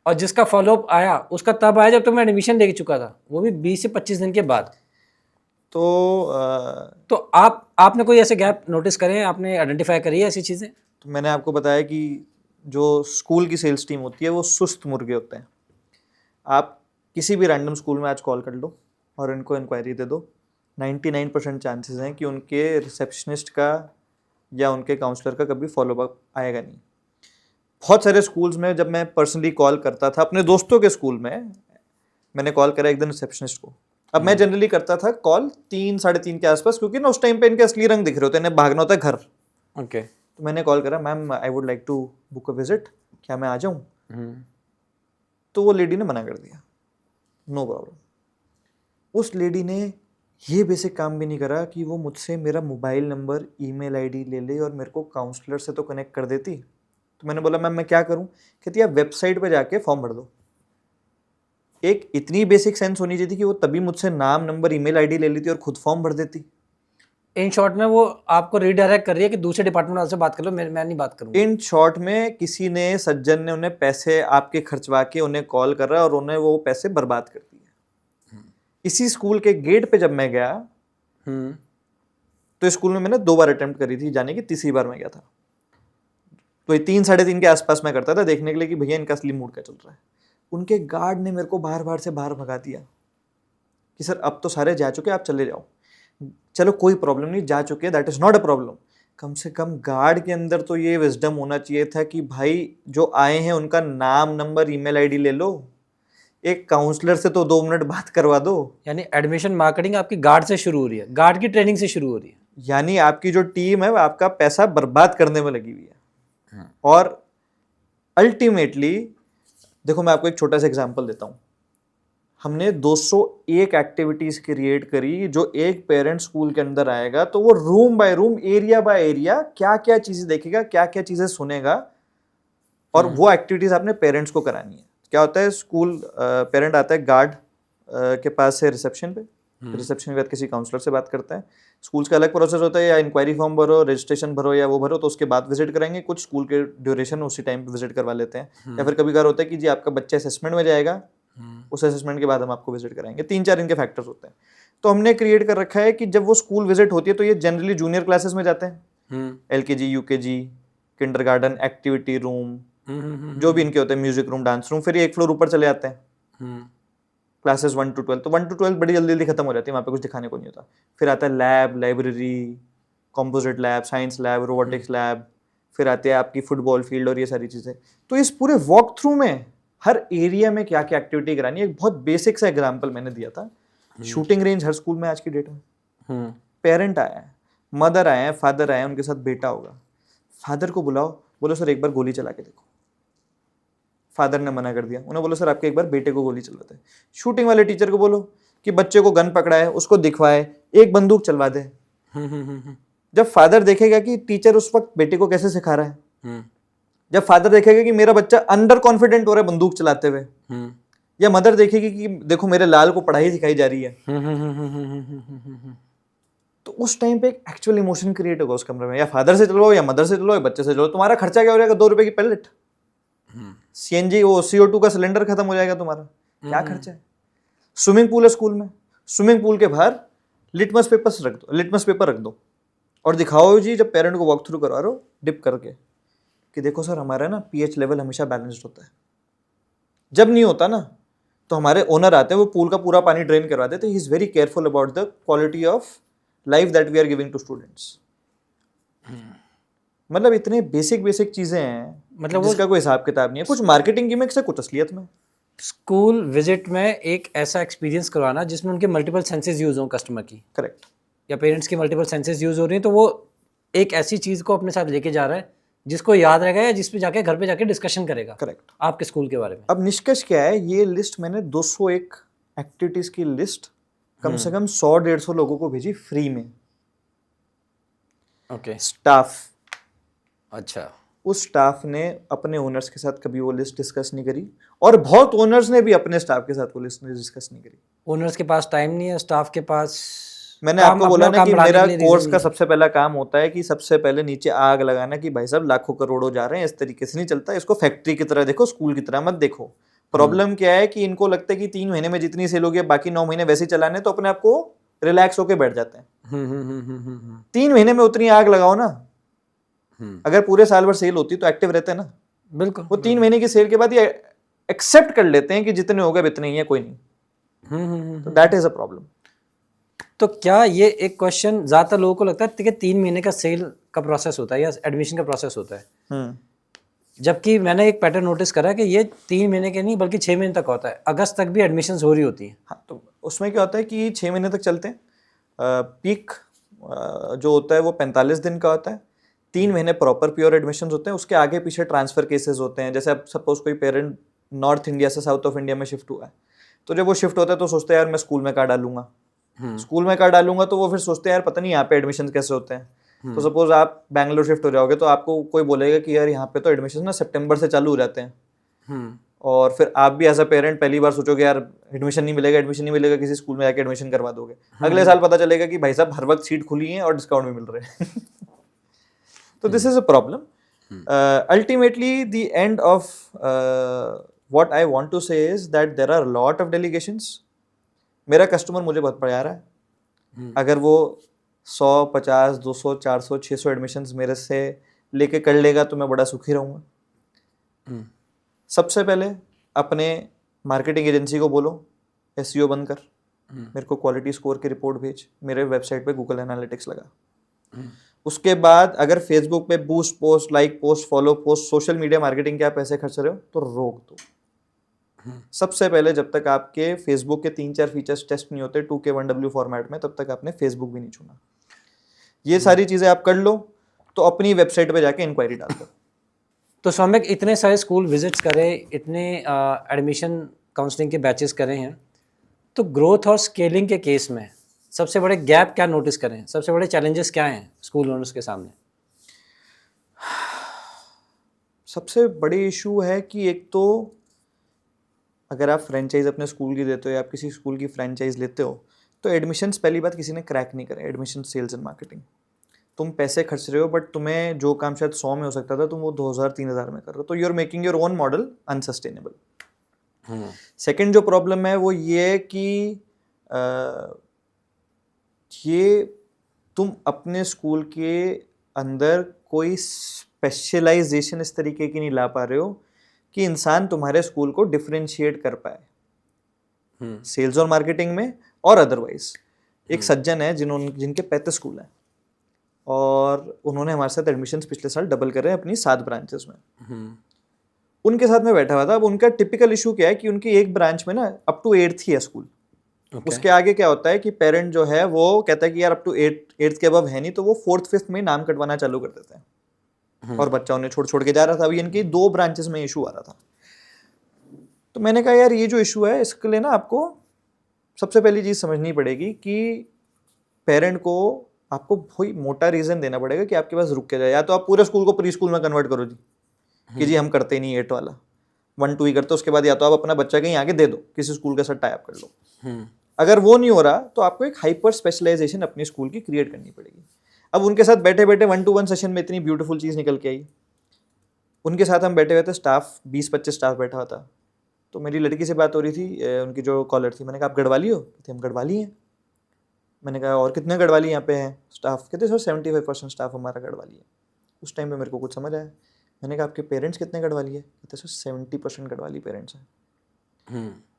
और जिसका फॉलोअप आया उसका तब आया जब तो मैं एडमिशन ले चुका था, वो भी 20 से 25 दिन के बाद। तो आपने कोई ऐसे गैप नोटिस करे, आपने आइडेंटिफाई करी है ऐसी चीज़ें? तो मैंने आपको बताया कि जो स्कूल की सेल्स टीम होती है वो सुस्त मुर्गे होते हैं। आप किसी भी रैंडम स्कूल में आज कॉल कर लो और इनको इंक्वायरी दे दो, 99% चांसेस हैं कि उनके रिसेप्शनिस्ट का या उनके काउंसलर का कभी फॉलोअप आएगा नहीं। बहुत सारे स्कूल्स में जब मैं पर्सनली कॉल करता था, अपने दोस्तों के स्कूल में मैंने कॉल करा एक दिन रिसेप्शनिस्ट को। अब मैं जनरली करता था कॉल 3-3:30 के आसपास, क्योंकि ना उस टाइम पे इनके असली रंग दिख रहे होते हैं, इन्हें भागना होता है घर। ओके। तो मैंने कॉल करा, ma'am I would like to book a visit, क्या मैं आ जाऊँ? तो वो लेडी ने मना कर दिया, नो प्रॉब्लम। उस लेडी ने ये बेसिक काम भी नहीं करा कि वो मुझसे मेरा मोबाइल नंबर, ईमेल आईडी ले ले और मेरे को काउंसलर से तो कनेक्ट कर देती। तो मैंने बोला मैम मैं क्या करूं? कहती आप वेबसाइट पे जाके फॉर्म भर दो। एक इतनी बेसिक सेंस होनी चाहिए थी कि वो तभी मुझसे नाम, नंबर, ईमेल आईडी ले लेती और खुद फॉर्म भर देती। इन शॉर्ट में वो आपको रीडायरेक्ट कर रही है कि दूसरे डिपार्टमेंट वाले से बात कर लो, मैं नहीं बात करूँगा। इन शॉर्ट में किसी ने, सज्जन ने उन्हें पैसे आपके खर्चवा के उन्हें कॉल कर रहा है और उन्हें वो पैसे बर्बाद कर दिए। इसी स्कूल के गेट पे जब मैं गया, तो स्कूल में मैंने 2 बार अटेम्प्ट करी थी जाने की, तीसरी बार मैं गया था। तो 3-3:30 के आसपास मैं करता था देखने के लिए कि भैया इनका असली मूड क्या चल रहा है। उनके गार्ड ने मेरे को बाहर से बाहर भगा दिया कि सर अब तो सारे जा चुके, आप चले जाओ। चलो कोई प्रॉब्लम नहीं, जा चुके, that is not a problem. कम से कम गार्ड के अंदर तो ये विजडम होना चाहिए था कि भाई जो आए हैं उनका नाम, नंबर, ईमेल आईडी ले लो, एक काउंसलर से तो 2 मिनट बात करवा दो। यानी एडमिशन मार्केटिंग आपकी गार्ड से शुरू हो रही है, गार्ड की ट्रेनिंग से शुरू हो रही है। यानी आपकी जो टीम है वो आपका पैसा बर्बाद करने में लगी हुई है। और अल्टीमेटली देखो, मैं आपको एक छोटा सा एग्जांपल देता हूँ। हमने 201 एक्टिविटीज क्रिएट करी। जो एक पेरेंट स्कूल के अंदर आएगा तो वो room by room, area by area क्या क्या चीजें देखेगा, क्या क्या चीजें सुनेगा, और वो एक्टिविटीज आपने पेरेंट्स को करानी है। क्या होता है, स्कूल पेरेंट आता है गार्ड के पास से रिसेप्शन पे, रिसेप्शन के बाद किसी काउंसलर से बात करता है। स्कूल्स का अलग प्रोसेस होता है, या इंक्वायरी फॉर्म भरो, रजिस्ट्रेशन भरो, या वो भरो तो उसके बाद विजिट करेंगे। कुछ स्कूल के ड्यूरेशन उसी टाइम पे विजिट करवा लेते हैं, या फिर कभी कभार होता है कि जी आपका बच्चा असेसमेंट में जाएगा, उस असेसमेंट के बाद हम आपको विजिट कराएंगे। 3-4 इनके फैक्टर्स होते हैं। तो हमने क्रिएट कर रखा है कि जब वो स्कूल विजिट होती है तो ये जनरली जूनियर क्लासेस में जाते हैं, LKG, UKG, kindergarten, activity room, जो भी इनके होते हैं, म्यूजिक रूम, डांस रूम। फिर एक फ्लोर ऊपर चले जाते हैं, क्लासेस 1 to 12। तो 1 to 12 बड़ी जल्दी जल्दी खत्म हो जाती है, वहाँ पे कुछ दिखाने को नहीं होता। फिर आता है lab, library, composite lab, science lab, robotics lab, फिर आते हैं आपकी फुटबॉल फील्ड और ये सारी चीज़ें। तो इस पूरे वॉक थ्रू में हर एरिया में क्या क्या एक्टिविटी करानी है, एक बहुत बेसिक सा एग्जाम्पल मैंने दिया था। शूटिंग रेंज हर स्कूल में आज की डेट में। पेरेंट आया है, मदर आए हैं, फादर आए हैं, उनके साथ बेटा होगा। फादर को बुलाओ, बोलो सर एक बार गोली चला के देखो। फादर ने मना कर दिया, उन्हें बोलो सर आपके एक बार बेटे को गोली चलवाते हैं। शूटिंग वाले टीचर को बोलो कि बच्चे को गन पकड़ा है, उसको दिखवाए, एक बंदूक चलवा दे। जब फादर देखेगा कि टीचर उस वक्त बेटे को कैसे सिखा रहा है, जब फादर देखेगा कि मेरा बच्चा अंडर कॉन्फिडेंट हो रहा है बंदूक चलाते हुए, या मदर देखेगी कि देखो मेरे लाल को पढ़ाई सिखाई जा रही है, तो उस टाइम पे एक एक्चुअल इमोशन क्रिएट होगा उस कमरे में। या फादर से चलो, या मदर से चलो, या बच्चे से चलो। तुम्हारा खर्चा क्या हो जाएगा? 2 रुपए की पैलेट, CNG, वो CO2 का सिलेंडर खत्म हो जाएगा तुम्हारा। क्या खर्चा है? स्विमिंग पूल है स्कूल में, स्विमिंग पूल के बाहर लिटमस पेपर रख दो और दिखाओ जी, जब पेरेंट को वॉक थ्रू करवा रहे हो डिप करके, कि देखो सर हमारा ना pH लेवल हमेशा बैलेंस्ड होता है। जब नहीं होता ना तो हमारे ओनर आते हैं, वो पूल का पूरा पानी ड्रेन करवा देते हैं। He is very careful about the quality of life that we are giving to students. मतलब इतने बेसिक चीजें हैं, मतलब जिसका कोई हिसाब किताब नहीं है। कुछ मार्केटिंग गिमिक्स है, कुछ असलियत में। स्कूल विजिट में एक ऐसा एक्सपीरियंस करवाना जिसमें उनके मल्टीपल सेंसेस यूज हों कस्टमर की, करेक्ट, या पेरेंट्स की मल्टीपल सेंसेस यूज हो रही हैं, तो वो एक ऐसी चीज़ को अपने साथ लेके जा रहा है जिसको याद रहेगा या जिस पे जाके घर पे जाके डिस्कशन करेगा करेक्ट। आपके स्कूल के बारे में। अब निष्कर्ष क्या है, ये लिस्ट मैंने 201 एक्टिविटीज की लिस्ट कम से कम 100-150 लोगों को भेजी फ्री में। ओके। स्टाफ, अच्छा। उस स्टाफ ने अपने ओनर्स के साथ कभी वो लिस्ट डिस्कस नहीं करी, और बहुत ओनर्स ने भी अपने स्टाफ के साथ वो लिस्ट डिस्कस नहीं करी। ओनर्स के पास टाइम नहीं है, स्टाफ के पास मैंने काम, आपको बोला अपना ना काम कि बढ़ाने मेरा के लिए कोर्स reason का नहीं है। सबसे पहला काम होता है कि सबसे पहले नीचे आग लगाना कि भाई साहब लाखों करोड़ों जा रहे हैं, इस तरीके से नहीं चलता, इसको फैक्ट्री की तरह देखो, स्कूल की तरह मत देखो। प्रॉब्लम क्या है कि इनको लगता है कि 3 महीने में जितनी सेल होगी बाकी 9 महीने वैसे ही चलाने, तो अपने आप को रिलैक्स होके बैठ जाते हैं। 3 महीने में उतनी आग लगाओ ना, अगर पूरे साल भर सेल होती तो एक्टिव रहते हैं ना। बिल्कुल। वो 3 महीने की सेल के बाद ये एक्सेप्ट कर लेते हैं कि जितने हो गए इतने ही है, कोई नहीं। तो दैट इज अ प्रॉब्लम। तो क्या ये एक क्वेश्चन ज़्यादातर लोगों को लगता है कि 3 महीने का सेल का प्रोसेस होता है या एडमिशन का प्रोसेस होता है, जबकि मैंने एक पैटर्न नोटिस करा है कि ये 3 महीने के नहीं बल्कि 6 महीने तक होता है। अगस्त तक भी एडमिशन्स हो रही होती है। हाँ, तो उसमें क्या होता है कि 6 महीने तक चलते हैं। पीक जो होता है वो 45 दिन का होता है। 3 महीने प्रॉपर प्योर एडमिशन्स होते हैं, उसके आगे पीछे ट्रांसफर केसेस होते हैं। जैसे अब सपोज कोई पेरेंट नॉर्थ इंडिया से साउथ ऑफ इंडिया में शिफ्ट हुआ है, तो जब वो शिफ्ट होता है तो सोचते हैं यार मैं स्कूल में कहाँ डालूंगा, स्कूल में कहाँ डालूंगा, तो वो फिर सोचते हैं यार पता नहीं यहाँ पे एडमिशन कैसे होते हैं। तो सपोज आप बैंगलोर शिफ्ट हो जाओगे तो आपको कोई बोलेगा कि यार यहाँ पे तो एडमिशन ना सितंबर से चालू हो जाते हैं, और फिर आप भी एज अ पेरेंट पहली बार सोचोगे यार एडमिशन नहीं मिलेगा, किसी स्कूल में जाके एडमिशन करवा दोगे। अगले साल पता चलेगा कि भाई साहब हर वक्त सीट खुली है और डिस्काउंट भी मिल रहे हैं। तो this is a problem. Ultimately the end of what I want to say is that there are lot of delegations. मेरा कस्टमर मुझे बहुत प्यारा है। अगर वो 100, 50, 200, 400, 600 एडमिशन्स मेरे से लेके कर लेगा तो मैं बड़ा सुखी रहूँगा। सबसे पहले अपने मार्केटिंग एजेंसी को बोलो एसईओ बंद कर, मेरे को क्वालिटी स्कोर की रिपोर्ट भेज, मेरे वेबसाइट पे गूगल एनालिटिक्स लगा। उसके बाद अगर फेसबुक पे boost post, like post, follow post, social media marketing के आप पैसे खर्च रहे हो तो रोक दो। सबसे पहले जब तक आपके फेसबुक के 3-4 फीचर्स टेस्ट नहीं होते 2K 1W फॉर्मेट में, तब तक आपने फेसबुक भी नहीं चुना। ये सारी चीजें आप कर लो तो अपनी वेबसाइट पे जाके इंक्वायरी डाल दो। तो सौम्यक इतने सारे स्कूल विजिट्स करे, इतने एडमिशन काउंसलिंग के बैचेस करे हैं, तो ग्रोथ और स्केलिंग के केस में सबसे बड़े गैप क्या नोटिस करें, सबसे बड़े चैलेंजेस क्या हैं स्कूल ओनर्स के सामने? सबसे बड़ी इशू है कि एक तो अगर आप फ्रेंचाइज अपने स्कूल की देते हो या आप किसी स्कूल की फ्रेंचाइज लेते हो तो एडमिशन्स पहली बात किसी ने क्रैक नहीं करे। एडमिशन सेल्स एंड मार्केटिंग, तुम पैसे खर्च रहे हो बट तुम्हें जो काम शायद 100 में हो सकता था तुम वो 2000-3000 में कर रहे हो, तो you are making your own model unsustainable. Second जो प्रॉब्लम है वो ये है कि ये तुम अपने स्कूल के अंदर कोई स्पेशलाइजेशन इस तरीके की नहीं ला पा रहे हो कि इंसान तुम्हारे स्कूल को डिफरेंशिएट कर पाए सेल्स और मार्केटिंग में और अदरवाइज। एक सज्जन है जिनके 35 स्कूल हैं और उन्होंने हमारे साथ एडमिशन्स पिछले साल डबल कर रहे हैं अपनी 7 ब्रांचेस में। उनके साथ मैं बैठा हुआ था। अब उनका टिपिकल इशू क्या है कि उनकी एक ब्रांच में ना अप टू 8th ही है स्कूल। उसके आगे क्या होता है कि पेरेंट जो है वो कहता है कि यार अप टू 8th के अबव है नहीं, तो वो 4th 5th में नाम कटवाना चालू कर देते हैं और बच्चा उन्हें छोड़ के जा रहा था। अभी इनकी 2 ब्रांचेस में इशू आ रहा था। तो मैंने कहा यार ये जो इशू है इसके लिए ना आपको सबसे पहली चीज़ समझनी पड़ेगी कि पेरेंट को आपको कोई मोटा रीज़न देना पड़ेगा कि आपके पास रुक के जाए। या तो आप पूरे स्कूल को प्री स्कूल में कन्वर्ट करो जी कि जी हम करते नहीं 8 वाला, 1-2 ही करते, उसके बाद या तो आप अपना बच्चा कहीं आगे दे दो, किसी स्कूल के साथ टाई अप कर लो। अगर वो नहीं हो रहा तो आपको एक हाइपर स्पेशलाइजेशन अपनी स्कूल की क्रिएट करनी पड़ेगी। अब उनके साथ बैठे बैठे 1-to-1 सेशन में इतनी ब्यूटीफुल चीज़ निकल के आई। उनके साथ हम बैठे हुए थे, स्टाफ 20-25 स्टाफ बैठा हुआ था। तो मेरी लड़की से बात हो रही थी, उनकी जो कॉलर थी। मैंने कहा आप गढ़वाली हो? कहते हम गढ़वाली हैं। मैंने कहा और कितने गढ़वाली यहाँ पे हैं स्टाफ? कहते सर 75% स्टाफ हमारा गढ़वाली है। उस टाइम पे मेरे को कुछ समझ आया। मैंने कहा आपके पेरेंट्स कितने गढ़वाली है? कहते सर 70% गढ़वाली पेरेंट्स हैं।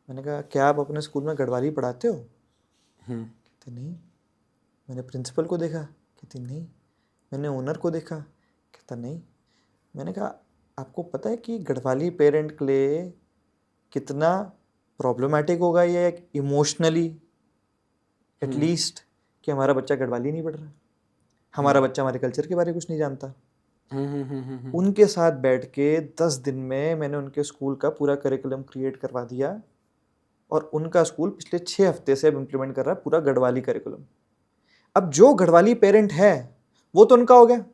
मैंने कहा क्या आप अपने स्कूल में गढ़वाली पढ़ाते हो? कहते नहीं। मैंने प्रिंसिपल को देखा? कहती नहीं। मैंने ओनर को देखा? कहता नहीं। मैंने कहा आपको पता है कि गढ़वाली पेरेंट के लिए कितना प्रॉब्लमेटिक होगा ये इमोशनली एटलीस्ट कि हमारा बच्चा गढ़वाली नहीं पढ़ रहा, हमारा बच्चा हमारे कल्चर के बारे में कुछ नहीं जानता। उनके साथ बैठ के 10 दिन में मैंने उनके स्कूल का पूरा करिकुलम क्रिएट करवा दिया और उनका स्कूल पिछले 6 हफ्ते से अब इम्प्लीमेंट कर रहा है पूरा गढ़वाली करिकुलम। अब जो गढ़वाली पेरेंट है वो तो उनका हो गया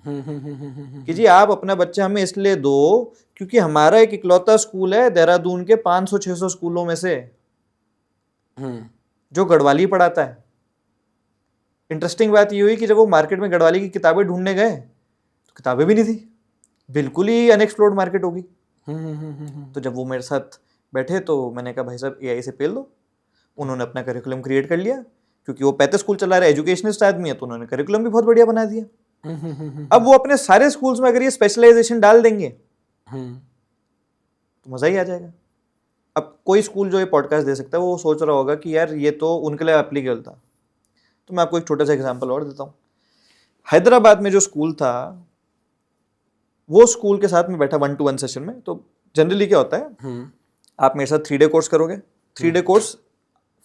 कि जी आप अपना बच्चा हमें इसलिए दो क्योंकि हमारा एक इकलौता स्कूल है देहरादून के 500-600 स्कूलों में से जो गढ़वाली पढ़ाता है। इंटरेस्टिंग बात ये हुई कि जब वो मार्केट में गढ़वाली की किताबें ढूंढने गए तो किताबें भी नहीं थी, बिल्कुल ही अनएक्सप्लोर्ड मार्केट होगी। तो जब वो मेरे साथ बैठे तो मैंने कहा भाई साहब एआई से पेल दो। उन्होंने अपना करिकुलम क्रिएट कर लिया क्योंकि वो 35 स्कूल चला रहे एजुकेशनिस्ट आदमी है, तो उन्होंने करिकुलम भी बहुत बढ़िया बना दिया। अब वो अपने सारे स्कूल्स में अगर ये स्पेशलाइजेशन डाल देंगे तो मजा ही आ जाएगा। अब कोई स्कूल जो ये पॉडकास्ट दे सकता है वो सोच रहा होगा कि यार ये तो उनके लिए एप्लीकेबल था। तो मैं आपको एक छोटा सा एग्जांपल और देता हूँ। हैदराबाद में जो स्कूल था वो स्कूल के साथ में बैठा 1-to-1 सेशन में। तो जनरली क्या होता है, आप मेरे साथ 3 डे कोर्स करोगे। 3 डे कोर्स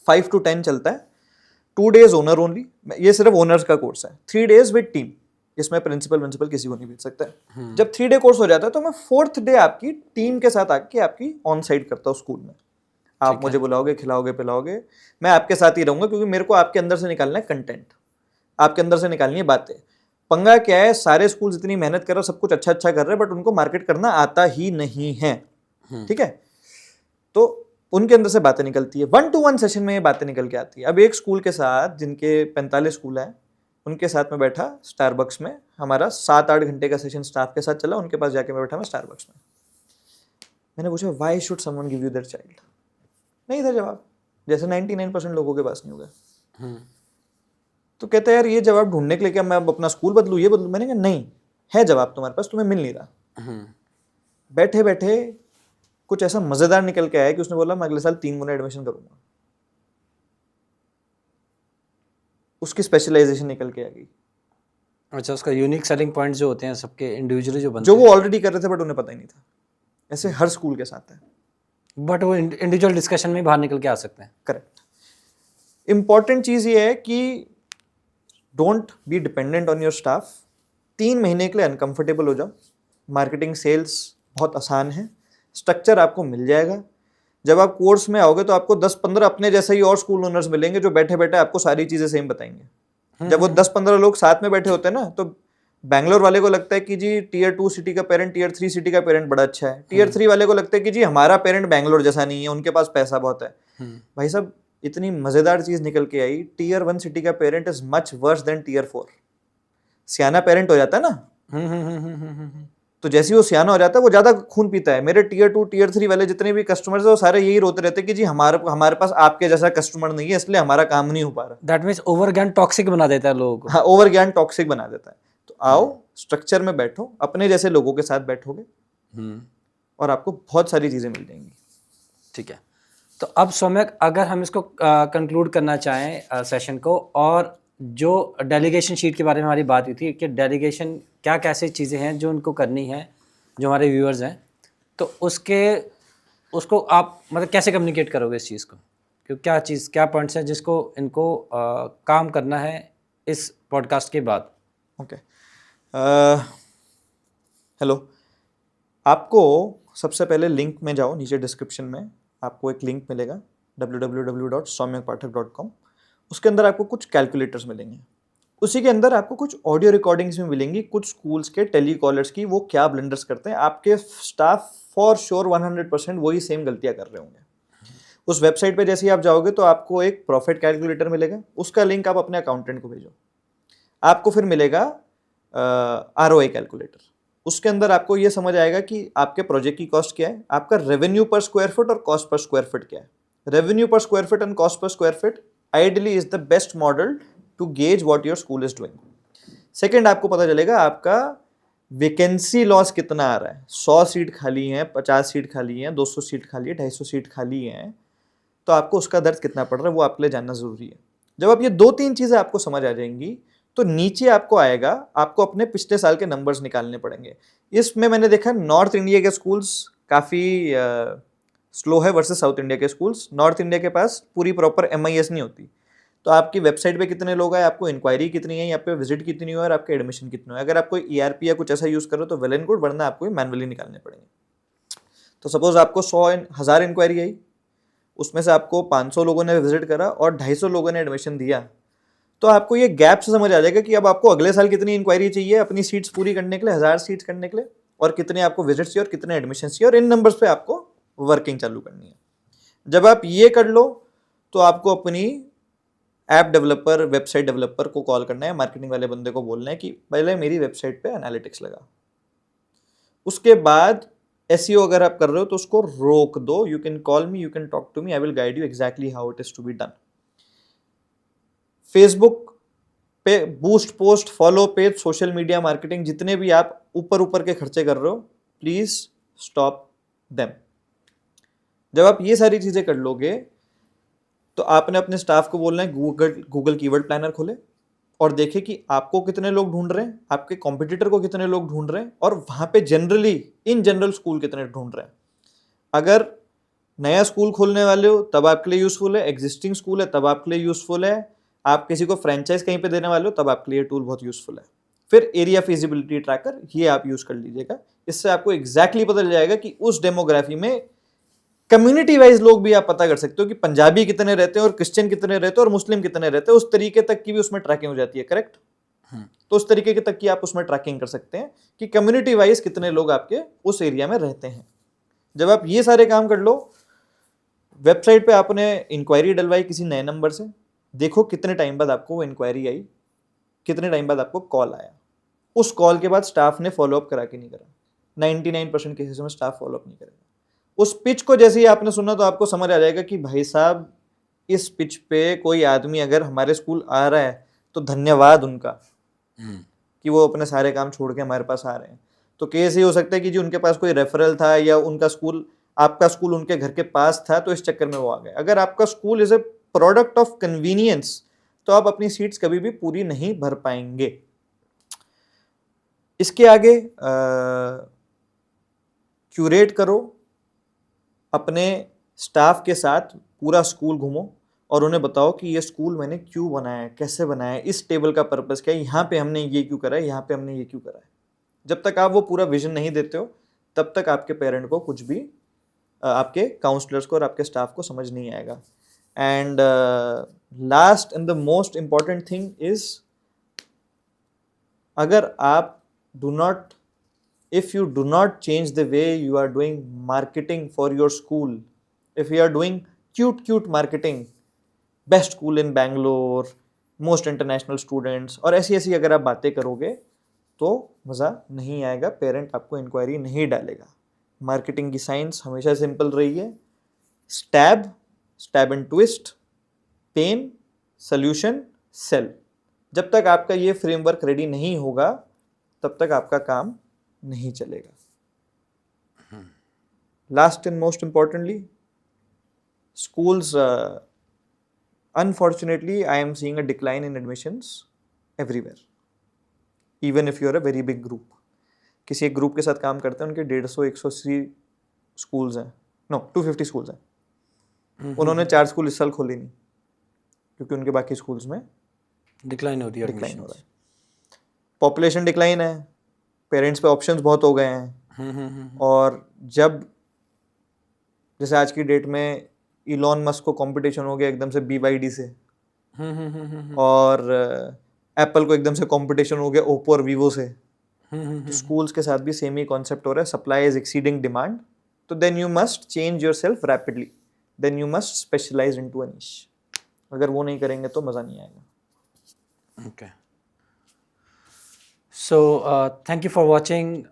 5 to 10 चलता है। 2 days ओनर ओनली, ये सिर्फ ओनर्स का कोर्स है। 3 days विद टीम, इसमें प्रिंसिपल किसी को नहीं भेज सकता है। जब 3 डे कोर्स हो जाता है तो मैं 4th डे आपकी टीम के साथ आके आपकी ऑन साइट करता हूँ स्कूल में। आप मुझे बुलाओगे, खिलाओगे, पिलाओगे, मैं आपके साथ ही रहूंगा क्योंकि मेरे को आपके अंदर से निकालना है कंटेंट, आपके अंदर से निकालनी है बातें। पंगा क्या है, सारे स्कूल्स इतनी मेहनत कर रहे हैं, सब कुछ अच्छा कर रहे हैं, बट उनको मार्केट करना आता ही नहीं है। ठीक है, तो उनके अंदर से बातें निकलती है। 1-to-1 सेशन में ये बातें निकल के आती है। अब एक स्कूल के साथ जिनके 45 स्कूल हैं उनके साथ में बैठा स्टारबक्स में, हमारा 7-8 घंटे का सेशन स्टाफ के साथ चला। उनके पास जाके मैं बैठा मैं स्टारबक्स में। मैंने पूछा why should someone give you their child. नहीं था जवाब, जैसे 99% लोगों के पास नहीं होगा। तो कहता है यार ये जवाब ढूंढने के लिए क्या मैं अब अपना स्कूल बदलूं, ये बदलूं। मैंने कहा नहीं है जवाब तुम्हारे पास, तुम्हें मिल नहीं रहा। बैठे बैठे कुछ ऐसा मजेदार निकल के आया कि उसने बोला मैं अगले साल 3 गुना एडमिशन करूंगा। उसकी स्पेशलाइजेशन निकल के आ गई। अच्छा, उसका यूनिक सेलिंग पॉइंट जो होते हैं सबके इंडिविजुअली जो बनते जो वो ऑलरेडी कर रहे थे बट उन्हें पता ही नहीं था। ऐसे हर स्कूल के साथ है, बट वो इंडिविजुअल डिस्कशन में बाहर निकल के आ सकते हैं। करेक्ट। इंपॉर्टेंट चीज ये है कि don't be dependent on your staff. 3 महीने के लिए अनकंफर्टेबल हो जाओ। मार्केटिंग सेल्स बहुत आसान है, स्ट्रक्चर आपको मिल जाएगा। जब आप कोर्स में आओगे तो आपको 10-15 अपने जैसे ही और स्कूल ओनर्स मिलेंगे जो बैठे बैठे आपको सारी चीजें सेम बताएंगे। जब वो 10-15 लोग साथ में बैठे होते हैं ना, तो बैंगलोर वाले को लगता है कि जी Tier 2 सिटी का पेरेंट Tier 3 सिटी का पेरेंट बड़ा अच्छा है। Tier 3 वाले को लगता है कि जी हमारा पेरेंट बैंगलोर जैसा नहीं है, उनके पास पैसा बहुत है। भाई साहब इतनी मजेदार चीज निकल के आई, Tier 1 सिटी का parent is much worse than Tier 4। सियाना पेरेंट हो जाता है ना, तो जैसे ही वो सियाना हो जाता है वो ज्यादा खून पीता है। मेरे Tier 2 Tier 3 वाले जितने भी कस्टमर्स है वो सारे यही रोते रहते हैं कि जी हमारे पास आपके जैसा कस्टमर नहीं है, इसलिए हमारा काम नहीं हो पा रहा। दैट मीन्स ओवर ज्ञान टॉक्सिक बना देता है लोगों को। हाँ, ओवर ज्ञान टॉक्सिक बना देता है। तो आओ स्ट्रक्चर में बैठो, अपने जैसे लोगों के साथ बैठोगे और आपको बहुत सारी चीजें मिल जाएंगी। ठीक है, तो अब सौम्यक अगर हम इसको कंक्लूड करना चाहें सेशन को, और जो डेलीगेशन शीट के बारे में हमारी बात हुई थी कि डेलीगेशन क्या कैसी चीज़ें हैं जो उनको करनी है, जो हमारे व्यूअर्स हैं, तो उसको आप मतलब कैसे कम्युनिकेट करोगे इस चीज़ को, क्योंकि क्या पॉइंट्स हैं जिसको इनको काम करना है इस पॉडकास्ट के बाद। ओके, हेलो, आपको सबसे पहले लिंक में जाओ, नीचे डिस्क्रिप्शन में आपको एक लिंक मिलेगा www.soumyakpathak.com। उसके अंदर आपको कुछ कैलकुलेटर्स मिलेंगे। उसी के अंदर आपको कुछ ऑडियो रिकॉर्डिंग्स भी मिलेंगी कुछ स्कूल्स के टेलीकॉलर्स की, वो क्या ब्लंडर्स करते हैं। आपके स्टाफ फॉर श्योर 100% वही सेम गलतियां कर रहे होंगे। उस वेबसाइट पे जैसे ही आप जाओगे तो आपको एक प्रॉफिट कैलकुलेटर मिलेगा, उसका लिंक आप अपने अकाउंटेंट को भेजो। आपको फिर मिलेगा ROI कैलकुलेटर। उसके अंदर आपको ये समझ आएगा कि आपके प्रोजेक्ट की कॉस्ट क्या है, आपका रेवेन्यू पर स्क्वायर फुट और कॉस्ट पर स्क्वायर फुट क्या है। Revenue per square foot and cost per square foot ideally is the best model to gauge what your school is doing. Second, आपको पता चलेगा आपका वैकेंसी लॉस कितना आ रहा है। 100 सीट खाली हैं, 50 सीट खाली हैं, 200 सीट खाली है, 250 सीट खाली हैं, तो आपको उसका दर्द कितना पड़ रहा है वो आपके लिए जानना जरूरी है। जब आप ये 2-3 चीजें आपको समझ आ जाएंगी तो नीचे आपको आएगा, आपको अपने पिछले साल के नंबर्स निकालने पड़ेंगे। इसमें मैंने देखा नॉर्थ इंडिया के स्कूल्स काफ़ी स्लो है वर्सेस साउथ इंडिया के स्कूल्स। नॉर्थ इंडिया के पास पूरी प्रॉपर MIS नहीं होती, तो तो आपकी वेबसाइट पे कितने लोग आए, आपको इंक्वायरी कितनी है, यहाँ पे विजिट कितनी हुआ और आपके एडमिशन कितने हुए। अगर आप कोई ERP या कुछ ऐसा यूज़ करो तो वेल एंड गुड, वरना आपको मैनुअली निकालने पड़ेंगे। तो सपोज आपको 1000 इंक्वायरी आई, उसमें से आपको 500 लोगों ने विजिट करा और 250 लोगों ने एडमिशन दिया, तो आपको ये गैप से समझ आ जाएगा कि अब आपको अगले साल कितनी इंक्वायरी चाहिए अपनी सीट्स पूरी करने के लिए, 1000 सीट्स करने के लिए, और कितने आपको विजिट्स चाहिए और कितने एडमिशन चाहिए, और इन नंबर्स पे आपको वर्किंग चालू करनी है। जब आप ये कर लो तो आपको अपनी ऐप डेवलपर, वेबसाइट डेवलपर को कॉल करना है, मार्केटिंग वाले बंदे को बोलना है कि पहले मेरी वेबसाइट पे एनालिटिक्स लगा। उसके बाद SEO अगर आप कर रहे हो तो उसको रोक दो। You can call me, you can talk to me, I will guide you exactly how it is to be done. Facebook पे boost, post, follow page, social media marketing, जितने भी आप ऊपर के खर्चे कर रहे हो, प्लीज स्टॉप देम। जब आप ये सारी चीजें कर लोगे तो आपने अपने स्टाफ को बोलना है गूगल कीवर्ड प्लानर खोले और देखे कि आपको कितने लोग ढूंढ रहे हैं, आपके कॉम्पिटिटर को कितने लोग ढूंढ रहे हैं, और वहां पे जनरली इन जनरल स्कूल कितने ढूंढ रहे हैं। अगर नया स्कूल खोलने वाले हो तब आपके लिए यूजफुल है, एग्जिस्टिंग स्कूल है तब आपके लिए यूजफुल है, आप किसी को फ्रेंचाइज कहीं पे देने वाले हो तब आपके लिए टूल बहुत यूजफुल है। फिर एरिया फिजिबिलिटी ट्रैकर, ये आप यूज कर लीजिएगा। इससे आपको एग्जैक्टली पता चल जाएगा कि उस डेमोग्राफी में कम्युनिटी वाइज लोग भी आप पता कर सकते हो कि पंजाबी कितने रहते हैं और क्रिश्चियन कितने रहते हैं और मुस्लिम कितने रहते हैं। उस तरीके तक की भी उसमें ट्रैकिंग हो जाती है, करेक्ट। तो उस तरीके के तक की आप उसमें ट्रैकिंग कर सकते हैं कि कम्युनिटी वाइज कितने लोग आपके उस एरिया में रहते हैं। जब आप ये सारे काम कर लो, वेबसाइट पे आपने इंक्वायरी डलवाई किसी नए नंबर से, देखो कितने टाइम बाद आपको वो इंक्वायरी आई, कितने टाइम बाद आपको कॉल आया। उस कॉल के बाद स्टाफ ने फॉलोअप करा कि नहीं करा। 99% केसेस में स्टाफ फॉलोअप नहीं करेगा। उस पिच को जैसे ही आपने सुना तो आपको समझ आ जाएगा कि भाई साहब इस पिच पे कोई आदमी अगर हमारे स्कूल आ रहा है तो धन्यवाद उनका कि वो अपने सारे काम छोड़ के हमारे पास आ रहे हैं। तो केस ये हो सकता है कि जी उनके पास कोई रेफरल था या उनका स्कूल, आपका स्कूल उनके घर के पास था तो इस चक्कर में वो आ गए। अगर आपका school is a product of convenience तो आप अपनी सीट्स कभी भी पूरी नहीं भर पाएंगे। इसके आगे क्यूरेट करो, अपने स्टाफ के साथ पूरा स्कूल घूमो और उन्हें बताओ कि ये स्कूल मैंने क्यों बनाया है, कैसे बनाया है, इस टेबल का पर्पस क्या है, यहाँ पे हमने ये क्यों करा है, यहाँ पे हमने ये क्यों करा है। जब तक आप वो पूरा विजन नहीं देते हो तब तक आपके पेरेंट को कुछ भी, आपके काउंसलर्स को और आपके स्टाफ को समझ नहीं आएगा। And last and the most important thing is, अगर आप if you do not change the way you are doing marketing for your school, if you are doing cute marketing, best school in Bangalore, most international students, और ऐसी अगर आप बातें करोगे तो मज़ा नहीं आएगा, पेरेंट आपको इंक्वायरी नहीं डालेगा। मार्केटिंग की साइंस हमेशा सिंपल रही है, stab and twist, pain, solution, sale. जब तक आपका ये फ्रेमवर्क रेडी नहीं होगा तब तक आपका काम नहीं चलेगा। Last and most importantly, schools, unfortunately I am seeing a decline in admissions everywhere, even if you are a very big group. किसी एक ग्रुप के साथ काम करते हैं, उनके 150-180 स्कूल्स हैं, 250 स्कूल्स हैं, उन्होंने 4 स्कूल इस साल खोले नहीं क्योंकि उनके बाकी स्कूल्स में डिक्लाइन हो रहा है। पॉपुलेशन डिक्लाइन है, पेरेंट्स पे ऑप्शंस बहुत हो गए हैं, और जब जैसे आज की डेट में इलॉन मस्क को कंपटीशन हो गया एकदम से BYD से, और एप्पल को एकदम से कंपटीशन हो गया ओप्पो और वीवो से, तो स्कूल्स के साथ भी सेम ही कॉन्सेप्ट हो रहा है, सप्लाई इज एक्सीडिंग डिमांड। तो then you must change yourself rapidly, then you must specialise into a niche. अगर वो नहीं करेंगे तो मज़ा नहीं आएगा। Okay, so thank you for watching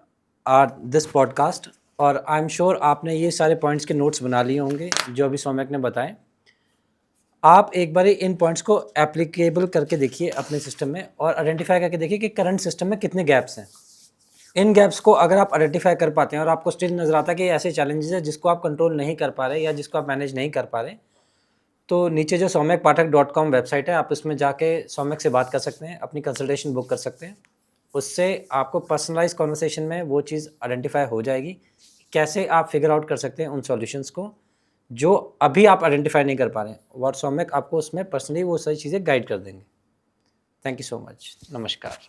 this podcast, और आई एम श्योर आपने ये सारे पॉइंट्स के नोट्स बना लिए होंगे जो अभी सौम्यक ने बताए। आप एक बार इन पॉइंट्स को एप्लीकेबल करके देखिए अपने सिस्टम में, और आइडेंटिफाई करके देखिए कि करंट सिस्टम में कितने गैप्स हैं। इन गैप्स को अगर आप आइडेंटिफाई कर पाते हैं और आपको स्टिल नज़र आता है कि ऐसे चैलेंजेस है जिसको आप कंट्रोल नहीं कर पा रहे या जिसको आप मैनेज नहीं कर पा रहे, तो नीचे जो soumyakpathak.com वेबसाइट है, आप उसमें जाके सौम्यक से बात कर सकते हैं, अपनी कंसल्टेशन बुक कर सकते हैं। उससे आपको पर्सनलाइज कॉन्वर्सेशन में वो चीज़ आइडेंटिफाई हो जाएगी, कैसे आप फिगर आउट कर सकते हैं उन सॉल्यूशंस को जो अभी आप आइडेंटिफाई नहीं कर पा रहे हैं, व्हाट्सएप में आपको उसमें पर्सनली वो सारी चीज़ें गाइड कर देंगे। Thank you so much. नमस्कार।